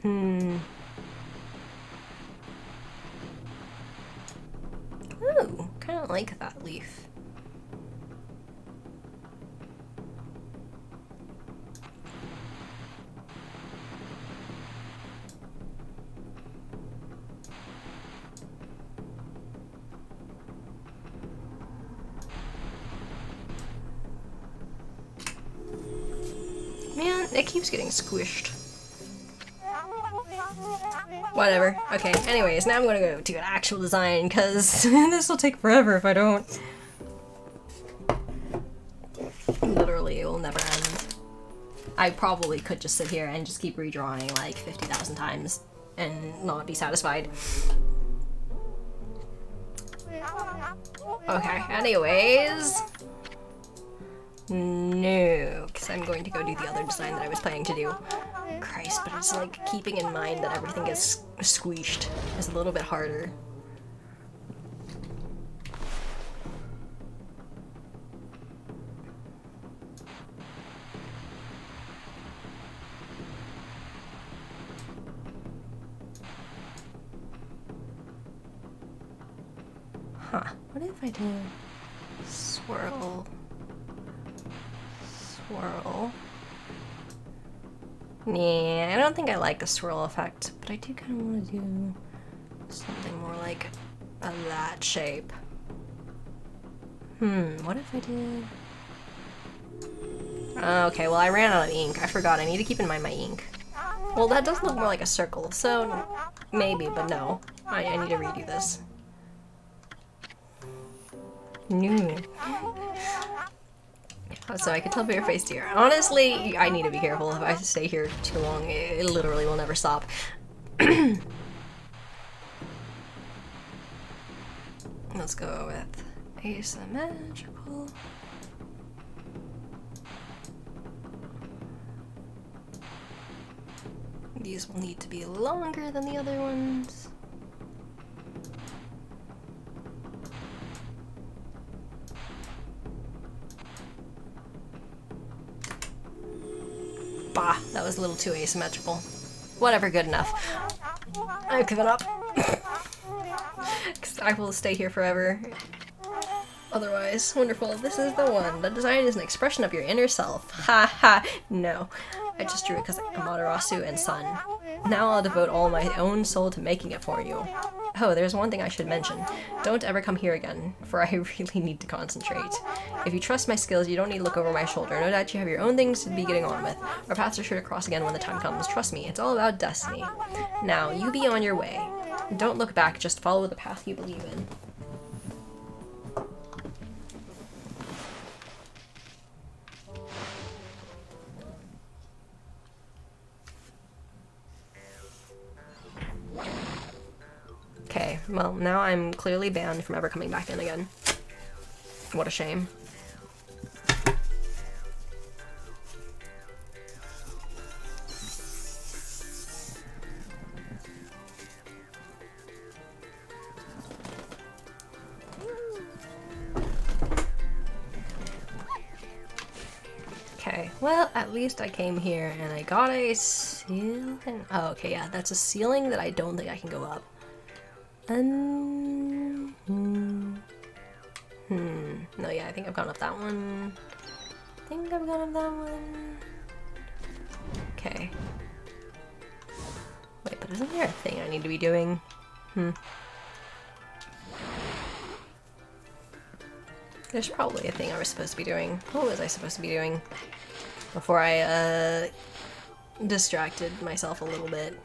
Ooh, kind of like that leaf. Man, it keeps getting squished. Whatever. Okay, anyways, now I'm gonna go to an actual design, because this will take forever if I don't. Literally, it will never end. I probably could just sit here and just keep redrawing like 50,000 times and not be satisfied. Okay, anyways. No, because I'm going to go do the other design that I was planning to do. Christ, but it's like keeping in mind that everything gets squeezed is a little bit harder. Huh, what if I did swirl? Swirl. Nah, I don't think I like the swirl effect, but I do kind of want to do something more like that shape. What if I did... Okay, well I ran out of ink. I forgot, I need to keep in mind my ink. Well, that does look more like a circle, so maybe, but no. I need to redo this. No. So I can tell by your face here. Honestly, I need to be careful. If I stay here too long, it literally will never stop. Let's go with asymmetrical. These will need to be longer than the other ones. Bah, that was a little too asymmetrical. Whatever, good enough. I've given up. Because I will stay here forever. Otherwise, wonderful. This is the one. The design is an expression of your inner self. Ha ha. No. I just drew it because I'm Amaterasu and Sun. Now I'll devote all my own soul to making it for you. Oh, there's one thing I should mention. Don't ever come here again, for I really need to concentrate. If you trust my skills, you don't need to look over my shoulder. No doubt you have your own things to be getting on with. Our paths are sure to cross again when the time comes. Trust me, it's all about destiny. Now, you be on your way. Don't look back, just follow the path you believe in. Okay, well, now I'm clearly banned from ever coming back in again. What a shame. Okay, well, at least I came here and I got a ceiling. Oh, okay, yeah, that's a ceiling that I don't think I can go up. No, yeah, I think I've gone up that one. Okay. Wait, but isn't there a thing I need to be doing? There's probably a thing I was supposed to be doing. What was I supposed to be doing? Before I, distracted myself a little bit.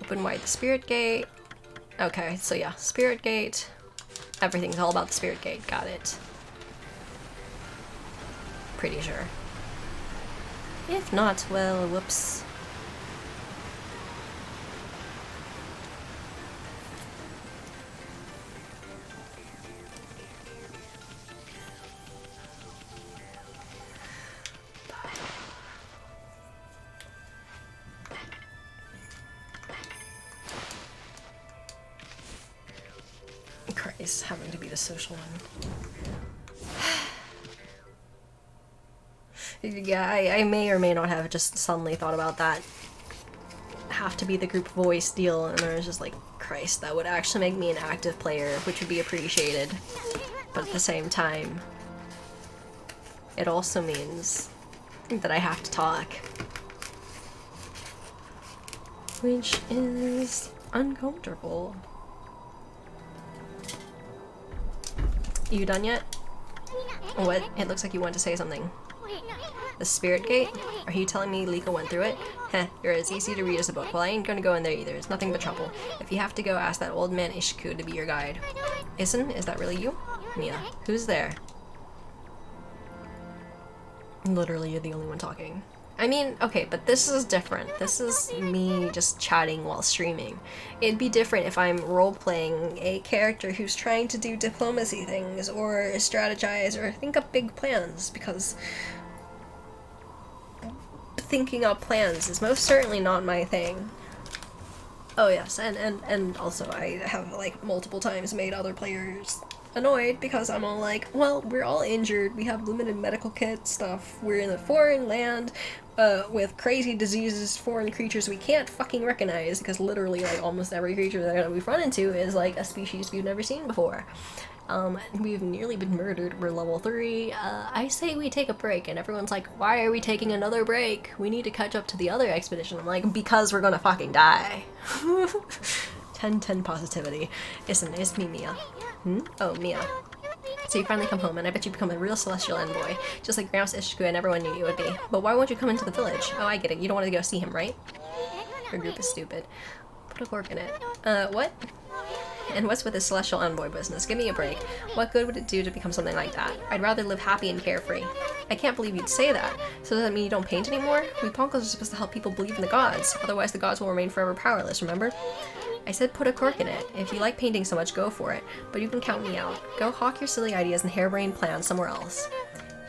Open wide the spirit gate. Okay, so yeah, spirit gate. Everything's all about the spirit gate. Got it. Pretty sure. If not, well, whoops. Christ, having to be the social one. Yeah, I may or may not have just suddenly thought about that. Have to be the group voice deal, and I was just like, Christ, that would actually make me an active player, which would be appreciated. But at the same time, it also means that I have to talk. Which is uncomfortable. You done yet? What? It looks like you want to say something. The spirit gate? Are you telling me Liko went through it? Heh, you're as easy to read as a book. Well, I ain't gonna go in there either. It's nothing but trouble. If you have to go, ask that old man Ishiku to be your guide. Isen, is that really you? Mia. Who's there? Literally, you're the only one talking. I mean, okay, but this is different. This is me just chatting while streaming. It'd be different if I'm role-playing a character who's trying to do diplomacy things, or strategize, or think up big plans, because thinking up plans is most certainly not my thing. Oh yes, and also I have, like, multiple times made other players annoyed because I'm all like, well, we're all injured, we have limited medical kit stuff, we're in a foreign land, with crazy diseases, foreign creatures we can't fucking recognize, because literally, like, almost every creature that we've run into is, like, a species we've never seen before. We've nearly been murdered, we're level 3, I say we take a break, and everyone's like, why are we taking another break? We need to catch up to the other expedition. I'm like, because we're gonna fucking die. 10/10 positivity. It's me, Mia. Oh, Mia. So you finally come home, and I bet you become a real celestial envoy, just like Gramps Ishiku and everyone knew you would be. But why won't you come into the village? Oh, I get it. You don't want to go see him, right? Your group is stupid. Put a cork in it. What? And what's with this celestial envoy business? Give me a break. What good would it do to become something like that? I'd rather live happy and carefree. I can't believe you'd say that. So does that mean you don't paint anymore? We Ponkos are supposed to help people believe in the gods. Otherwise the gods will remain forever powerless, remember? I said put a cork in it. If you like painting so much, go for it. But you can count me out. Go hawk your silly ideas and harebrained plans somewhere else.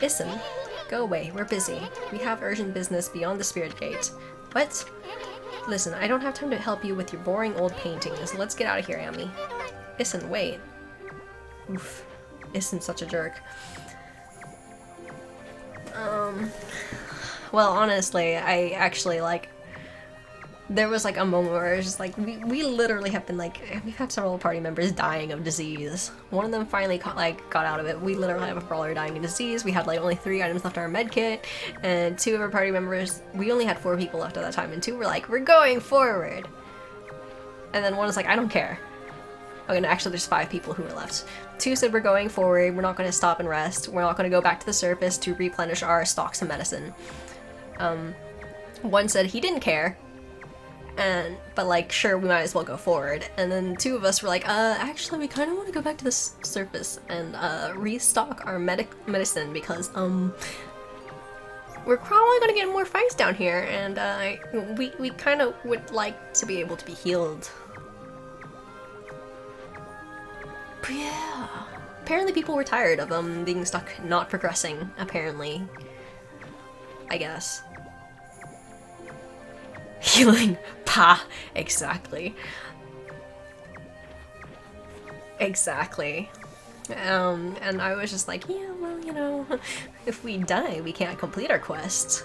Isen, go away. We're busy. We have urgent business beyond the spirit gate. What? Listen, I don't have time to help you with your boring old paintings. Let's get out of here, Ami. Isen, wait. Oof. Isen's such a jerk. Well, honestly, I actually, like, there was like a moment where it was just like we literally have been like, we've had several party members dying of disease. One of them finally got out of it. We literally have a brawler dying of disease. We had like only 3 items left on our med kit, and 2 of our party members, we only had 4 people left at that time, and 2 were like, we're going forward. And then one was like, I don't care. Okay, no, actually there's 5 people who were left. 2 said we're going forward, we're not going to stop and rest, we're not going to go back to the surface to replenish our stocks of medicine. One said he didn't care, but like, sure, we might as well go forward. And then 2 of us were like, actually we kind of want to go back to the surface and restock our medicine because we're probably gonna get more fights down here, and we kind of would like to be able to be healed. But yeah, apparently people were tired of being stuck not progressing, apparently. I guess. Healing. Pa! Exactly. Exactly. And I was just like, yeah, well, you know, if we die, we can't complete our quest.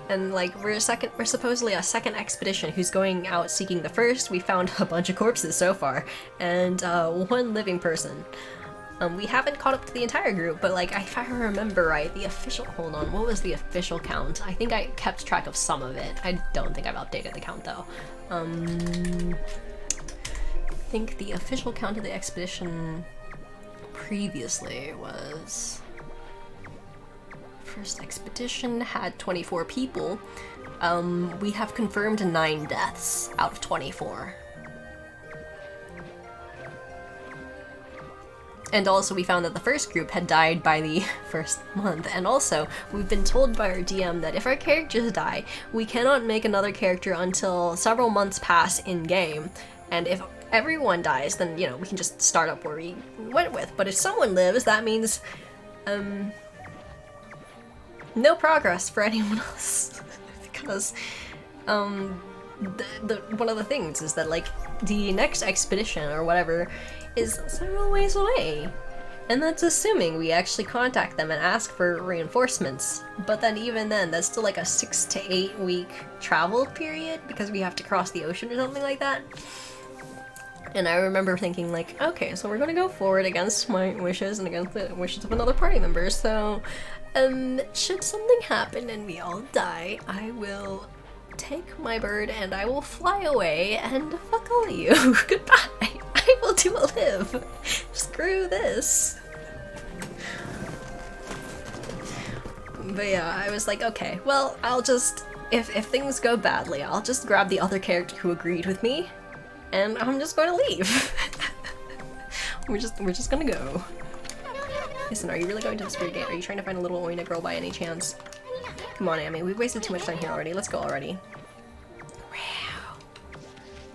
And like, we're supposedly a second expedition who's going out seeking the first. We found a bunch of corpses so far, and 1 living person. We haven't caught up to the entire group, but like, if I remember right, the official, hold on, what was the official count? I think I kept track of some of it. I don't think I've updated the count though. I think the official count of the expedition previously was... First expedition had 24 people. We have confirmed 9 deaths out of 24. And also we found that the first group had died by the first month, and also we've been told by our DM that if our characters die, we cannot make another character until several months pass in-game, and if everyone dies, then, you know, we can just start up where we went with, but if someone lives, that means, no progress for anyone else, because, one of the things is that, like, the next expedition, or whatever, is several ways away. And that's assuming we actually contact them and ask for reinforcements. But then even then, that's still like a 6 to 8 week travel period because we have to cross the ocean or something like that. And I remember thinking like, okay, so we're gonna go forward against my wishes and against the wishes of another party member, so should something happen and we all die, I will take my bird and I will fly away and fuck all of you. Goodbye. I will do a live. Screw this. But yeah, I was like, okay, well, I'll just, if things go badly, I'll just grab the other character who agreed with me, and I'm just going to leave. we're just gonna go. Listen, are you really going to the spirit gate? Are you trying to find a little Oina girl by any chance? Come on, Amy, we've wasted too much time here already. Let's go already.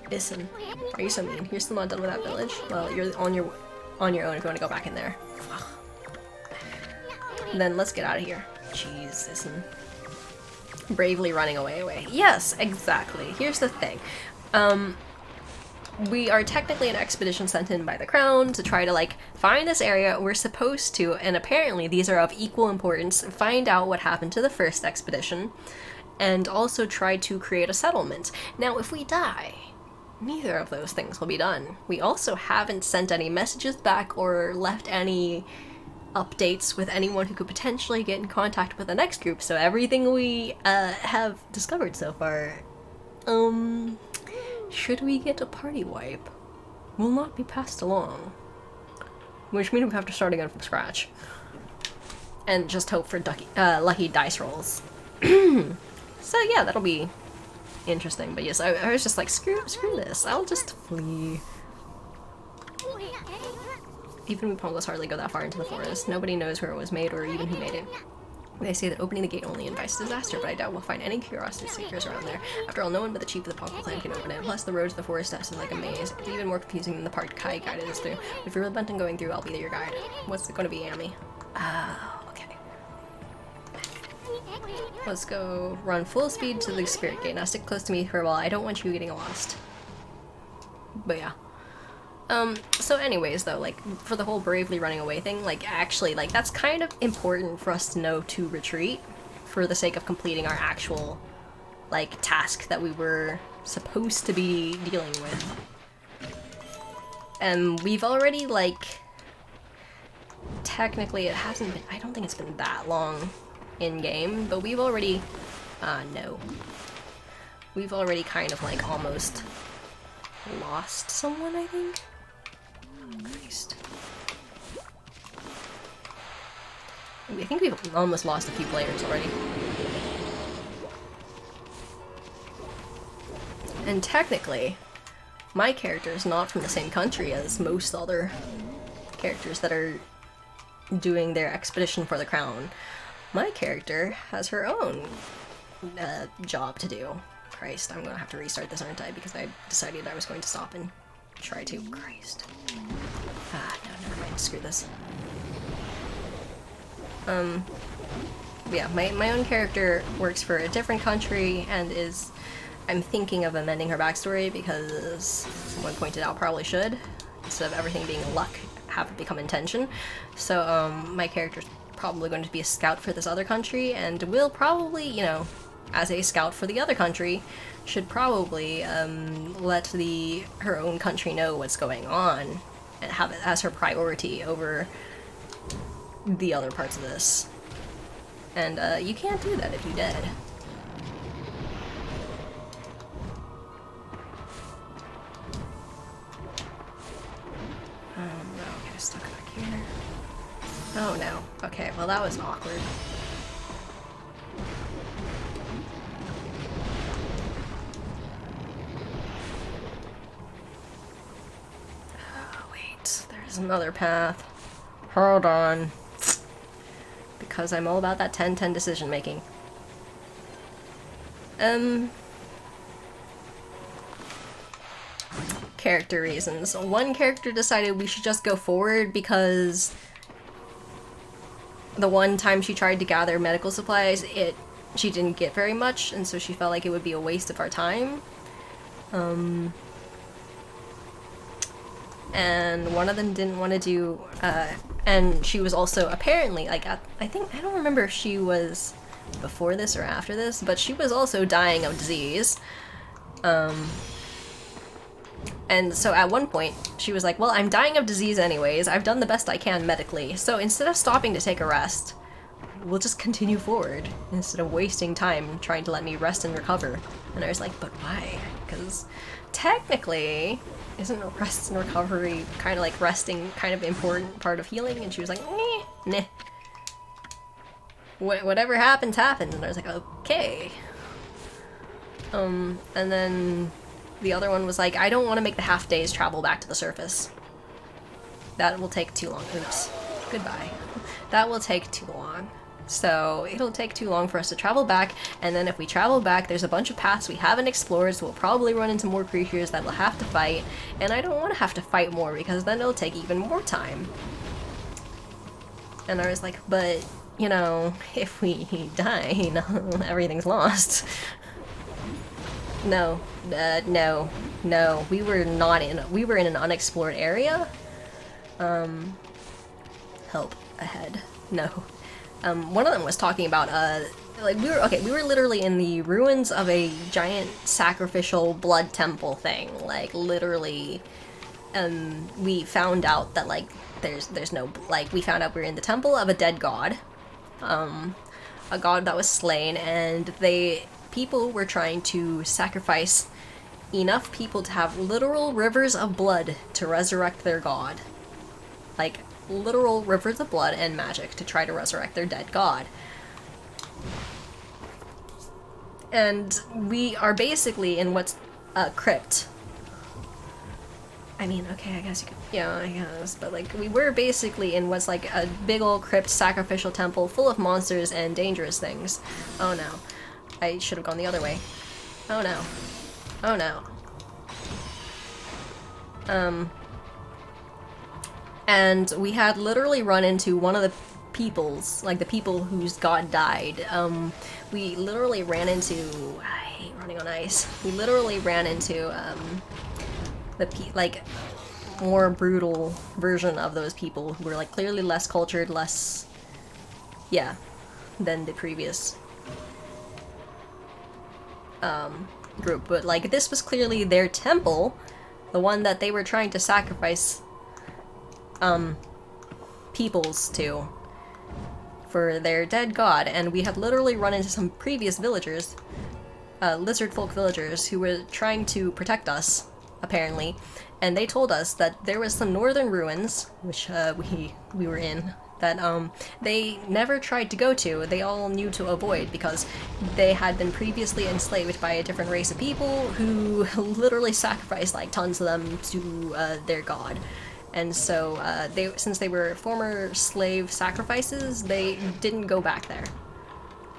Listen, are you so mean? You're still not done with that village? Well, you're on your own if you want to go back in there. And then let's get out of here. Jeez, listen. Bravely running away. Yes, exactly. Here's the thing. We are technically an expedition sent in by the Crown to try to, like, find this area. We're supposed to, and apparently these are of equal importance, find out what happened to the first expedition, and also try to create a settlement. Now, if we die, neither of those things will be done. We also haven't sent any messages back or left any updates with anyone who could potentially get in contact with the next group, so everything we have discovered so far, should we get a party wipe, will not be passed along. Which means we have to start again from scratch. And just hope for lucky dice rolls. So yeah, that'll be interesting, but yes, I was just like, screw this, I'll just flee. Even Wupongos hardly go that far into the forest. Nobody knows where it was made or even who made it. They say that opening the gate only invites disaster, but I doubt we'll find any curiosity seekers around there. After all, no one but the chief of the Pongo clan can open it. Plus, the road to the forest is like a maze. It's even more confusing than the part Kai guided us through. If you're really bent on going through, I'll be your guide. What's it going to be, Amy? Okay. Let's go run full speed to the spirit gate. Now stick close to me for a while. I don't want you getting lost. But yeah. So anyways though, like, for the whole bravely running away thing, like, actually, like, that's kind of important for us to know to retreat for the sake of completing our actual like, task that we were supposed to be dealing with. And we've already, like, technically it hasn't been, I don't think it's been that long in-game, but we've already, no. We've already kind of, like, almost lost someone, I think? Christ. I think we've almost lost a few players already. And technically, my character is not from the same country as most other characters that are doing their expedition for the crown. My character has her own job to do. Christ, I'm gonna have to restart this, aren't I? Because I decided I was going to stop and try to. Christ. Ah, no, never mind. Screw this. Yeah, my own character works for a different country and is... I'm thinking of amending her backstory because someone pointed out probably should. Instead of everything being luck, have it become intention. So, my character's probably going to be a scout for this other country and will probably, you know, as a scout for the other country, should probably, let her own country know what's going on and have it as her priority over the other parts of this. And, you can't do that if you're dead. Okay, stuck back here. Oh no. Okay, well that was awkward. Oh, wait, there's another path. Hold on. Because I'm all about that 10-10 decision making. Character reasons. One character decided we should just go forward because the one time she tried to gather medical supplies, she didn't get very much, and so she felt like it would be a waste of our time. And one of them didn't want to do, and she was also apparently, like, I don't remember if she was before this or after this, but she was also dying of disease. And so at one point, she was like, well, I'm dying of disease anyways, I've done the best I can medically, so instead of stopping to take a rest, we'll just continue forward, instead of wasting time trying to let me rest and recover. And I was like, but why? Because technically, isn't rest and recovery kind of like resting kind of important part of healing? And she was like, nah. Whatever happens, happens. And I was like, okay. And then the other one was like, I don't want to make the half day's travel back to the surface. That will take too long. Oops. Goodbye. That will take too long. So it'll take too long for us to travel back, and then if we travel back, there's a bunch of paths we haven't explored, so we'll probably run into more creatures that we'll have to fight, and I don't want to have to fight more because then it'll take even more time. And I was like, but, you know, if we die, everything's lost. No, no, we were in an unexplored area. Help ahead. No. One of them was talking about, like, we were literally in the ruins of a giant sacrificial blood temple thing. Like, literally, we found out that, like, there's no, like, we found out we were in the temple of a dead god. A god that was slain, and people were trying to sacrifice enough people to have literal rivers of blood to resurrect their god. Like, literal rivers of blood and magic to try to resurrect their dead god. And we are basically in what's a crypt. I mean, okay, I guess you could, yeah, I guess, but like, we were basically in what's like a big old crypt sacrificial temple full of monsters and dangerous things. Oh no. I should have gone the other way. Oh no. Oh no. And we had literally run into one of the peoples, like the people whose god died. We literally ran into, I hate running on ice. We literally ran into, like, more brutal version of those people who were, like, clearly less cultured, less, yeah, than the previous. group, but like this was clearly their temple, the one that they were trying to sacrifice peoples to for their dead god, and we had literally run into some previous villagers, lizard folk villagers, who were trying to protect us, apparently, and they told us that there was some northern ruins, which we were in, that they never tried to go to. They all knew to avoid because they had been previously enslaved by a different race of people who literally sacrificed like tons of them to their god. And so since they were former slave sacrifices, they didn't go back there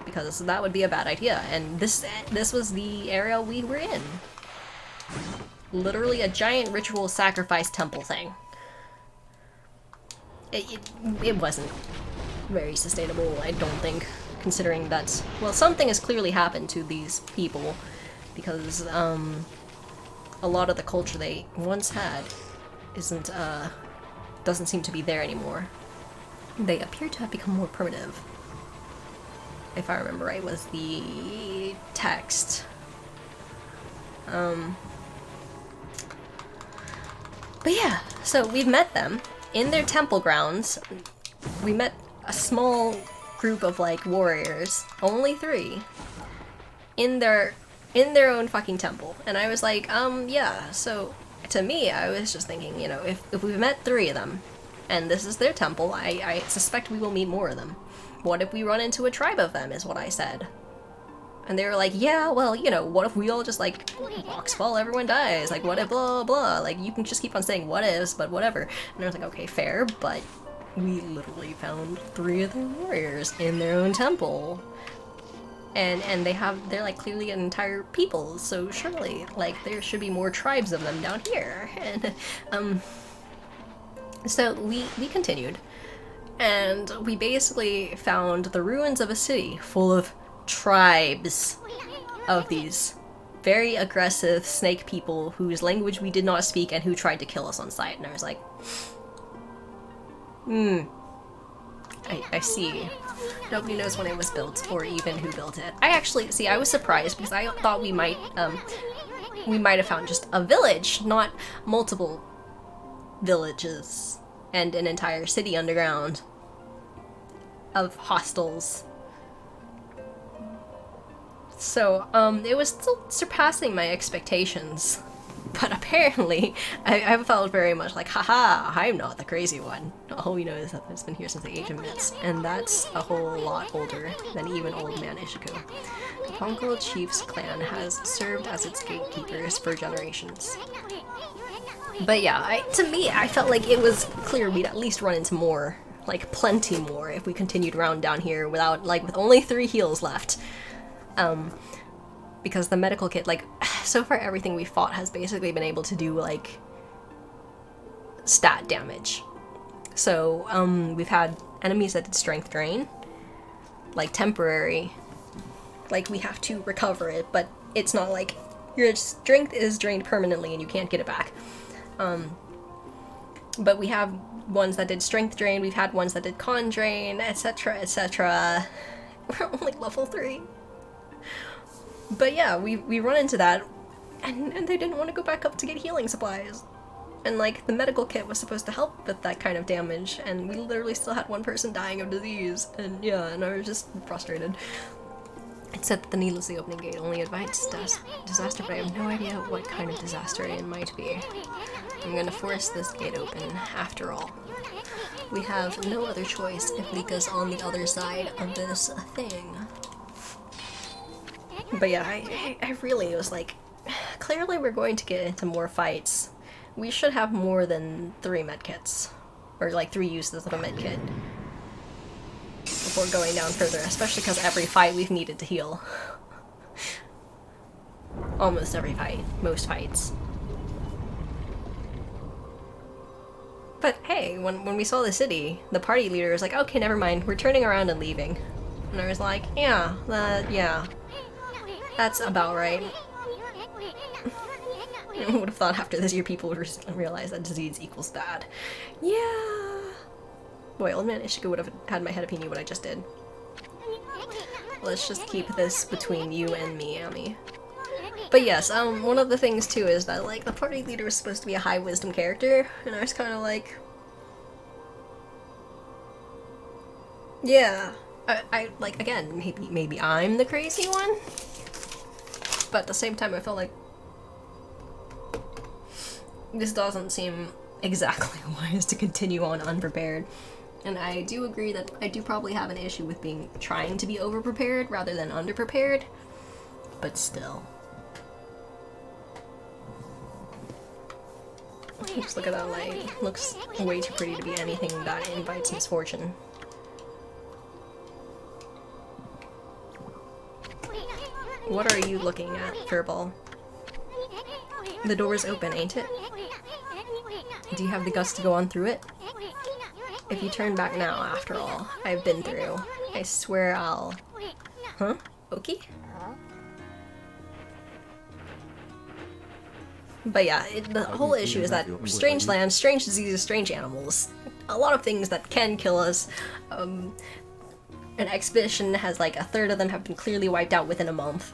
because that would be a bad idea. And this was the area we were in. Literally a giant ritual sacrifice temple thing. It wasn't very sustainable, I don't think, considering that, well, something has clearly happened to these people, because a lot of the culture they once had doesn't seem to be there anymore. They appear to have become more primitive, if I remember right, was the text. But yeah, so we've met them. In their temple grounds, we met a small group of, like, warriors, only 3, in their own fucking temple. And I was like, yeah, so, to me, I was just thinking, you know, if we've met 3 of them, and this is their temple, I suspect we will meet more of them. What if we run into a tribe of them, is what I said. And they were like, yeah, well, you know, what if we all just, like, rocks fall, everyone dies? Like, what if blah, blah? Like, you can just keep on saying what ifs, but whatever. And I was like, okay, fair, but we literally found 3 of their warriors in their own temple. And they're, like, clearly an entire people, so surely, like, there should be more tribes of them down here. And, so we continued. And we basically found the ruins of a city full of tribes of these very aggressive snake people whose language we did not speak and who tried to kill us on sight. And I was like, I see. Nobody knows when it was built or even who built it. I was surprised because I thought we might have found just a village, not multiple villages and an entire city underground of hostels. So, it was still surpassing my expectations, but apparently I felt very much like, haha, I'm not the crazy one. All we know is that it's been here since the Age of Myths, and that's a whole lot older than even Old Man Ishiku. The Pongal Chief's clan has served as its gatekeepers for generations. But yeah, to me, I felt like it was clear we'd at least run into more, like plenty more, if we continued around down here with only 3 heals left. Because the medical kit, like, so far everything we fought has basically been able to do, like, stat damage. So, we've had enemies that did strength drain, like, temporary, like, we have to recover it, but it's not like your strength is drained permanently and you can't get it back. But we have ones that did strength drain, we've had ones that did con drain, etc., etc. We're only level 3. But yeah, we run into that, and they didn't want to go back up to get healing supplies. And, like, the medical kit was supposed to help with that kind of damage, and we literally still had 1 person dying of disease, and yeah, and I was just frustrated. It said that the needlessly opening gate only invites disaster, but I have no idea what kind of disaster it might be. I'm gonna force this gate open, after all. We have no other choice if Lika's on the other side of this thing. But yeah, I really was like, clearly we're going to get into more fights. We should have more than 3 medkits. Or like 3 uses of a medkit. Before going down further, especially because every fight we've needed to heal. Almost every fight. Most fights. But hey, when we saw the city, the party leader was like, okay, never mind, we're turning around and leaving. And I was like, yeah. That's about right. I would have thought after this your people would realize that disease equals bad. Yeah. Boy, Old Man Ishiku would have had my head opinion what I just did. Let's just keep this between you and me, Ami. But yes, one of the things too is that, like, the party leader is supposed to be a high wisdom character, and I was kind of like, yeah, I like, again, maybe I'm the crazy one, but at the same time I felt like this doesn't seem exactly wise to continue on unprepared. And I do agree that I do probably have an issue with trying to be over-prepared rather than under-prepared, but still. Just look at that light. Looks way too pretty to be anything that invites misfortune. What are you looking at, Furball? The door's open, ain't it? Do you have the guts to go on through it? If you turn back now, after all I've been through, I swear I'll... Huh? Oki? But yeah, the whole issue is that strange lands, strange diseases, strange animals, a lot of things that can kill us. An expedition has like a third of them have been clearly wiped out within a month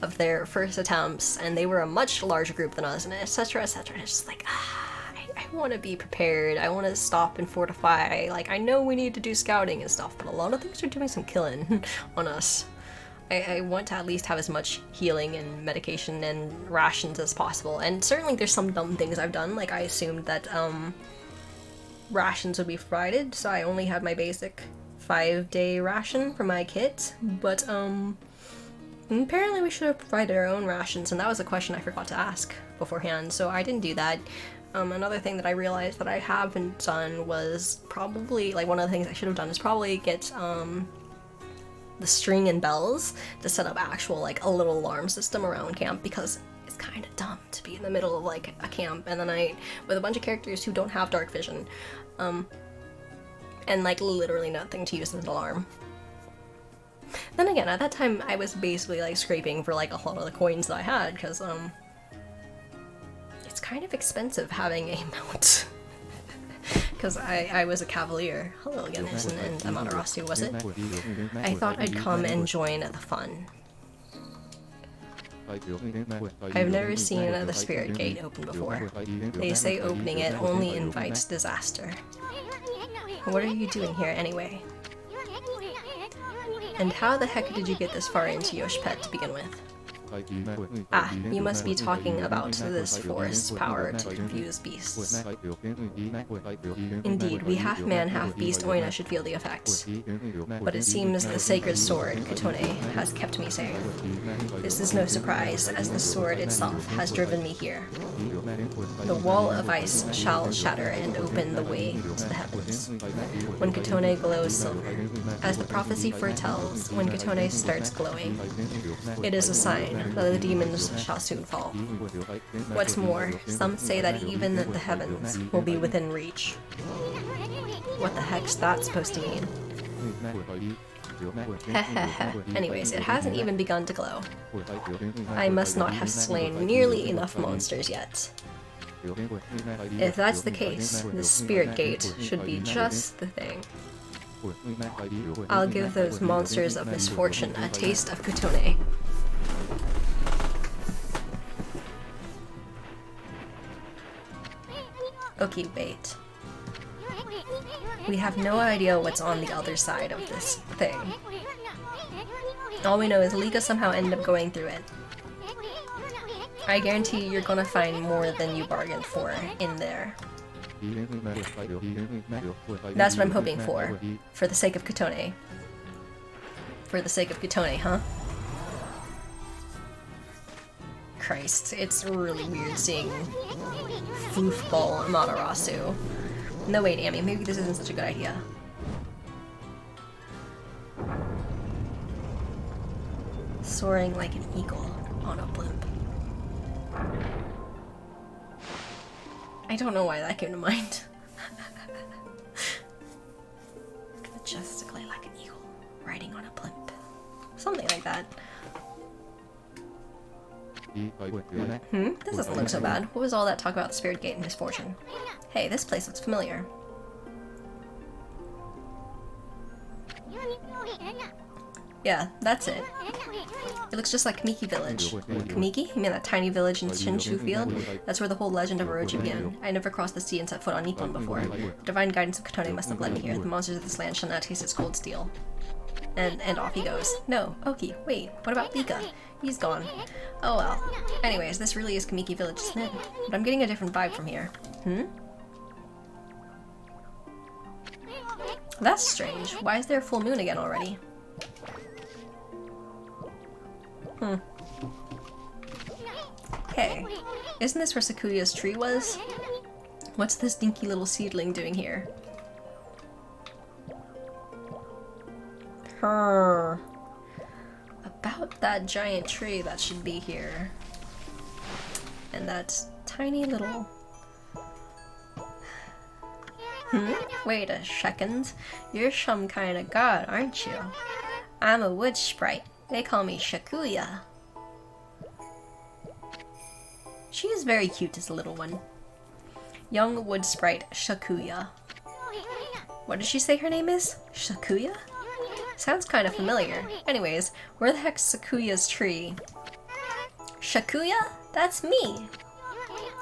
of their first attempts, and they were a much larger group than us, and etc, etc. It's just like, I want to be prepared, I want to stop and fortify, like, I know we need to do scouting and stuff, but a lot of things are doing some killing on us. I want to at least have as much healing and medication and rations as possible, and certainly there's some dumb things I've done, like I assumed that rations would be provided, so I only had my basic 5-day ration for my kit, but apparently we should have provided our own rations, and that was a question I forgot to ask beforehand, so I didn't do that. Another thing that I realized that I haven't done was probably, like, one of the things I should have done is probably get the string and bells to set up actual, like, a little alarm system around camp, because it's kind of dumb to be in the middle of, like, a camp and then with a bunch of characters who don't have dark vision, and, like, literally nothing to use as an alarm. Then again, at that time I was basically, like, scraping for, like, a lot of the coins that I had, because it's kind of expensive having a mount. Because I was a cavalier. Hello again, and Amaterasu, was it? I thought I'd come and join the fun. I've never seen the Spirit Gate open before. They say opening it only invites disaster. What are you doing here anyway? And how the heck did you get this far into Yoshpet to begin with? Ah, you must be talking about this forest's power to confuse beasts. Indeed, we half-man, half-beast Oina should feel the effects. But it seems the sacred sword, Kotone, has kept me safe. This is no surprise, as the sword itself has driven me here. The wall of ice shall shatter and open the way to the heavens. When Kotone glows silver, as the prophecy foretells, when Kotone starts glowing, it is a sign that the demons shall soon fall. What's more, some say that even the heavens will be within reach. What the heck's that supposed to mean? Heheheh. Anyways, it hasn't even begun to glow. I must not have slain nearly enough monsters yet. If that's the case, the Spirit Gate should be just the thing. I'll give those monsters of misfortune a taste of Kotone. Okay, wait. We have no idea what's on the other side of this thing. All we know is Lika somehow ended up going through it. I guarantee you're gonna find more than you bargained for in there. That's what I'm hoping for the sake of Kotone. For the sake of Kotone, huh? Christ, it's really weird seeing Foofball Amaterasu. No wait, Amy, maybe this isn't such a good idea. Soaring like an eagle on a blimp. I don't know why that came to mind. Majestically like an eagle, riding on a blimp. Something like that. This doesn't look so bad. What was all that talk about the Spirit Gate and misfortune? Hey, this place looks familiar. Yeah, that's it. It looks just like Kamiki Village. Kamiki? You mean that tiny village in Shinshu Field? That's where the whole legend of Orochi began. I never crossed the sea and set foot on Nippon before. The divine guidance of Kotone must have led me here. The monsters of this land shall not taste its cold steel. And off he goes. No, Oki, wait, what about Pika? He's gone. Oh well. Anyways, this really is Kamiki Village, isn't it? But I'm getting a different vibe from here. That's strange. Why is there a full moon again already? Hey, isn't this where Sakuya's tree was? What's this dinky little seedling doing here? About that giant tree that should be here. And that tiny little... Wait a second. You're some kind of god, aren't you? I'm a wood sprite. They call me Shakuya. She is very cute as a little one. Young wood sprite Shakuya. What did she say her name is? Shakuya? Sounds kind of familiar. Anyways, where the heck's Sakuya's tree? Shakuya? That's me!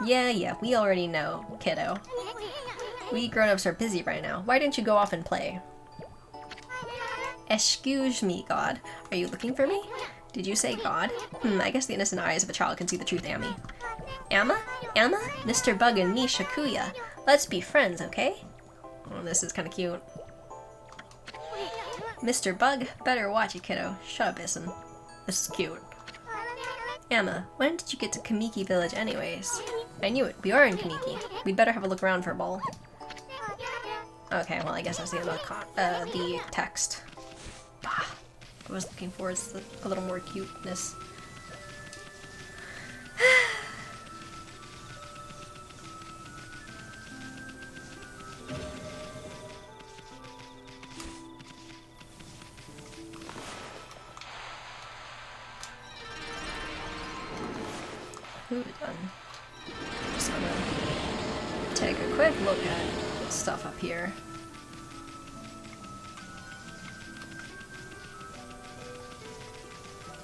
Yeah, we already know, kiddo. We grown-ups are busy right now. Why didn't you go off and play? Excuse me, God. Are you looking for me? Did you say God? I guess the innocent eyes of a child can see the truth, Ami. Amma? Mr. Bug and me, Shakuya. Let's be friends, okay? Oh, this is kind of cute. Mr. Bug, better watch it, kiddo. Shut up, Issun. This is cute. Amma, when did you get to Kamiki Village anyways? I knew it. We are in Kamiki. We'd better have a look around for a ball. Okay, well I guess that's the end of the text. Bah. I was looking for is a little more cuteness. Food done. Just gonna take a quick look at stuff up here.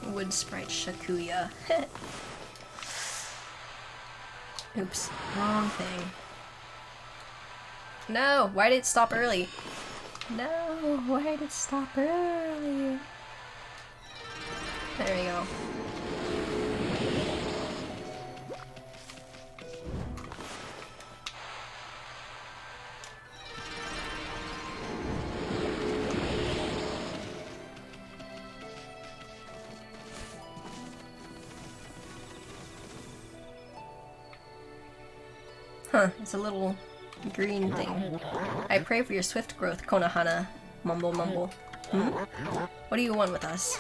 Wood sprite Shakuya. Oops, wrong thing. No, why did it stop early? No, why did it stop early? There we go. Huh, it's a little green thing. I pray for your swift growth, Konohana. Mumble mumble. What do you want with us?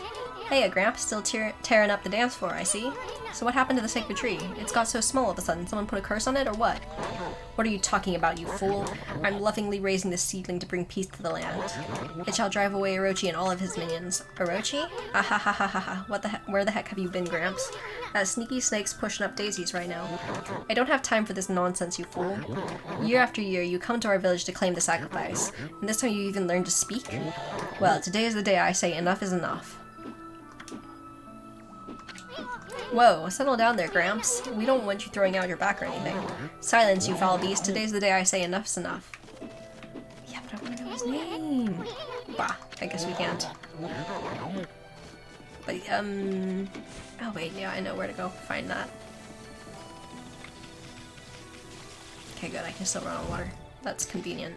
Hey, a Gramp still tearing up the dance floor, I see. So what happened to the sacred tree? It's got so small all of a sudden. Someone put a curse on it, or what? What are you talking about, you fool? I'm lovingly raising this seedling to bring peace to the land. It shall drive away Orochi and all of his minions. Orochi? Ahahahaha. What the heck? Where the heck have you been, Gramps? That sneaky snake's pushing up daisies right now. I don't have time for this nonsense, you fool. Year after year, you come to our village to claim the sacrifice. And this time you even learn to speak? Well, today is the day I say enough is enough. Whoa, settle down there, Gramps. We don't want you throwing out your back or anything. Silence, you foul beast. Today's the day I say enough's enough. Yeah, but I want to know his name. Bah, I guess we can't. But, oh wait, yeah, I know where to go find that. Okay, good, I can still run on water. That's convenient.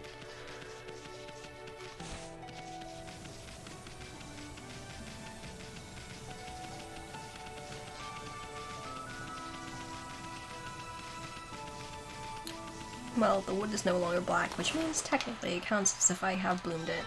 Well, the wood is no longer black, which means technically it counts as if I have bloomed it.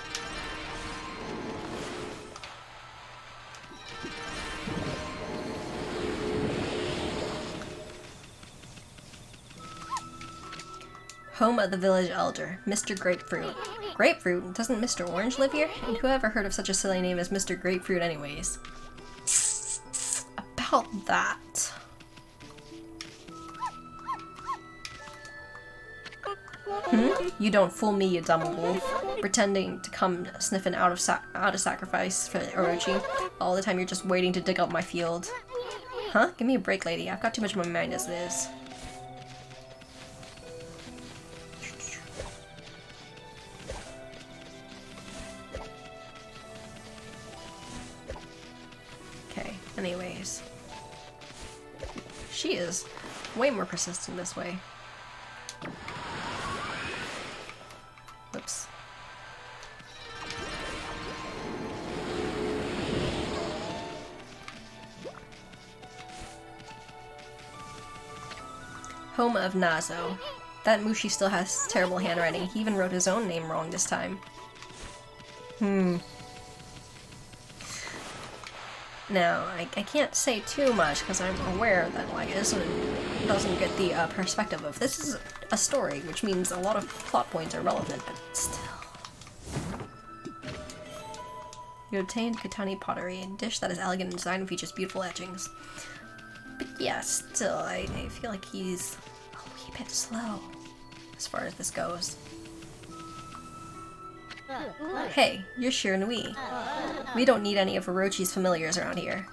Home of the village elder, Mr. Grapefruit. Grapefruit? Doesn't Mr. Orange live here? And who ever heard of such a silly name as Mr. Grapefruit anyways? About that. You don't fool me, you dumb wolf. Pretending to come sniffing out of sacrifice for Orochi. All the time you're just waiting to dig up my field. Huh? Give me a break, lady. I've got too much on my mind as it is. Okay, anyways. She is way more persistent this way. Whoops. Home of Nazo. That Mushi still has terrible handwriting. He even wrote his own name wrong this time. Now, I can't say too much because I'm aware that like Issun doesn't get the perspective of this is a story, which means a lot of plot points are relevant, but still. You obtained Katani pottery, a dish that is elegant in design and features beautiful etchings. But yeah, still, I feel like he's a wee bit slow as far as this goes. Hey, you're Shiranui. We don't need any of Orochi's familiars around here.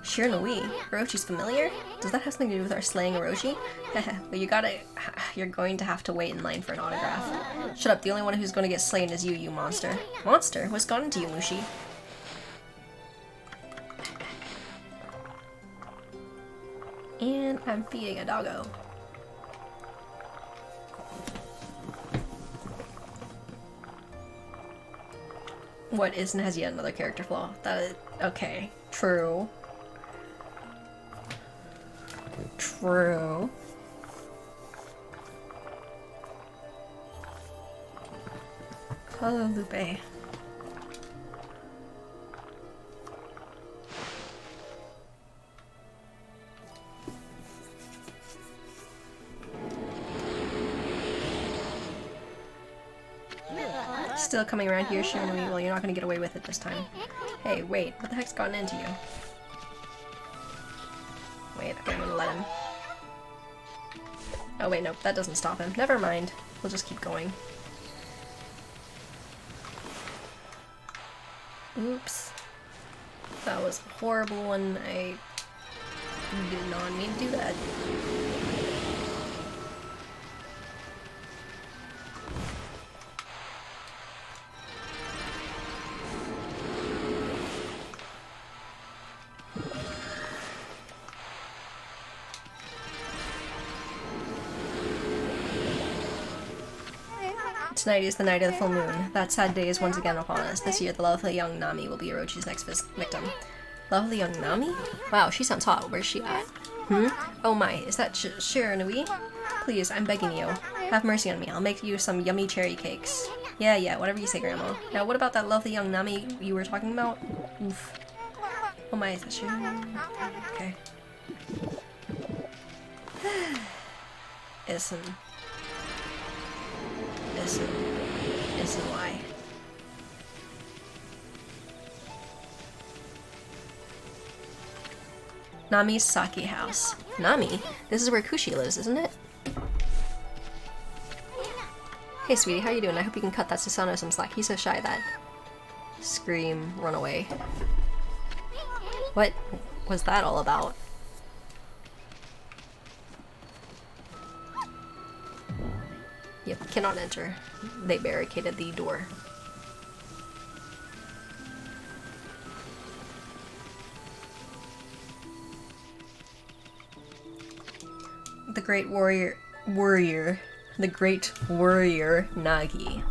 Shiranui? Orochi's familiar? Does that have something to do with our slaying Orochi? Well, you're going to have to wait in line for an autograph. Shut up, the only one who's going to get slain is you monster. Monster? What's gotten into you, Mushi? And I'm feeding a doggo. What isn't has yet another character flaw? That is, okay. True. True. Hello, Lupe. Still coming around here, Shiranui? Well, you're not gonna get away with it this time. Hey, wait, what the heck's gotten into you? Wait, okay, I'm gonna let him. Oh wait, nope, that doesn't stop him. Never mind. We'll just keep going. Oops. That was a horrible one. I did not mean to do that. Tonight is the night of the full moon. That sad day is once again upon us. This year, the lovely young Nami will be Orochi's next victim. Lovely young Nami? Wow, she sounds hot. Where's she at? Oh my, is that Shiranui? Please, I'm begging you. Have mercy on me. I'll make you some yummy cherry cakes. Yeah, whatever you say, Grandma. Now, what about that lovely young Nami you were talking about? Oof. Oh my, is that Shiranui? Okay. Isn't why. Nami's Sake House. Nami? This is where Kushi lives, isn't it? Hey sweetie, how you doing? I hope you can cut that Susanoo some slack. He's so shy that... Scream, run away. What was that all about? Yep, cannot enter. They barricaded the door. The great warrior, the great warrior, Nagi.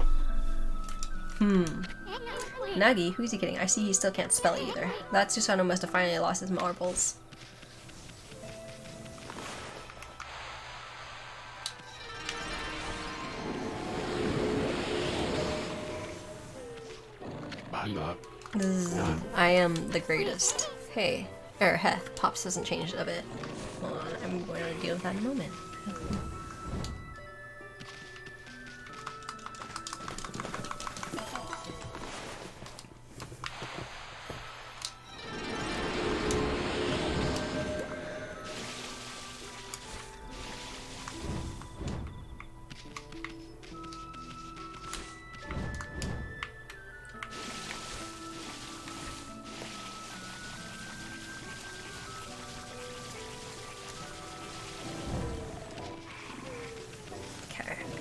Nagi? Who's he kidding? I see he still can't spell it either. That Susanoo must have finally lost his marbles. I am the greatest. Hey. Pops hasn't changed a bit. Hold on, I'm going to deal with that in a moment.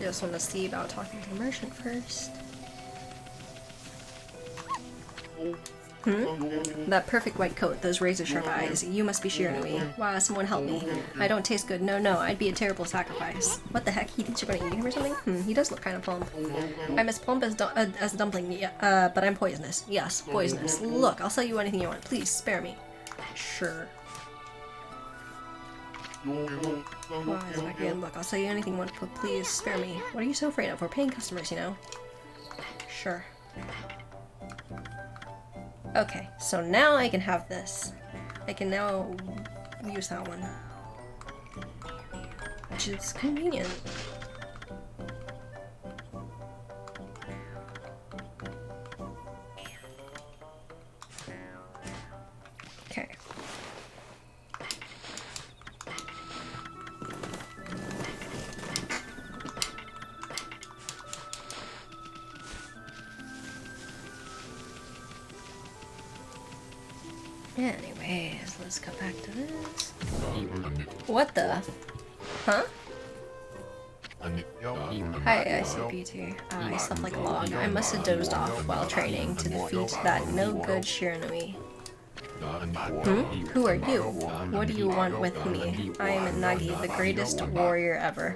just want to see about talking to the merchant first. That perfect white coat, those razor-sharp eyes. You must be Shiranui. Wow, someone help me. I don't taste good. No, I'd be a terrible sacrifice. What the heck? He thinks you're gonna eat him or something? He does look kind of plump. I'm as plump as a dumpling, yeah, but I'm poisonous. Yes, poisonous. Look, I'll sell you anything you want. Please, spare me. Sure. Again, look, I'll sell you anything you want, but please, spare me. What are you so afraid of? We're paying customers, you know? Sure. Okay, so now I can have this. I can now use that one. Which is convenient. Okay. Anyways, let's go back to this. What the? Huh? Hi, ICP2. I slept like a log. I must have dozed off while training to defeat that no-good Shiranui. Who are you? What do you want with me? I am Nagi, the greatest warrior ever.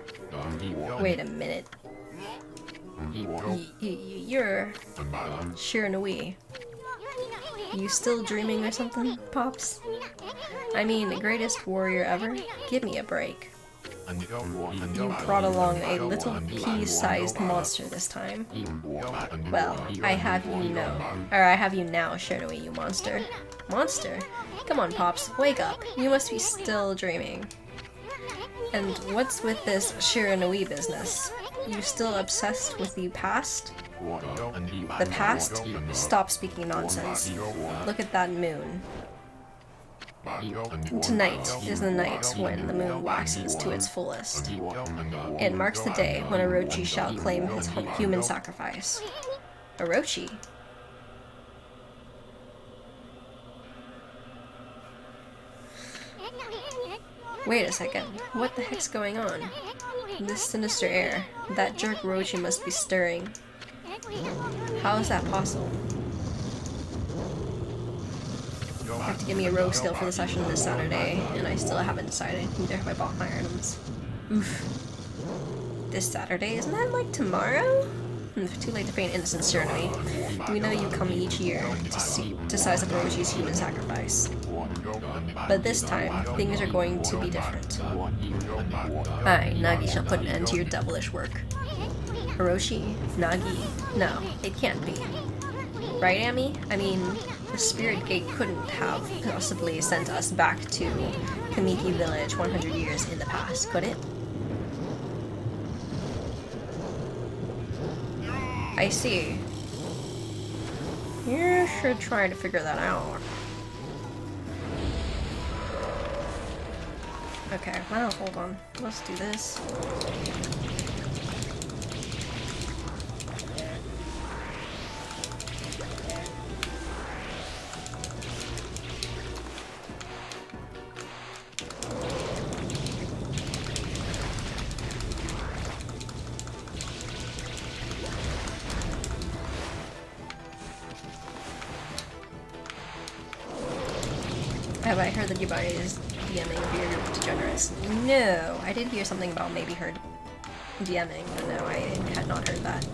Wait a minute. You're Shiranui. You still dreaming or something, Pops? I mean, greatest warrior ever? Give me a break. You brought along a little pea-sized monster this time. Well, I have you now, Shiranui, you monster. Monster? Come on, Pops, wake up. You must be still dreaming. And what's with this Shiranui business? You still obsessed with the past? The past? Stop speaking nonsense. Look at that moon. Tonight is the night when the moon waxes to its fullest. It marks the day when Orochi shall claim his human sacrifice. Orochi? Wait a second, what the heck's going on? This sinister air, that jerk Orochi must be stirring. How is that possible? You have to give me a rogue skill for the session this Saturday, and I still haven't decided. Neither have I bought my items. Oof. This Saturday? Isn't that like tomorrow? Too late to feign innocence, Shiranui. We know you come each year to size up Orochi's human sacrifice. But this time, things are going to be different. I, Nagi, shall put an end to your devilish work. Orochi? Nagi? No, it can't be. Right, Ami? I mean, the Spirit Gate couldn't have possibly sent us back to Kamiki Village 100 years in the past, could it? I see. You should try to figure that out. Okay, well, hold on. Let's do this. Have I heard that Yubai is DMing via your degenerates? No, I did hear something about maybe her DMing, but no, I had not heard that.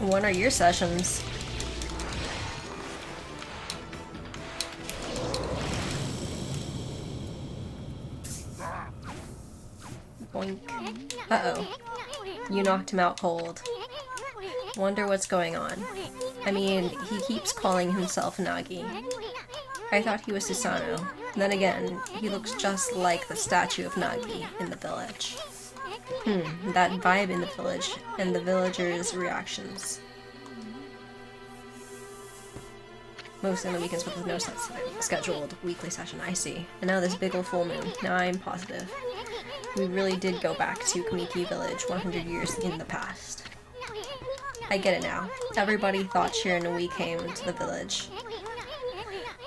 When are your sessions? Boink. Uh-oh. You knocked him out cold. Wonder what's going on. I mean, he keeps calling himself Nagi. I thought he was Susanoo. Then again, he looks just like the statue of Nagi in the village. That vibe in the village, and the villagers' reactions. Most on the weekends with no scheduled weekly session, I see. And now this big ol' full moon. Now I'm positive. We really did go back to Kamiki Village 100 years in the past. I get it now. Everybody thought Shiranui came to the village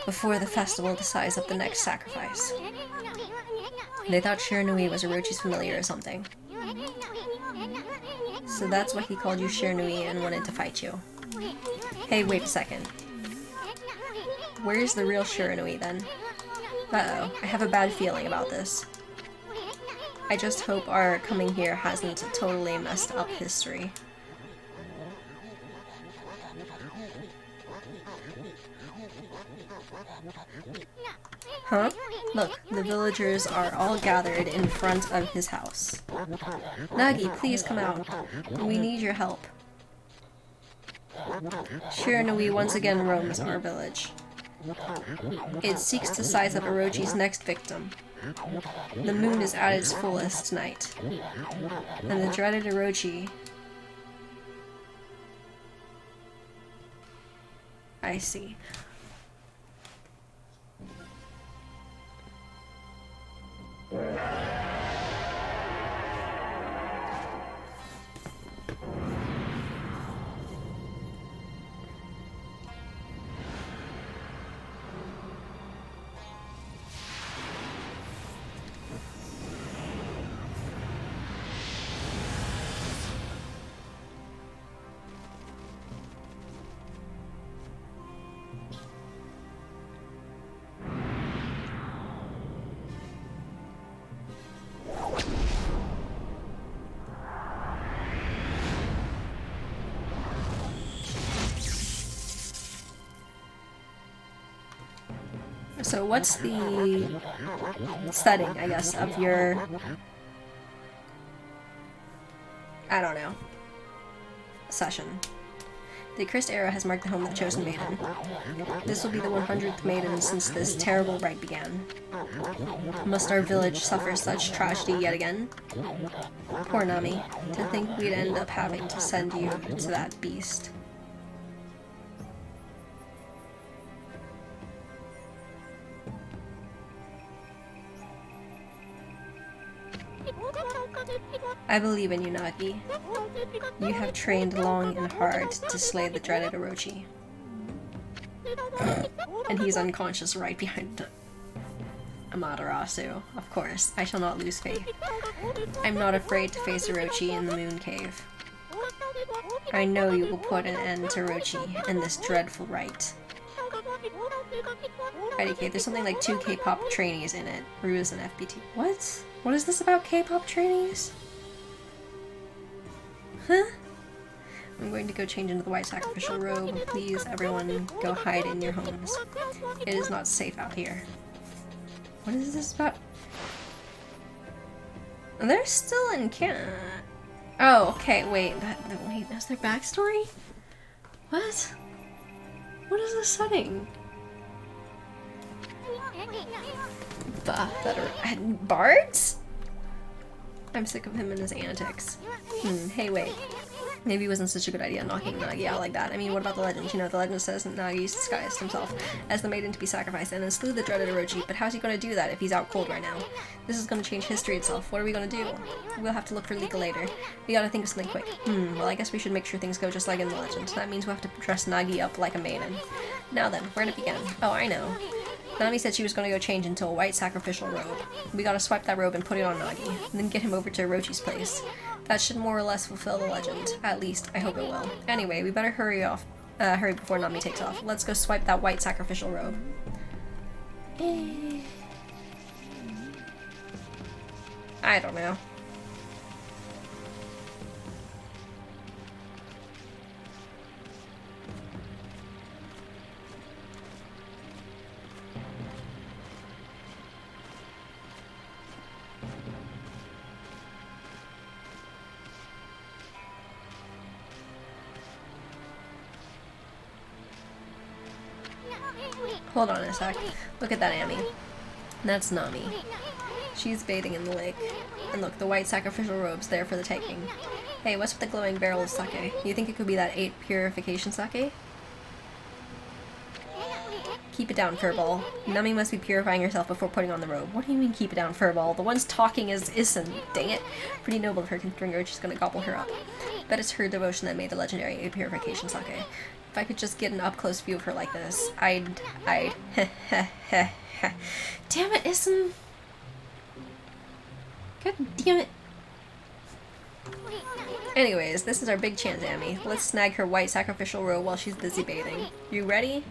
before the festival to size up the next sacrifice. They thought Shiranui was Orochi's familiar or something. So that's why he called you Shiranui and wanted to fight you. Hey, wait a second. Where's the real Shiranui then? Uh-oh, I have a bad feeling about this. I just hope our coming here hasn't totally messed up history. Huh? Look, the villagers are all gathered in front of his house. Nagi, please come out. We need your help. Shiranui once again roams our village. It seeks to size up Orochi's next victim. The moon is at its fullest tonight, and the dreaded Orochi... I see. So what's the setting, I guess, of your... I don't know. Session. The accursed arrow has marked the home of the chosen maiden. This will be the 100th maiden since this terrible rite began. Must our village suffer such tragedy yet again? Poor Nami. To think we'd end up having to send you to that beast. I believe in you, Nagi. You have trained long and hard to slay the dreaded Orochi. And he's unconscious right behind Amaterasu. Of course, I shall not lose faith. I'm not afraid to face Orochi in the Moon Cave. I know you will put an end to Orochi and this dreadful rite. IDK, there's something like 2 K-pop trainees in it. Ruse and FBT. What? What is this about K-pop trainees? Huh? I'm going to go change into the white sacrificial robe. Please, everyone, go hide in your homes. It is not safe out here. What is this about? They're still in camp. Oh, okay, wait. Wait, that's their backstory? What? What is this setting? Bards? I'm sick of him and his antics. Hey, wait. Maybe it wasn't such a good idea knocking Nagi out like that. I mean, what about the legend? You know, the legend says Nagi disguised himself as the maiden to be sacrificed and then slew the dreaded Orochi, but how's he gonna do that if he's out cold right now? This is gonna change history itself. What are we gonna do? We'll have to look for Liko later. We gotta think of something quick. Well, I guess we should make sure things go just like in the legend. That means we'll have to dress Nagi up like a maiden. Now then, where to begin? Oh, I know. Nami said she was gonna go change into a white sacrificial robe. We gotta swipe that robe and put it on Nagi, and then get him over to Orochi's place. That should more or less fulfill the legend. At least, I hope it will. Anyway, we better hurry before Nami takes off. Let's go swipe that white sacrificial robe. I don't know. Hold on a sec. Look at that Ami. That's Nami. She's bathing in the lake. And look, the white sacrificial robe's there for the taking. Hey, what's with the glowing barrel of sake? You think it could be that 8 purification sake? Keep it down, Furball. Nami must be purifying herself before putting on the robe. What do you mean, keep it down, Furball? The one's talking is Issen. Dang it. Pretty noble of her considering she's gonna gobble her up. Bet it's her devotion that made the legendary purification sake. If I could just get an up-close view of her like this, I'd... Damn it, Issen! God damn it. Anyways, this is our big chance, Amy. Let's snag her white sacrificial robe while she's busy bathing. You ready?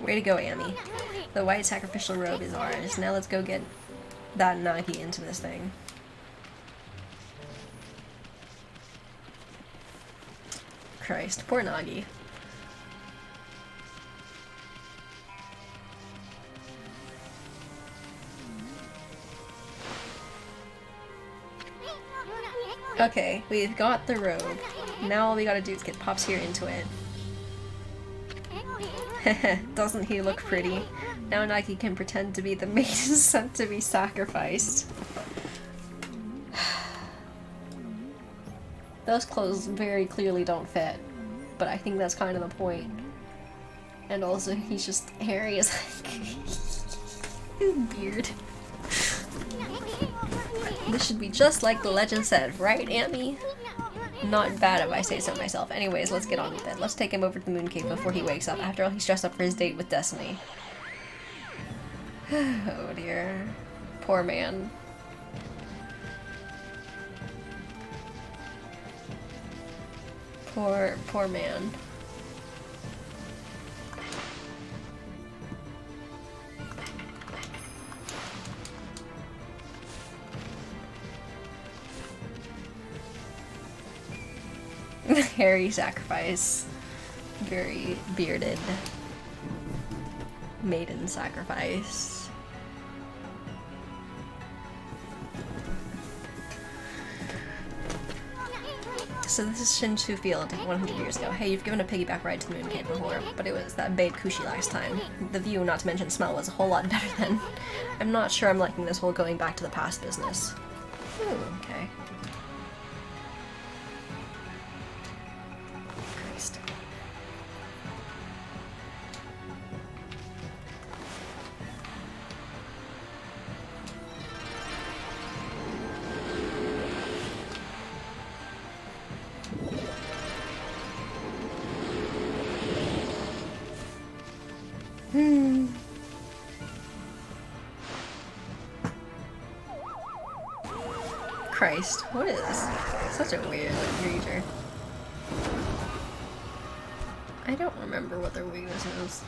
Way to go, Amy. The white sacrificial robe is ours. Now let's go get that Nagi into this thing. Christ, poor Nagi. Okay, we've got the robe. Now all we gotta do is get Pops here into it. Doesn't he look pretty? Now Nagi can pretend to be the maiden sent to be sacrificed. Those clothes very clearly don't fit, but I think that's kind of the point. And also, he's just hairy as his beard. This should be just like the legend said, right, Amy? Not bad if I say so myself. Anyways, let's get on with it. Let's take him over to the Moon Cave before he wakes up. After all, he's dressed up for his date with Destiny. Oh dear. Poor man. Poor man. Hairy sacrifice. Very bearded. Maiden sacrifice. So this is Shinshu Field 100 years ago. Hey, you've given a piggyback ride to the Moon Cave before, but it was that Babe Kushi last time. The view, not to mention smell, was a whole lot better then. I'm not sure I'm liking this whole going back to the past business. Ooh, okay. Christ. Christ, what is such a weird creature? I don't remember what their weakness is.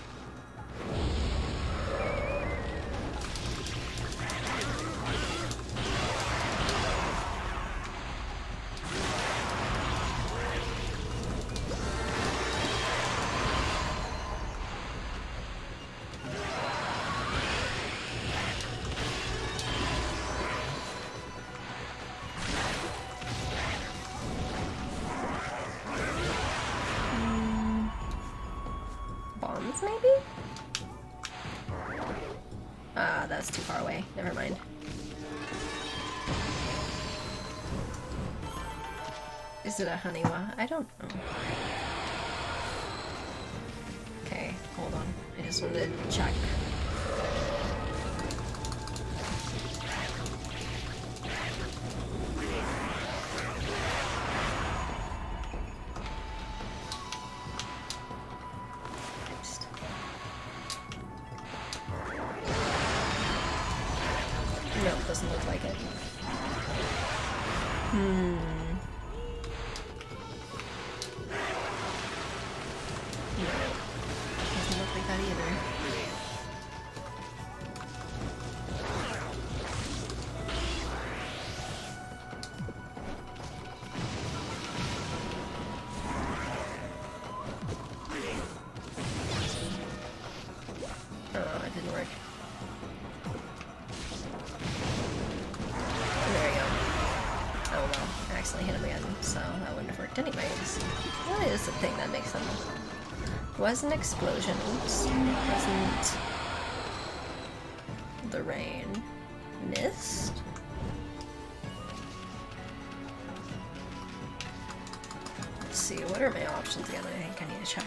Maybe? Ah, that's too far away. Never mind. Is it a Haniwa? I don't know. Okay, hold on. I just wanted to check. No, it doesn't look like it. No, doesn't look like that either. Oh, it didn't work. There we go. Oh well, again, so that wouldn't have worked anyways. What is the thing that makes them... Wasn't explosion. Oops. Wasn't the rain. Mist? Let's see, what are my options again? I think I need to check.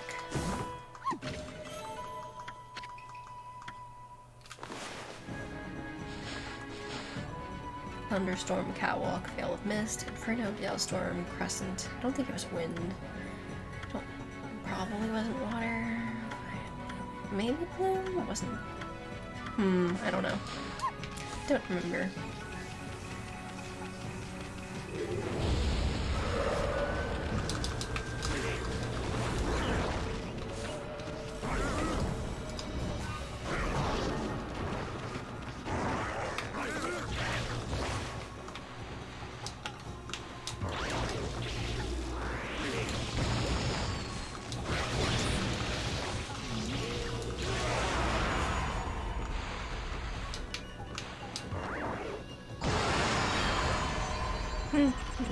Thunderstorm, Catwalk, Veil of Mist, Inferno, Galestorm, Crescent. I don't think it was wind. Probably wasn't water. Maybe Bloom? It wasn't. I don't know. Don't remember.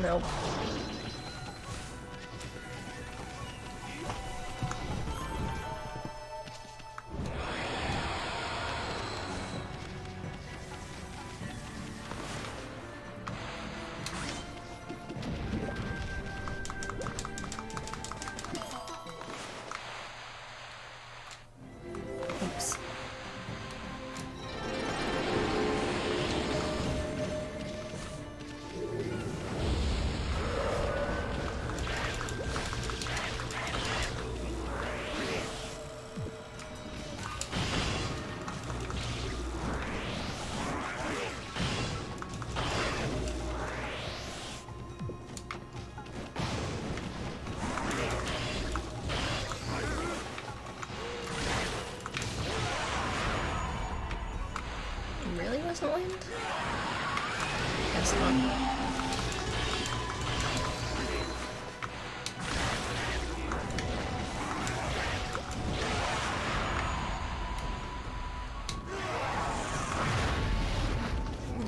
Nope. Oops. Really wasn't wind? Guess not.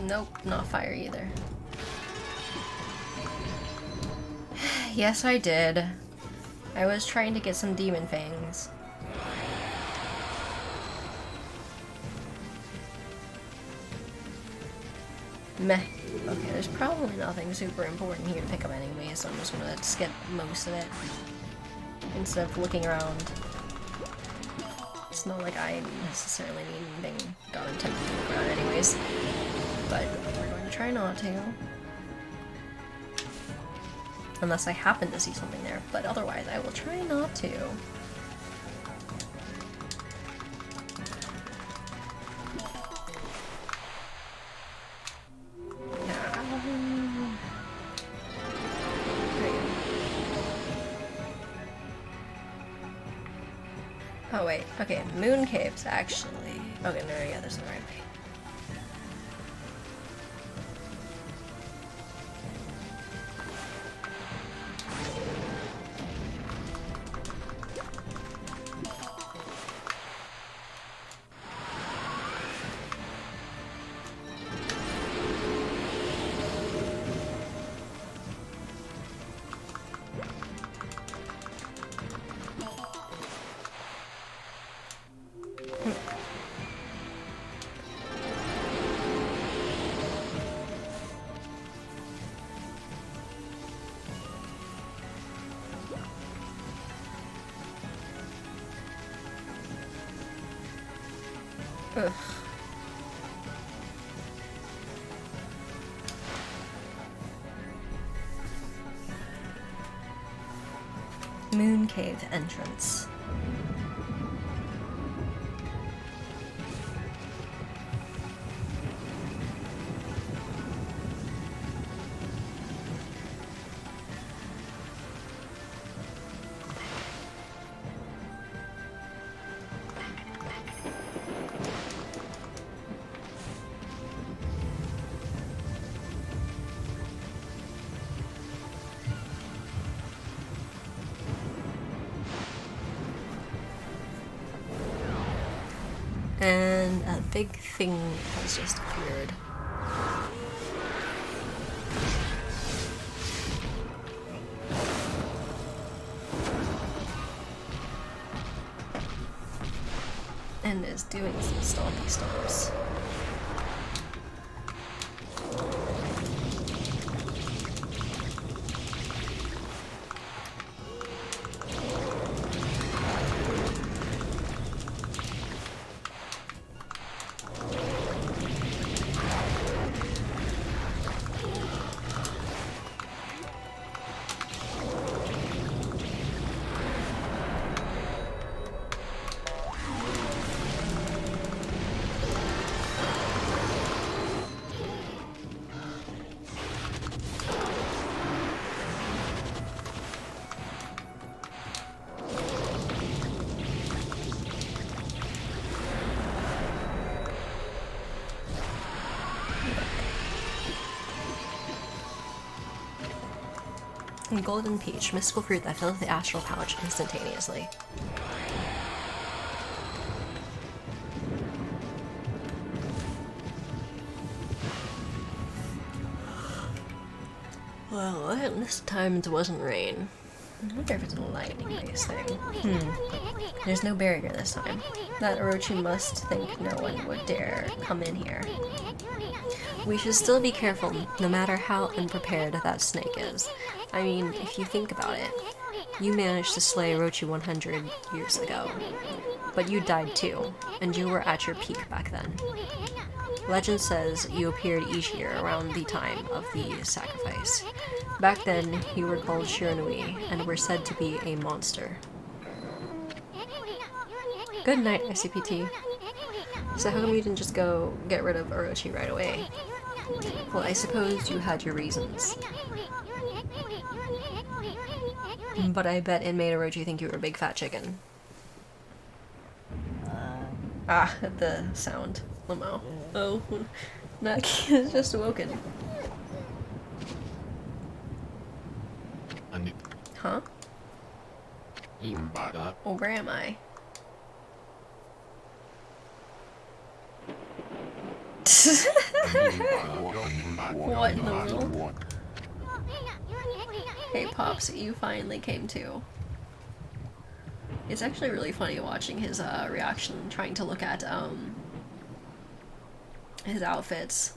Nope, not fire either. Yes, I did. I was trying to get some demon fangs. Meh. Okay, there's probably nothing super important here to pick up anyway, so I'm just gonna skip most of it instead of looking around. It's not like I necessarily need anything God intended to look around anyways, but we're going to try not to. Unless I happen to see something there, but otherwise I will try not to. Oh wait, okay, Moon Cave's actually... Okay, no, yeah, there's no right way. Ugh. Moon Cave entrance. And a big thing has just appeared. Ken is doing some stompy stomps. Golden Peach, mystical fruit that fills the astral pouch instantaneously. Well, at this time it wasn't rain. I wonder if it's a lightning-based thing. There's no barrier this time. That Orochi must think no one would dare come in here. We should still be careful, no matter how unprepared that snake is. I mean, if you think about it, you managed to slay Orochi 100 years ago. But you died too, and you were at your peak back then. Legend says you appeared each year around the time of the sacrifice. Back then, you were called Shiranui, and were said to be a monster. Good night, SCPT. So how come you didn't just go get rid of Orochi right away? Well, I suppose you had your reasons. But I bet it made Orochi think you were a big fat chicken. The sound. Lamo. Oh, Naki is just awoken. Huh? Oh, where am I? What in the world? Hey Pops, you finally came to. It's actually really funny watching his reaction, trying to look at his outfits.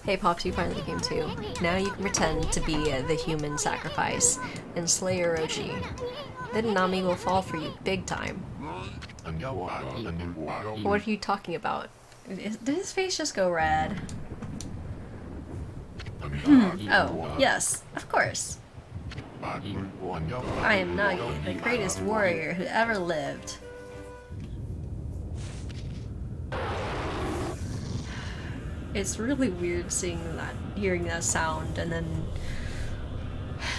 Hey Pops, you finally came to. Now you can pretend to be the human sacrifice and slay Orochi. Then Nami will fall for you big time. What are you talking about? Did his face just go red? Oh, yes, of course. I am Nagi, the greatest warrior who ever lived. It's really weird seeing that, hearing that sound, and then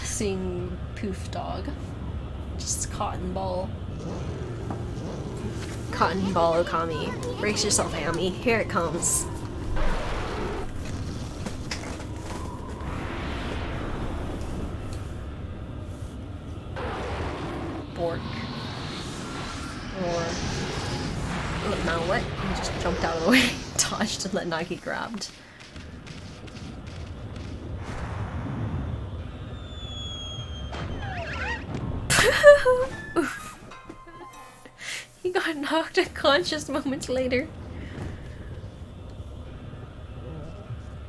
seeing Poof Dog. Just Cotton Ball. Cotton Ball Okami. Brace yourself, Amy. Here it comes. Bork. Or... oh, now what? He just jumped out of the way, dodged, and let Nagi grabbed. He got knocked unconscious moments later.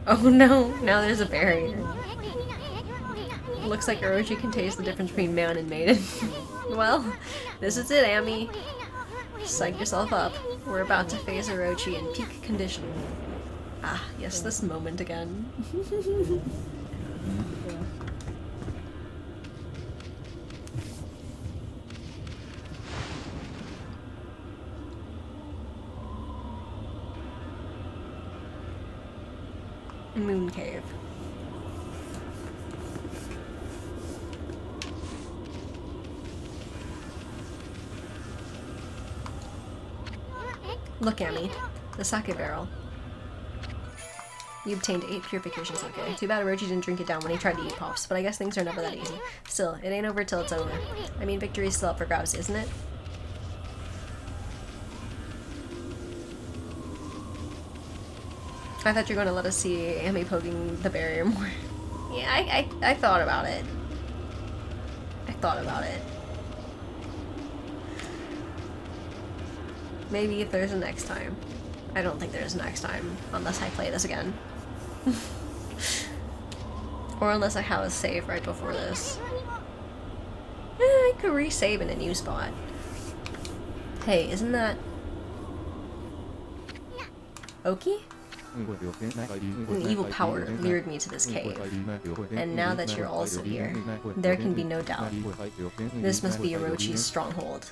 Oh no, now there's a barrier. Looks like Orochi can taste the difference between man and maiden. Well, this is it, Amy. Psych yourself up. We're about to face Orochi in peak condition. Ah, yes, this moment again. Moon Cave. Look, Amy. The sake barrel. You obtained 8 purification sake. Too bad Orochi didn't drink it down when he tried to eat Pops, but I guess things are never that easy. Still, it ain't over till it's over. I mean, victory's still up for grabs, isn't it? I thought you were going to let us see Amy poking the barrier more. Yeah, I thought about it. I thought about it. Maybe if there's a next time. I don't think there's a next time, unless I play this again. Or unless I have a save right before this. I could resave in a new spot. Hey, isn't that... Oki? An evil power lured me to this cave, and now that you're also here, there can be no doubt. This must be Orochi's stronghold.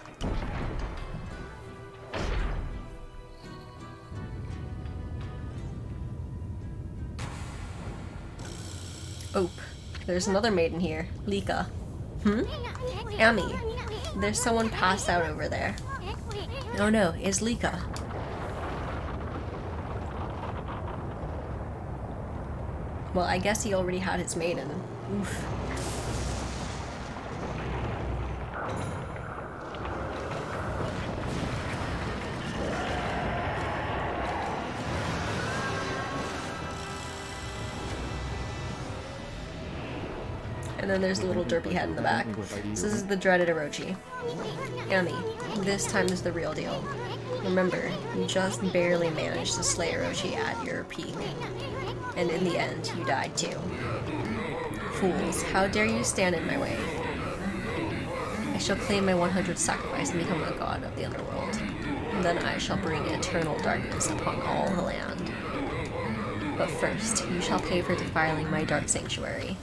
Ope. There's another maiden here. Lika. Ami. There's someone passed out over there. Oh no, it's Lika. Well, I guess he already had his maiden. Oof. And then there's a little derpy head in the back. This is the dreaded Orochi. Ami, this time is the real deal. Remember, you just barely managed to slay Orochi at your peak. And in the end, you died too. Fools, how dare you stand in my way? I shall claim my 100th sacrifice and become a god of the underworld. And then I shall bring eternal darkness upon all the land. But first, you shall pay for defiling my dark sanctuary.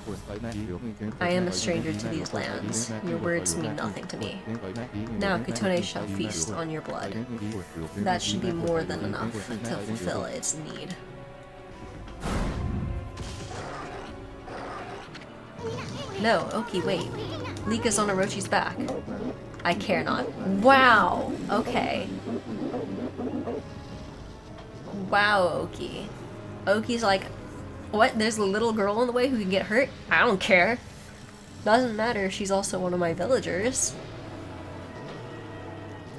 I am a stranger to these lands. Your words mean nothing to me. Now Kotone shall feast on your blood. That should be more than enough to fulfill its need. No, Oki, wait. Lika's on Orochi's back. I care not. Wow! Okay. Wow, Oki. Oki's like, what? There's a little girl in the way who can get hurt? I don't care. Doesn't matter if she's also one of my villagers.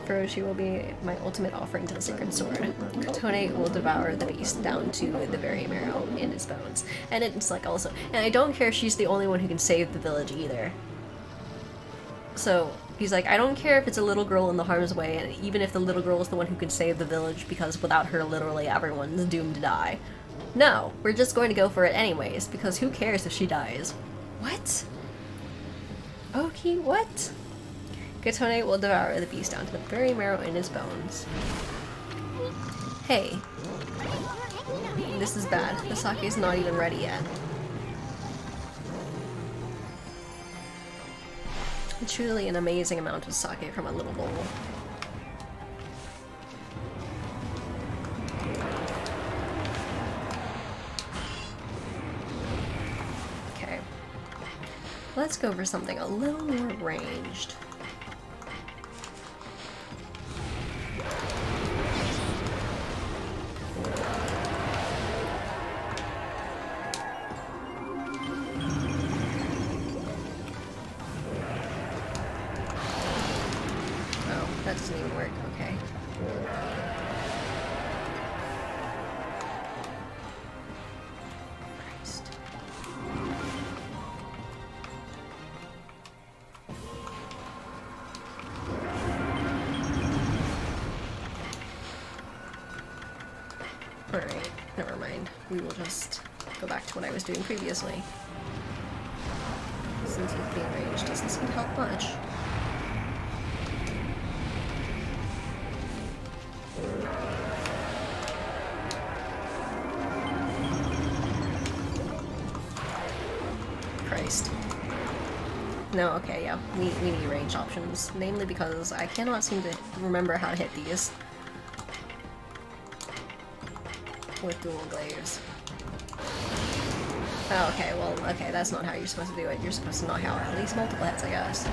Orochi will be my ultimate offering to the sacred sword. Kotone will devour the beast down to the very marrow in its bones. And it's like also, and I don't care if she's the only one who can save the village either. So he's like, I don't care if it's a little girl in the harm's way, and even if the little girl is the one who can save the village, because without her, literally everyone's doomed to die. No, we're just going to go for it anyways, because who cares if she dies? What? Oki, what? Kotone will devour the beast down to the very marrow in his bones. Hey. This is bad. The sake's not even ready yet. Truly an amazing amount of sake from a little bowl. Okay. Let's go for something a little more ranged. That doesn't even work, okay. Christ. Alright, never mind. We will just go back to what I was doing previously. Since it's being ranged doesn't seem to help much. Christ. No, okay, yeah. We need range options. Namely because I cannot seem to remember how to hit these. With dual glaives. Oh, okay, well, okay, that's not how you're supposed to do it. You're supposed to knock out at least multiple hits, I guess.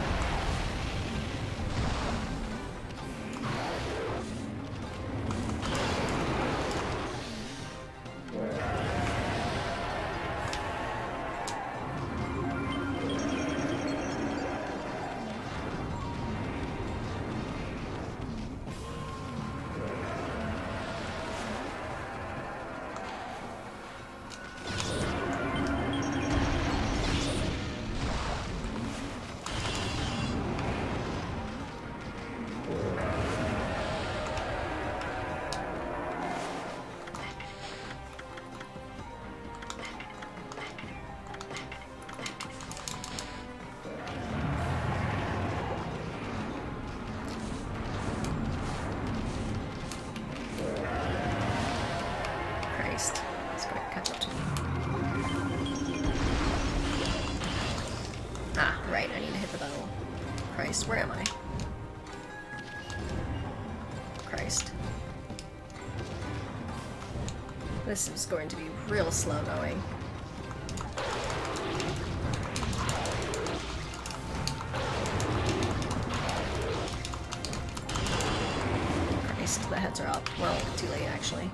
Ah, right, I need to hit the bell. Christ, where am I? Christ. This is going to be real slow going. Christ, the heads are up. Well, too late, actually.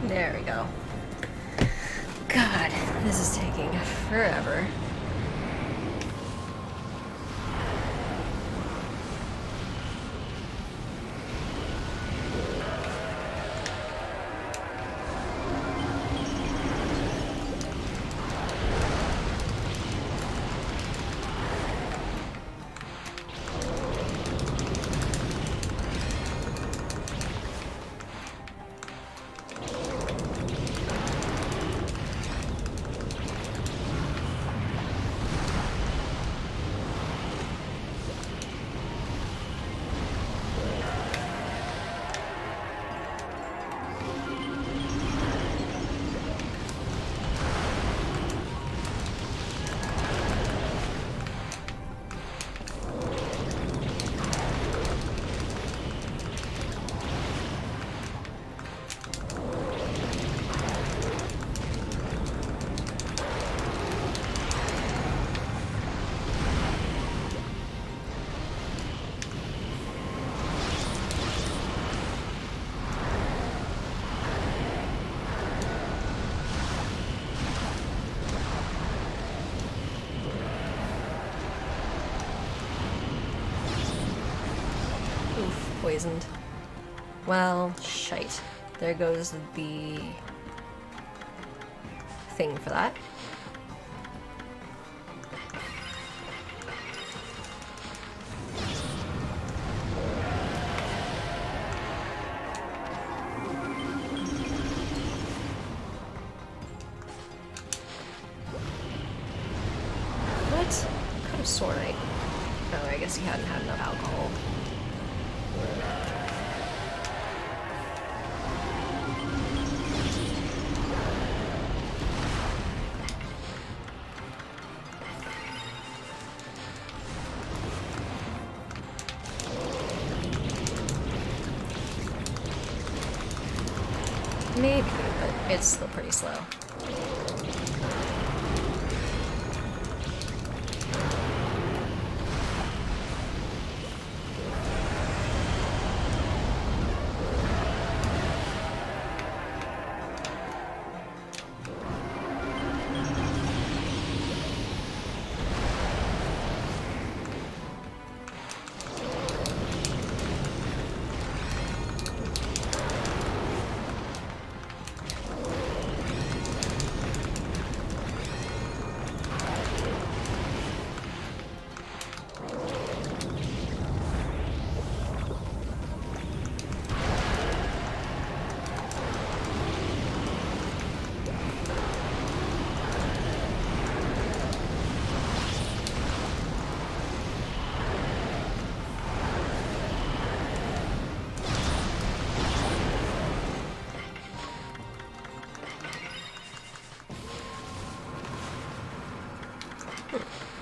There we go. God, this is taking forever. Poisoned. Well, shite. There goes the thing for that. What? Could have sworn I... Oh, I guess he hadn't had enough alcohol. Maybe, but it's still pretty slow.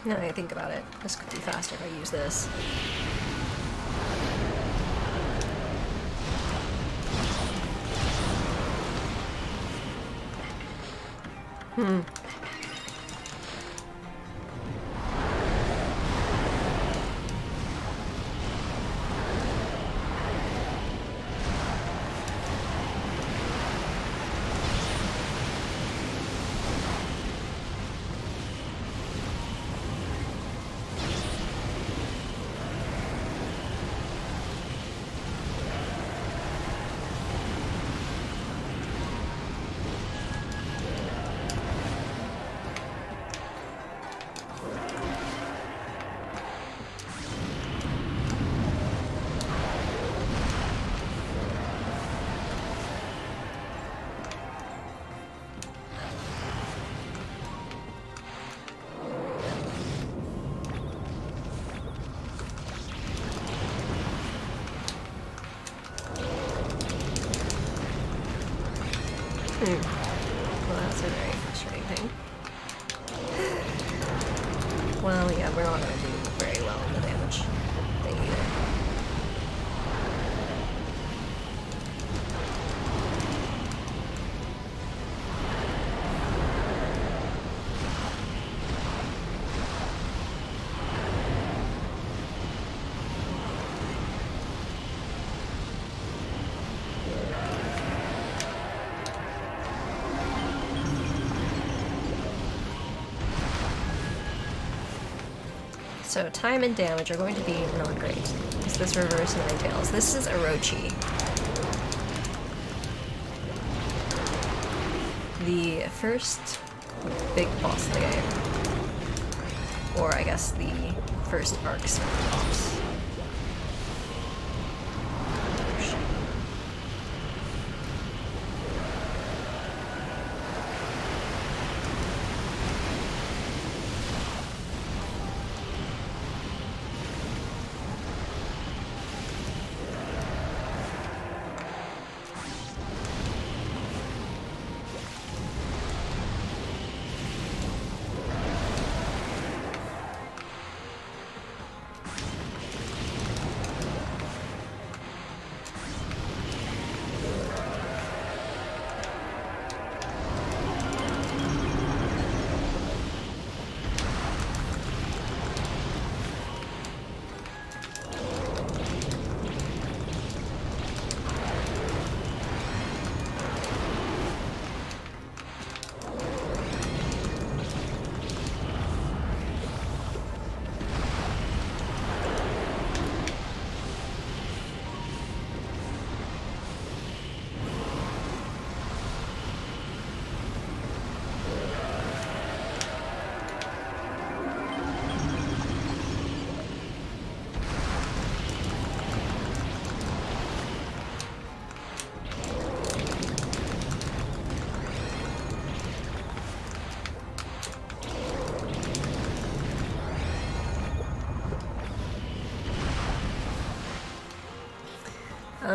Now that I think about it, this could be faster if I use this. Well, that's a very frustrating thing. Well, yeah, we're not gonna do very well in the damage thing either. So time and damage are going to be not great. Is this reverse Ninetales? This is Orochi. The first big boss of the game. Or I guess the first arcs boss.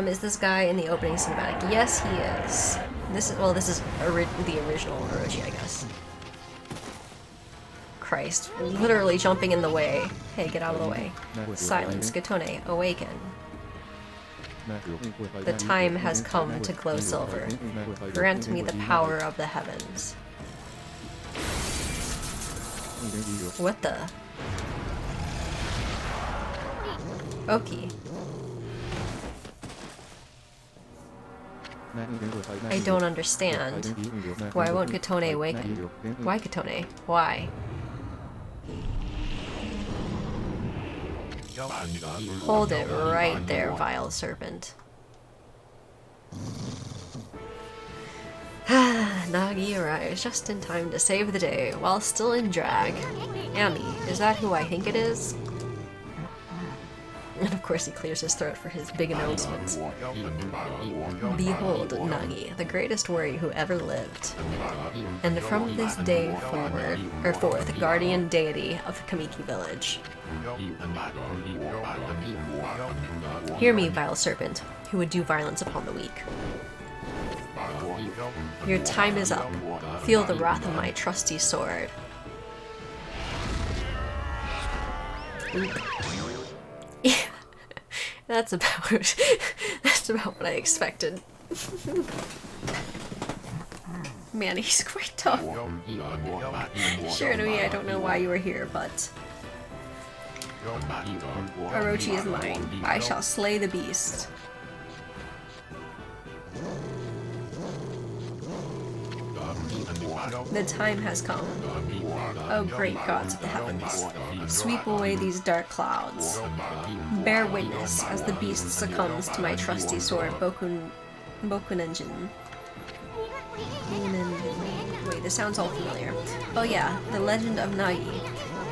Is this guy in the opening cinematic? Yes, he is. This is, well, this is the original Orochi, I guess. Christ, literally jumping in the way. Hey, get out of the way. Silence, Getone, awaken. The time has come to glow silver. Grant me the power of the heavens. What the? Oki. I don't understand. Why won't Getone awaken? Why Getone? Why? Hold it right there, vile serpent. Nagi arrives just in time to save the day, while still in drag. Ami, is that who I think it is? And of course he clears his throat for his big announcements. Behold, Nagi, the greatest warrior who ever lived. And from this day forth, guardian deity of Kamiki village. Hear me, vile serpent, who would do violence upon the weak. Your time is up. Feel the wrath of my trusty sword. Yeah, that's about what I expected. Man, he's quite tough. Sure, to me, I don't know why you were here, but Orochi is mine. I shall slay the beast. The time has come. O great gods of the heavens, sweep away these dark clouds. Bear witness as the beast succumbs to my trusty sword, Bokunenjin. Wait, this sounds all familiar. Oh yeah, the legend of Nagi.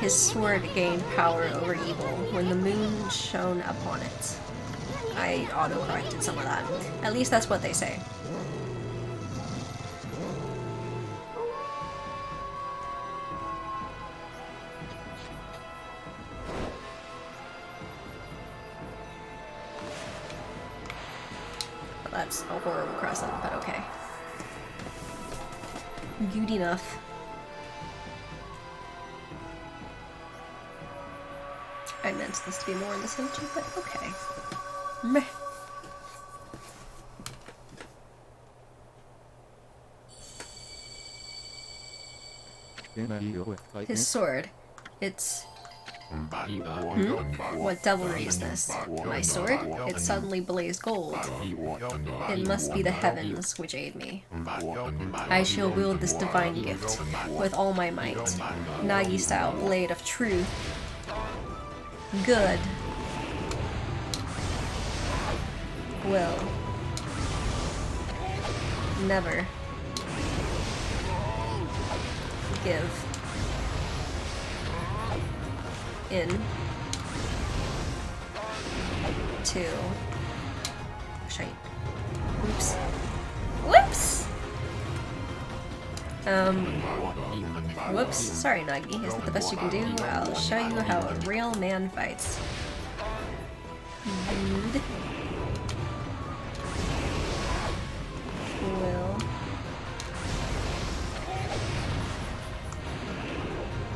His sword gained power over evil when the moon shone upon it. I auto-corrected some of that. At least that's what they say. That's a horrible crescent, but okay. Good enough. I meant this to be more in the center, but okay. Meh. His sword. It's... What devilry is this? My sword? It suddenly blazed gold. It must be the heavens which aid me. I shall wield this divine gift with all my might. Nagi-style blade of truth. Good. Will. Never. Give. In. To. Shite. Oops. Whoops! Whoops. Sorry, Nagi. Is that the best you can do? I'll show you how a real man fights. Dude. Will.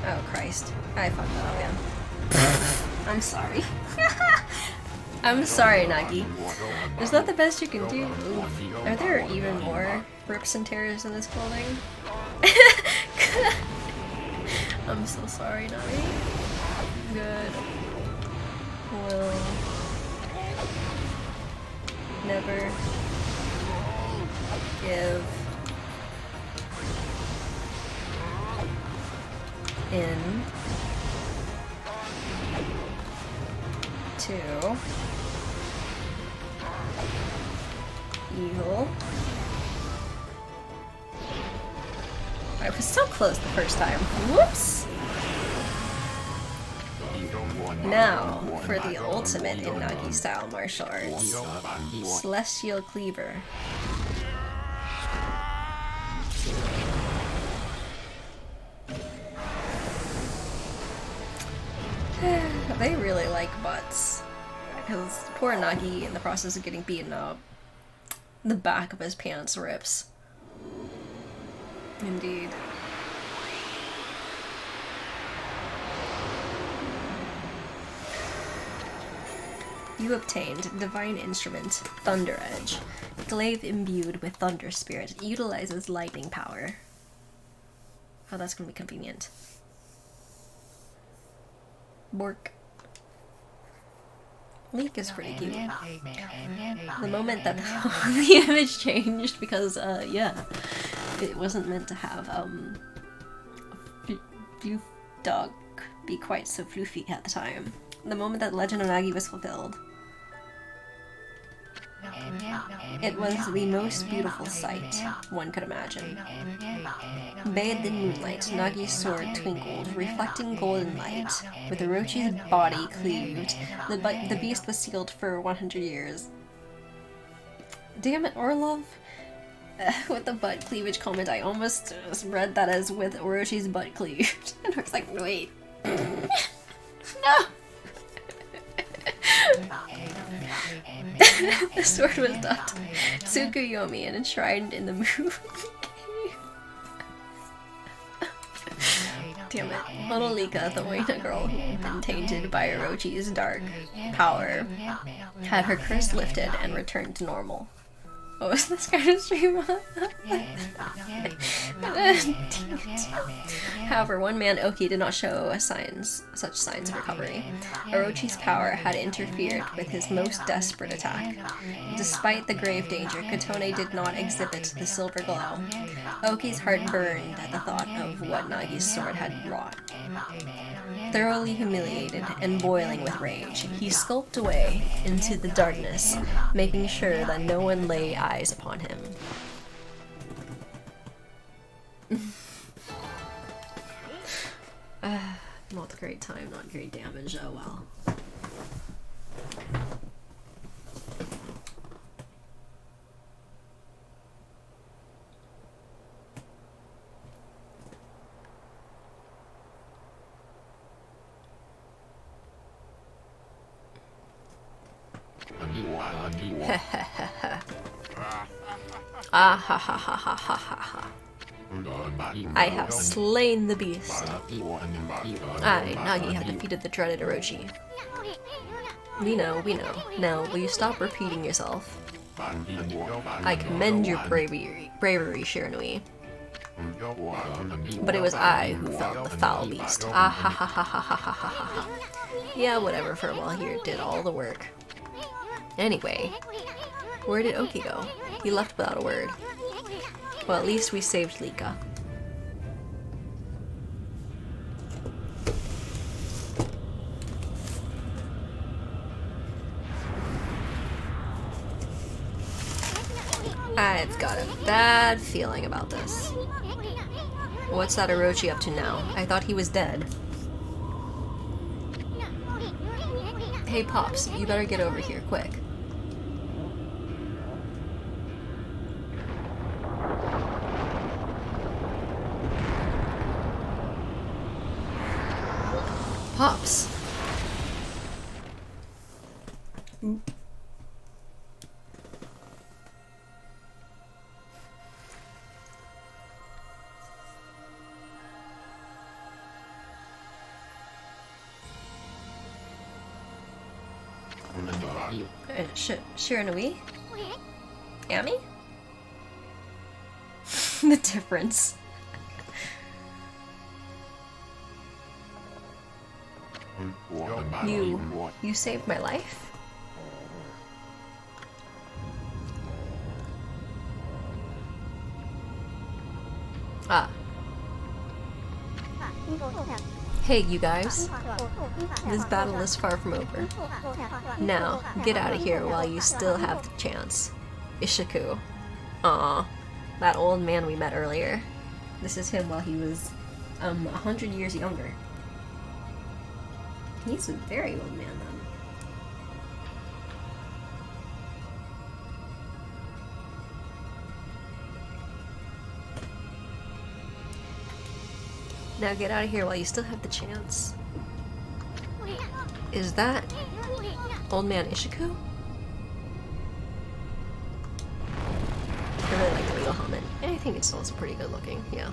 Oh, Christ. I fucked that up again. I'm sorry. I'm sorry, Nagi. Is that the best you can do? Oof. Are there even more rips and tears in this clothing? I'm so sorry, Nagi. Good. Will. Never. Give. In. To. Evil. I was so close the first time. Whoops! Now, for the ultimate in Nagi-style martial arts. Celestial Cleaver. They really like butts. Because poor Nagi, in the process of getting beaten up, the back of his pants rips. Indeed. You obtained Divine Instrument, Thunder Edge. Glaive imbued with Thunder Spirit. It utilizes lightning power. Oh, that's gonna be convenient. Bork. Leek is pretty cute. The moment that the image changed, because, yeah, it wasn't meant to have, Floof Dog be quite so floofy at the time. The moment that Legend of Nagi was fulfilled. It was the most beautiful sight one could imagine. Bathed in moonlight, Nagi's sword twinkled, reflecting golden light. With Orochi's body cleaved, the beast was sealed for 100 years. Damn it, Orlov! With the butt cleavage comment, I almost read that as with Orochi's butt cleaved. And I was like, wait. No! The sword was dubbed Tsukuyomi and enshrined in the moon. Damn it. Little Lika, the Oina girl who had been tainted by Orochi's dark power, had her curse lifted and returned to normal. What was this kind of stream? However, one man, Oki, did not show such signs of recovery. Orochi's power had interfered with his most desperate attack. Despite the grave danger, Kotone did not exhibit the silver glow. Oki's heart burned at the thought of what Nagi's sword had wrought. Thoroughly humiliated and boiling with rage, he skulked away into the darkness, making sure that no one lay eyes upon him. Not great time, not great damage, oh well. Ah ha ha ha ha ha ha ha. I have slain the beast. I, Nagi, have defeated the dreaded Orochi. We know. Now, will you stop repeating yourself? I commend your bravery, Shiranui. But it was I who felt the foul beast. Ah ha ha ha ha ha ha ha ha. Yeah, whatever, Furball here did all the work. Anyway, where did Oki go? He left without a word. Well, at least we saved Lika. I've got a bad feeling about this. What's that Orochi up to now? I thought he was dead. Hey Pops, you better get over here, quick. Pops. Shiranui? Ami? The difference. You saved my life? Ah. Hey, you guys. This battle is far from over. Now, get out of here while you still have the chance. Ishiku. Aw. That old man we met earlier. This is him while he was, 100 years younger. He's a very old man, then. Now get out of here while you still have the chance. Is that old man Ishiku? I really like the legal helmet. And I think it's also pretty good looking, yeah.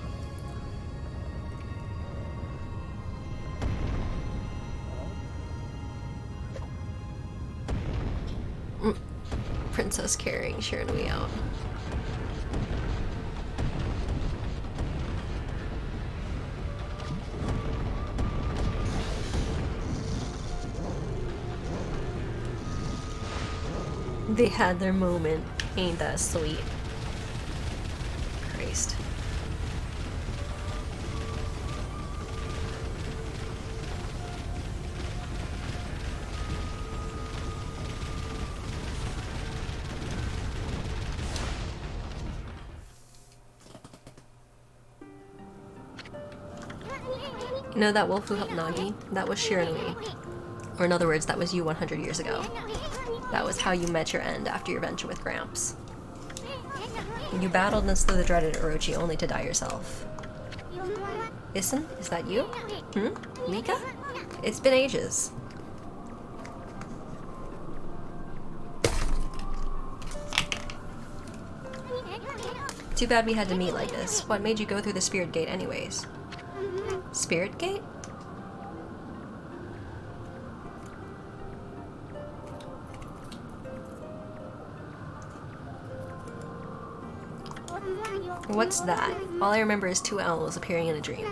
Princess carrying Shiranui out. They had their moment. Ain't that sweet? Christ. You know that wolf who helped Nagi? That was Shiranui. Or in other words, that was you 100 years ago. That was how you met your end after your venture with Gramps. You battled and slew the dreaded Orochi only to die yourself. Isen, is that you? Lika? It's been ages. Too bad we had to meet like this. What made you go through the Spirit Gate anyways? Spirit Gate? What's that? All I remember is two owls appearing in a dream.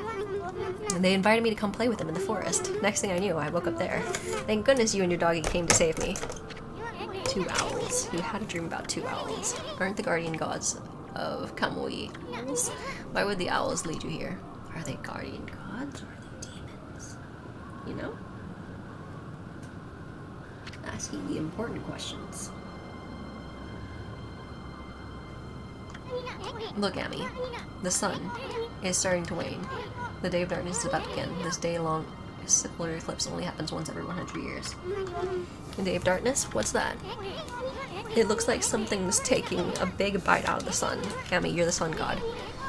And they invited me to come play with them in the forest. Next thing I knew, I woke up there. Thank goodness you and your doggy came to save me. Two owls. You had a dream about two owls. Aren't the guardian gods of Kamui owls? Why would the owls lead you here? Are they guardian gods or are they demons? You know? Asking the important questions. Look at me. The sun is starting to wane. The day of darkness is about to begin. This day-long solar eclipse only happens once every 100 years. The day of darkness? What's that? It looks like something's taking a big bite out of the sun. Ami, you're the sun god.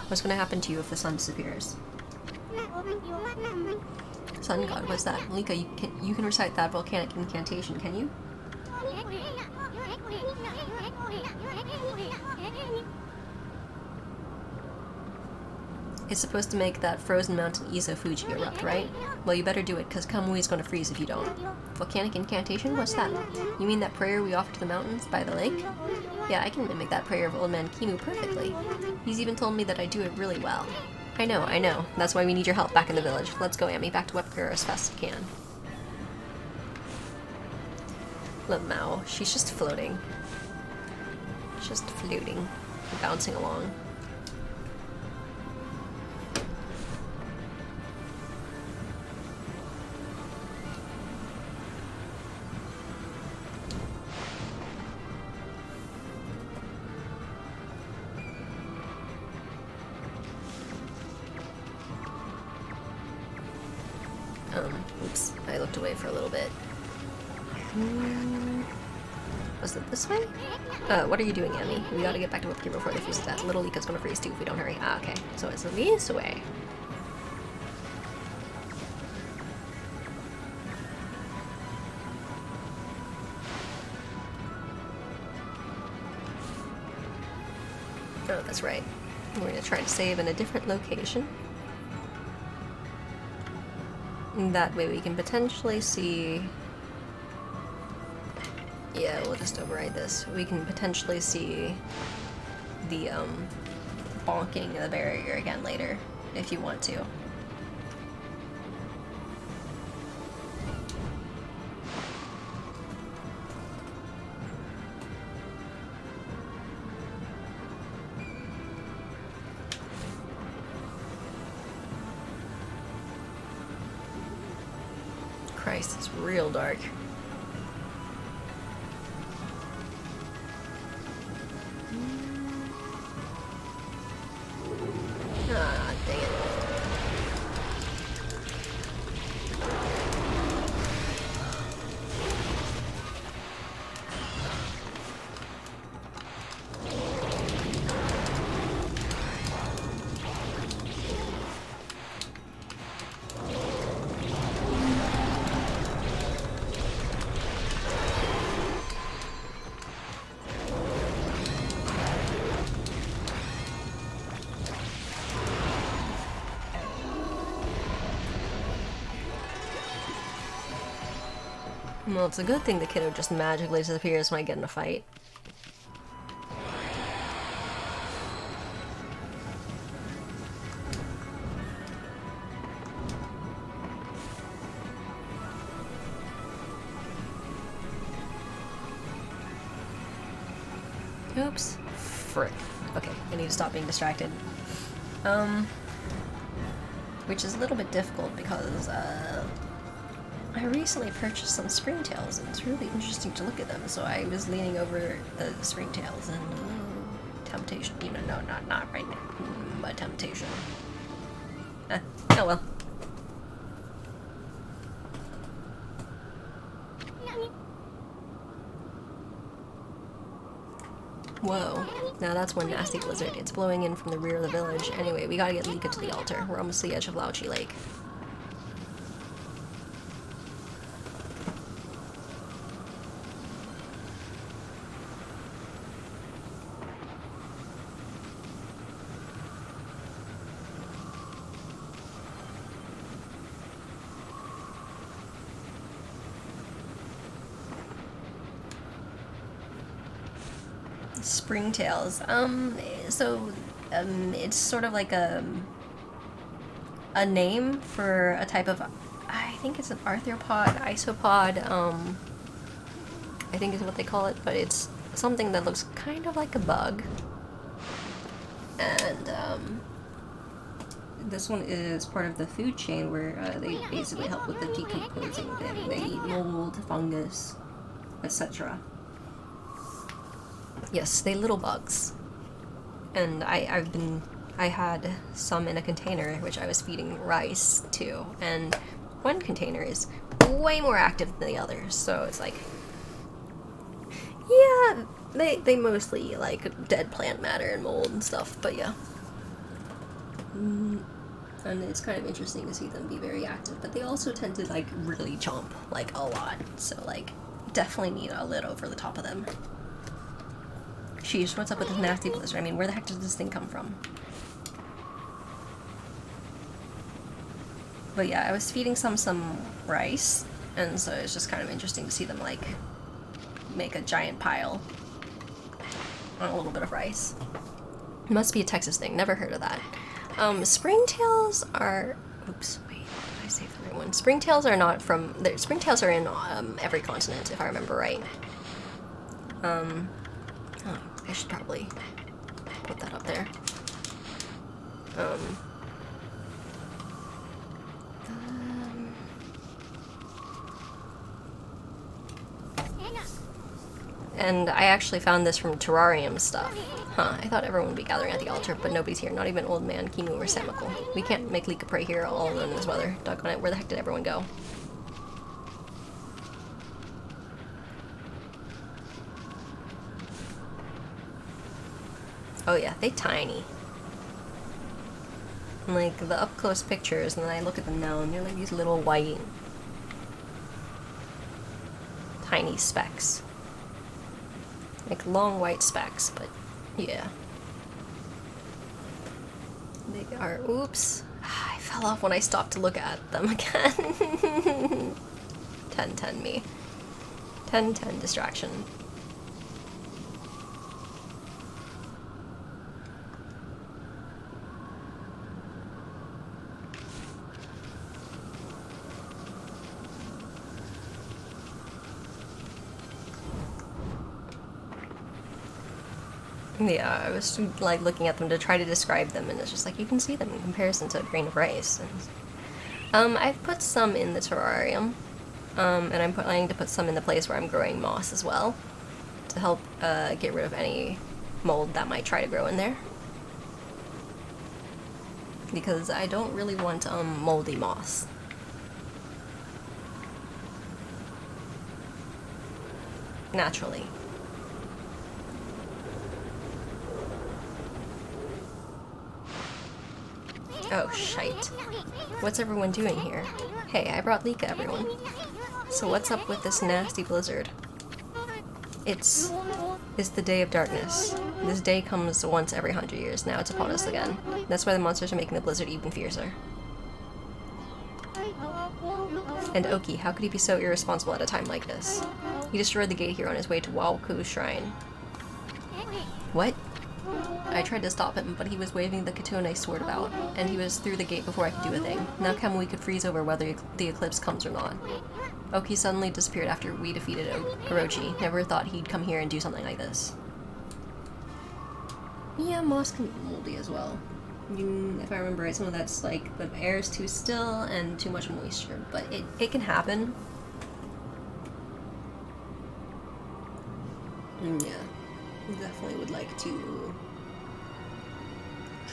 What's going to happen to you if the sun disappears? Sun god, what's that? Lika, you can recite that volcanic incantation, can you? It's supposed to make that frozen mountain Izo Fuji erupt, right? Well, you better do it, because Kamui's gonna freeze if you don't. Volcanic incantation? What's that? You mean that prayer we offer to the mountains by the lake? Yeah, I can mimic that prayer of Old Man Kimu perfectly. He's even told me that I do it really well. I know. That's why we need your help back in the village. Let's go, Amy. Back to Wepker as fast as we can. Lamau. She's just floating. Just floating. Bouncing along. Oops, I looked away for a little bit. Was it this way? What are you doing, Emmy? We gotta get back to Wepker before they freeze to death. Little Lika's gonna freeze too if we don't hurry. Ah, okay. So it's this way. Oh, that's right. We're gonna try to save in a different location. That way we can potentially see... Yeah, we'll just override this. We can potentially see the, bonking of the barrier again later, if you want to. Christ, it's real dark. Ah, dang it. Well, it's a good thing the kiddo just magically disappears when I get in a fight. Oops. Frick. Okay, I need to stop being distracted. Which is a little bit difficult because, I recently purchased some springtails, and it's really interesting to look at them, so I was leaning over the springtails, and temptation, you know, no, not right now, but temptation. Oh well. Whoa, now that's one nasty blizzard. It's blowing in from the rear of the village. Anyway, we gotta get Lika to the altar. We're almost to the edge of Lauchi Lake. Springtails. It's sort of like a name for a type of, I think it's an arthropod, isopod, I think is what they call it, but it's something that looks kind of like a bug. And, this one is part of the food chain where they basically help with the decomposing thing. They eat mold, fungus, etc. Yes, they little bugs. And I had some in a container which I was feeding rice to, and one container is way more active than the other, so it's like, yeah, they mostly eat like dead plant matter and mold and stuff, but yeah. And it's kind of interesting to see them be very active, but they also tend to like really chomp like a lot, so like definitely need a lid over the top of them. Sheesh, what's up with this nasty blizzard? I mean, where the heck did this thing come from? But yeah, I was feeding some rice, and so it's just kind of interesting to see them like make a giant pile on a little bit of rice. It must be a Texas thing. Never heard of that. Springtails are. Oops, wait. Did I say the right one? Springtails are not from. Springtails are in every continent, if I remember right. Oh, I should probably put that up there. And I actually found this from terrarium stuff. Huh, I thought everyone would be gathering at the altar, but nobody's here, not even Old Man, Kimu, or Samical. We can't make Lika pray here all alone in this weather. Doggone it, where the heck did everyone go? Oh yeah, they tiny. And like, the up-close pictures, and then I look at them now, and they're like these little white, tiny specks. Like long white specks, but yeah. They are, oops. I fell off when I stopped to look at them again. 10-10 me. 10-10 distraction. Yeah, I was like looking at them to try to describe them, and it's just like you can see them in comparison to a grain of rice. And, I've put some in the terrarium, and I'm planning to put some in the place where I'm growing moss as well, to help get rid of any mold that might try to grow in there. Because I don't really want moldy moss. Naturally. Oh, shite. What's everyone doing here? Hey, I brought Lika, everyone. So what's up with this nasty blizzard? It's the day of darkness. This day comes once every 100 years. Now it's upon us again. That's why the monsters are making the blizzard even fiercer. And Oki, how could he be so irresponsible at a time like this? He destroyed the gate here on his way to Waoku's shrine. What? I tried to stop him, but he was waving the Katone sword about, and he was through the gate before I could do a thing. Now Kamui could freeze over whether the eclipse comes or not. Oki suddenly disappeared after we defeated Orochi. Never thought he'd come here and do something like this. Yeah, moss can be moldy as well. If I remember right, some of that's like the air is too still and too much moisture, but it can happen. Yeah, definitely would like to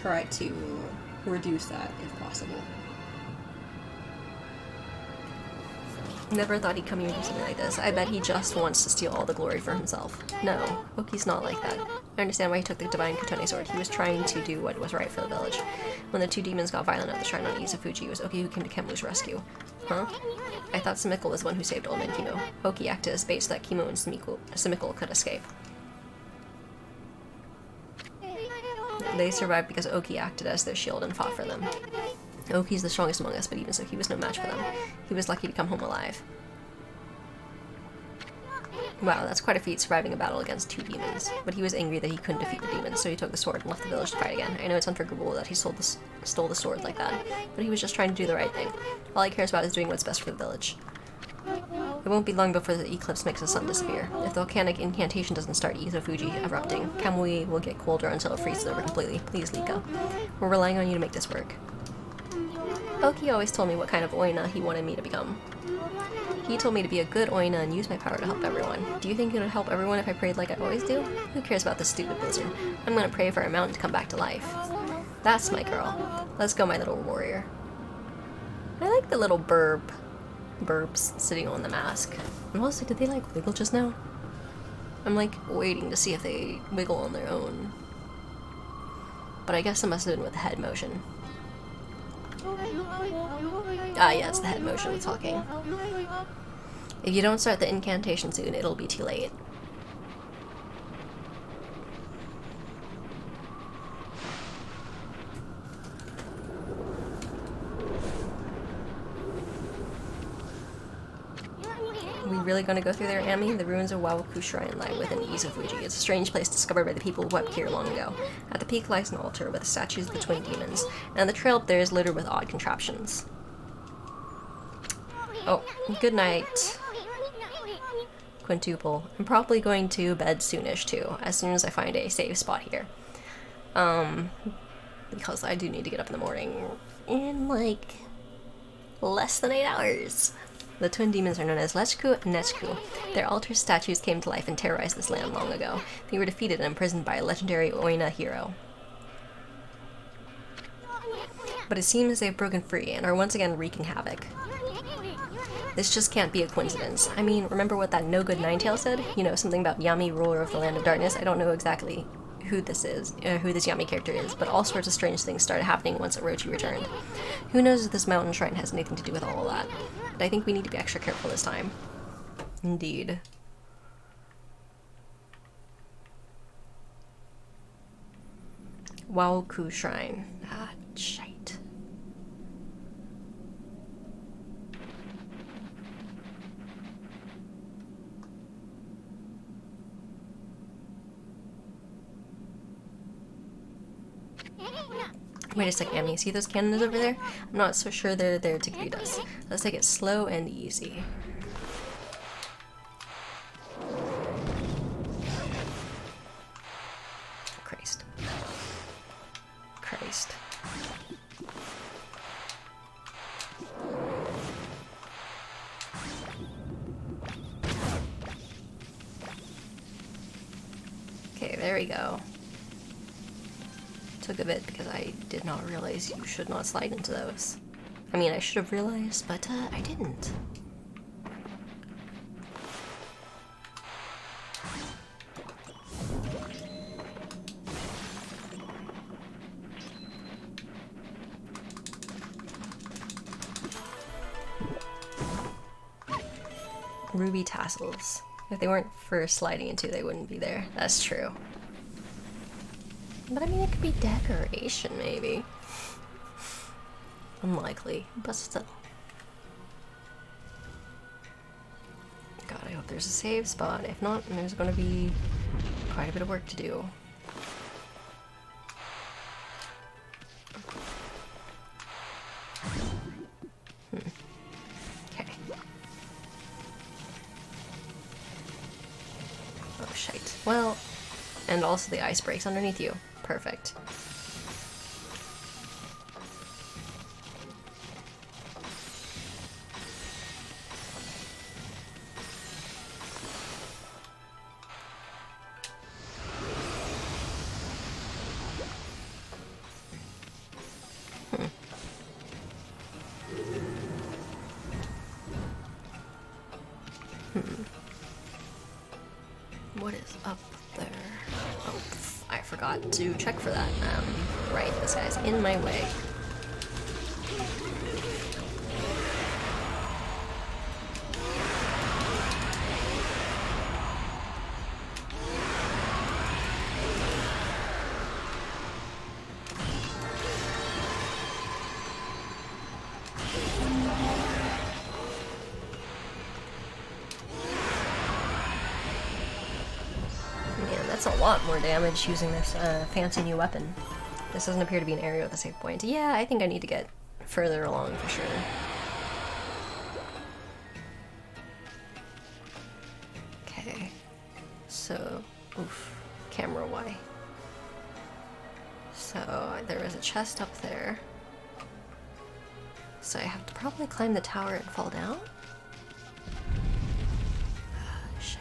try to reduce that if possible. Never thought he'd come here and do something like this. I bet he just wants to steal all the glory for himself. No, Oki's not like that. I understand why he took the Divine Katone sword. He was trying to do what was right for the village. When the two demons got violent at the shrine on Izufuji, it was Oki who came to Kemu's rescue. Huh? I thought Samical was the one who saved Old Man Kimu. Oki acted as bait so that Kimu and Samical could escape. They survived because Oki acted as their shield and fought for them. Oki's the strongest among us, but even so, he was no match for them. He was lucky to come home alive. Wow, that's quite a feat, surviving a battle against two demons. But he was angry that he couldn't defeat the demons, so he took the sword and left the village to fight again. I know it's unforgivable that he stole the sword like that, but he was just trying to do the right thing. All he cares about is doing what's best for the village. It won't be long before the eclipse makes the sun disappear. If the volcanic incantation doesn't start Izufuji erupting, Kamui will get colder until it freezes over completely. Please, Lika. We're relying on you to make this work. Oki always told me what kind of Oina he wanted me to become. He told me to be a good Oina and use my power to help everyone. Do you think it would help everyone if I prayed like I always do? Who cares about this stupid blizzard? I'm gonna pray for a mountain to come back to life. That's my girl. Let's go, my little warrior. I like the little burps sitting on the mask. And also, did they like wiggle just now? I'm like waiting to see if they wiggle on their own. But I guess it must have been with the head motion. Ah, yeah, it's the head motion with talking. If you don't start the incantation soon, it'll be too late. really gonna go through there, Ami? The ruins of Wawaku Shrine lie within ease of Fuji. It's a strange place discovered by the people who wept here long ago. At the peak lies an altar with the statues of the twin demons, and the trail up there is littered with odd contraptions. Oh, good night. Quintuple. I'm probably going to bed soonish too, as soon as I find a safe spot here. Because I do need to get up in the morning in like less than 8 hours. The twin demons are known as Lechku and Nechku. Their altar statues came to life and terrorized this land long ago. They were defeated and imprisoned by a legendary Oina hero. But it seems they've broken free and are once again wreaking havoc. This just can't be a coincidence. I mean, remember what that no-good Ninetale said? You know, something about Yami, ruler of the land of darkness? I don't know exactly who this is, who this Yami character is, but all sorts of strange things started happening once Orochi returned. Who knows if this mountain shrine has anything to do with all of that? But I think we need to be extra careful this time. Indeed. Waoku Shrine. Ah, shite. Wait a second, Ami, see those cannons over there? I'm not so sure they're there to greet us. Let's take it slow and easy. Christ. Christ. Okay, there we go. Took a bit because I did not realize you should not slide into those. I mean, I should have realized, but I didn't. Ruby tassels. If they weren't for sliding into, they wouldn't be there. That's true. But I mean, it could be decoration, maybe. Unlikely, but still. God, I hope there's a save spot. If not, there's going to be quite a bit of work to do. Okay. Oh, shite. Well, and also the ice breaks underneath you. Perfect. What is up there? Oh, I forgot to check for that. Right, this guy's in my way. That's a lot more damage using this fancy new weapon. This doesn't appear to be an area with a save point. Yeah, I think I need to get further along for sure. Okay. So, oof. Camera Y. So, there is a chest up there. So I have to probably climb the tower and fall down? Shit.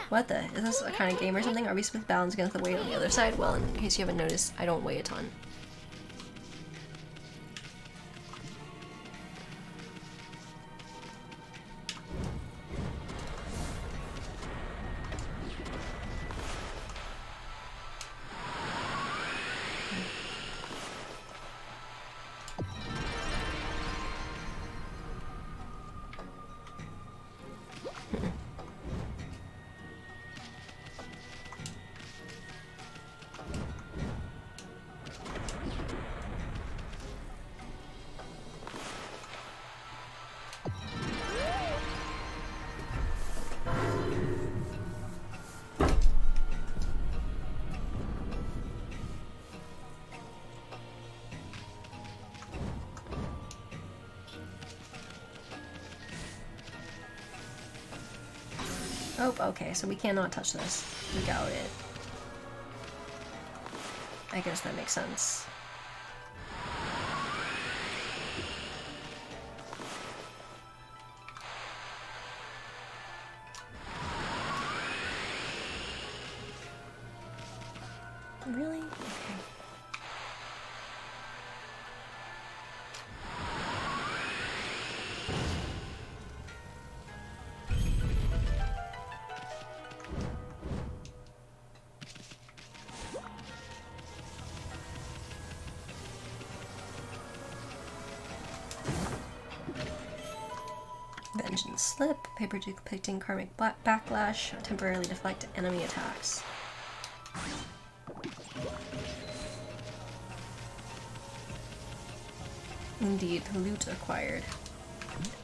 What the? Is this a kind of game or something? Are we supposed to balance against the weight on the other side? Well, in case you haven't noticed, I don't weigh a ton. Oh, okay, so we cannot touch this. Got it. I guess that makes sense. Really? Okay. Vengeance Slip, paper depicting karmic backlash, temporarily deflect enemy attacks. Indeed, loot acquired.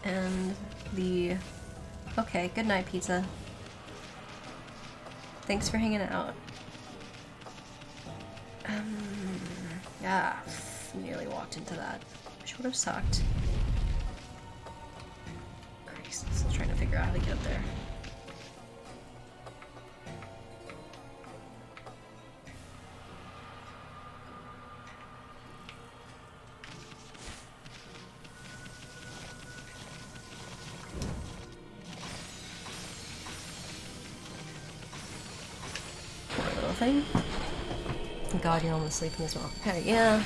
And the... Okay, good night, pizza. Thanks for hanging out. Yeah, nearly walked into that. Which would have sucked. Still trying to figure out how to get up there. Poor little thing. God, you're almost sleeping as well. Okay, yeah.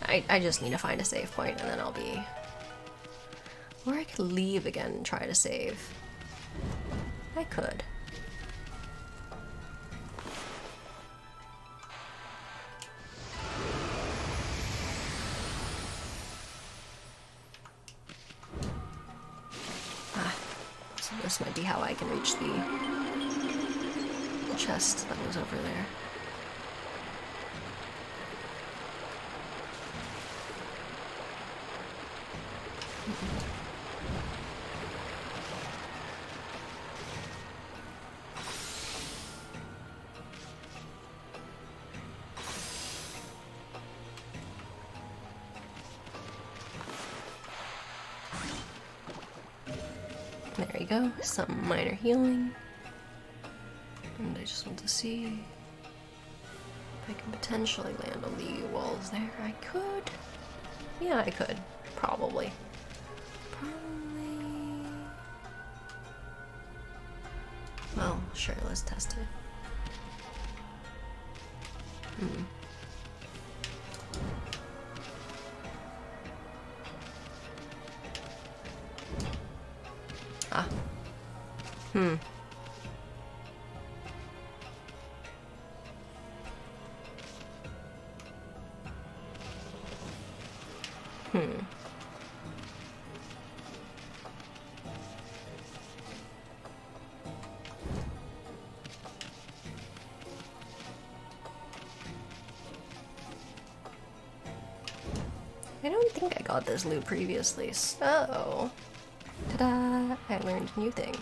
I just need to find a save point and then I'll be... Or I could leave again and try to save. I could. Ah, so this might be how I can reach the chest that was over there. There you go, some minor healing. And I just want to see if I can potentially land on the walls there. I could. Yeah, I could. Probably. Well, sure, let's test it. Ah. Hmm. I don't think I got this loot previously, so... Ta-da! I learned a new thing.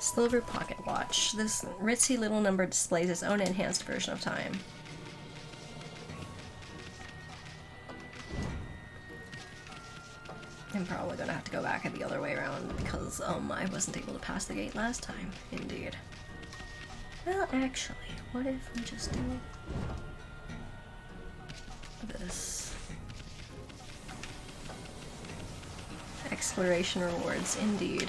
Silver pocket watch. This ritzy little number displays its own enhanced version of time. I'm probably gonna have to go back the other way around because I wasn't able to pass the gate last time. Indeed. Well, actually, what if we just do this? Exploration rewards, indeed.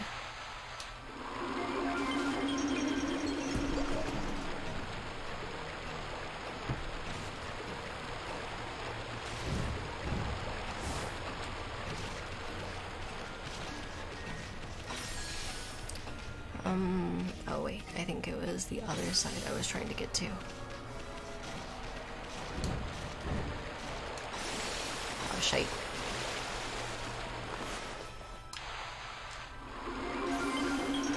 Oh wait, I think it was the other side I was trying to get to. Oh, shite.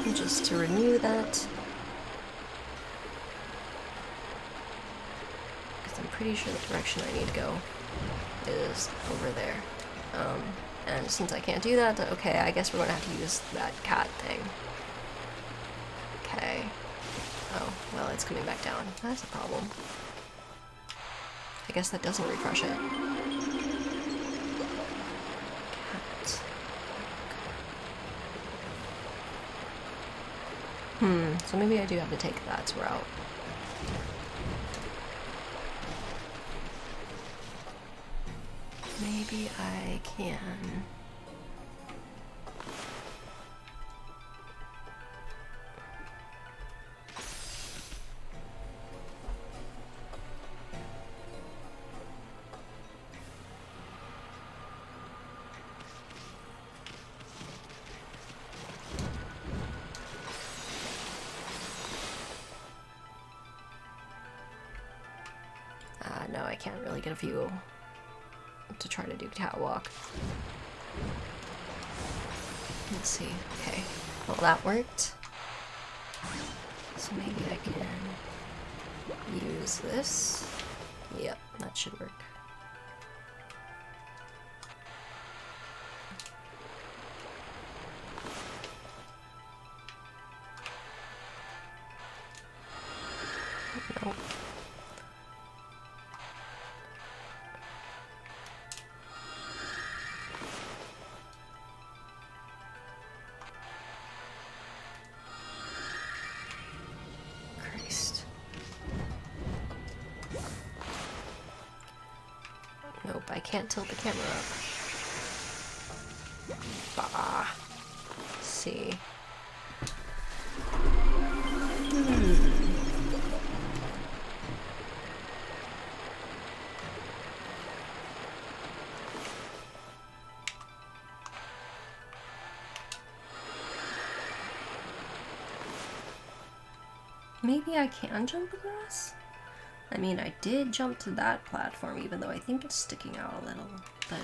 And just to renew that, because I'm pretty sure the direction I need to go is over there. And since I can't do that, okay, I guess we're gonna have to use that cat thing. Okay. Oh, well, it's coming back down. That's a problem. I guess that doesn't refresh it. Cat. So maybe I do have to take that route. Maybe I can... no, I can't really get a view to try to do catwalk. Let's see. Okay. Well, that worked. So maybe I can use this. Yep, that should work. Nope. Nope, I can't tilt the camera up. Bah. Let's see. Maybe I can jump across? I mean, I did jump to that platform, even though I think it's sticking out a little, but...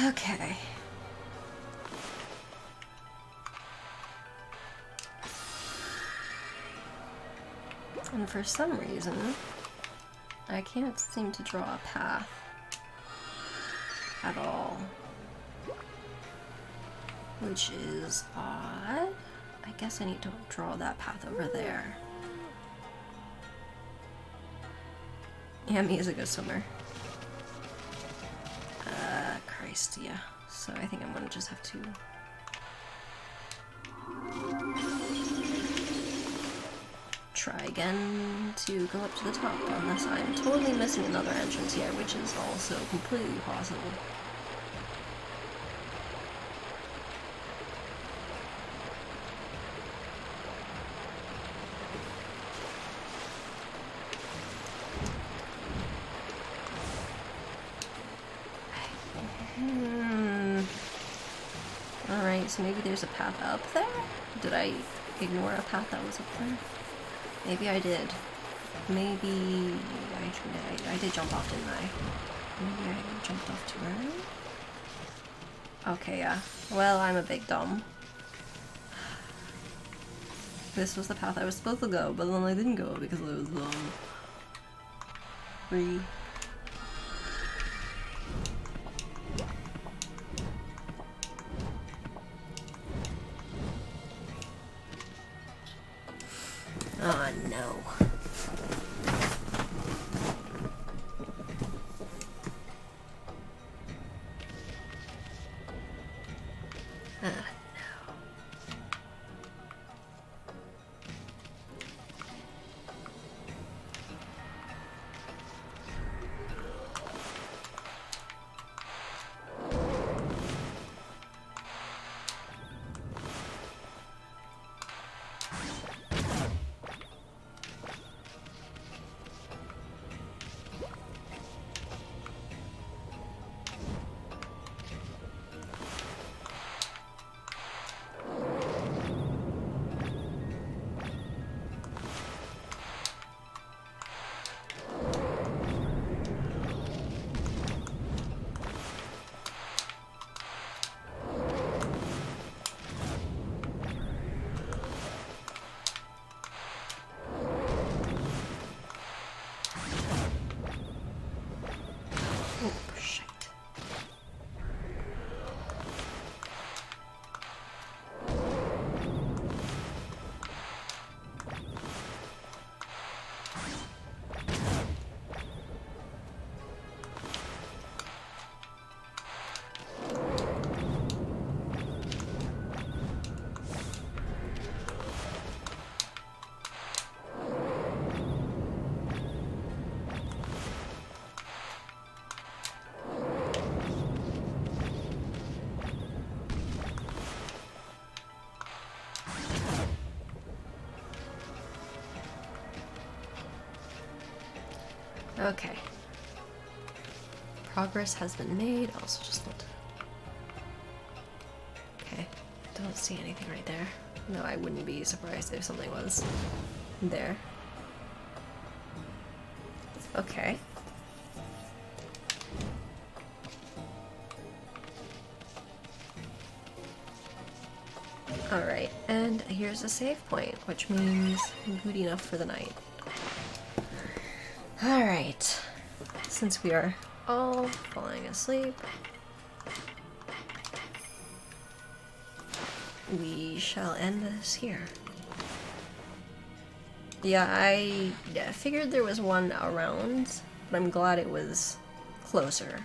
Okay. And for some reason, I can't seem to draw a path at all, which is odd. I guess I need to draw that path over there. Yeah, me is a good swimmer. Christ, yeah. So I think I'm gonna just have to... try again to go up to the top, unless I'm totally missing another entrance here, which is also completely possible. Alright, so maybe there's a path up there? Did I ignore a path that was up there? Maybe I did. Maybe I did jump off, didn't I? Maybe I jumped off too early? Okay, yeah. Well, I'm a big dumb. This was the path I was supposed to go, but then I didn't go because I was dumb. Oh no. Okay. Progress has been made. Also just looked. Okay. Don't see anything right there. No, I wouldn't be surprised if something was there. Okay. Alright, and here's a save point, which means good enough for the night. Alright, since we are all falling asleep, we shall end this here. Yeah, I figured there was one around, but I'm glad it was closer.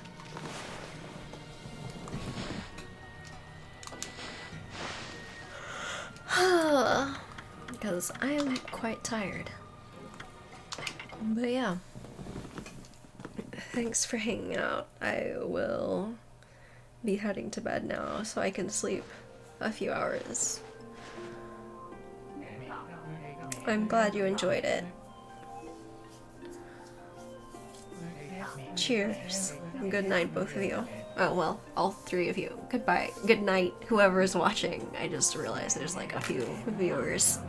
Because I am quite tired. But yeah. Thanks for hanging out. I will be heading to bed now so I can sleep a few hours. I'm glad you enjoyed it. Cheers. Good night, both of you. Oh, well, all three of you. Goodbye. Good night, whoever is watching. I just realized there's like a few viewers.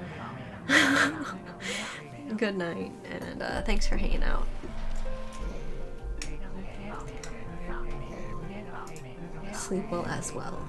Good night, and thanks for hanging out. Sleep well as well.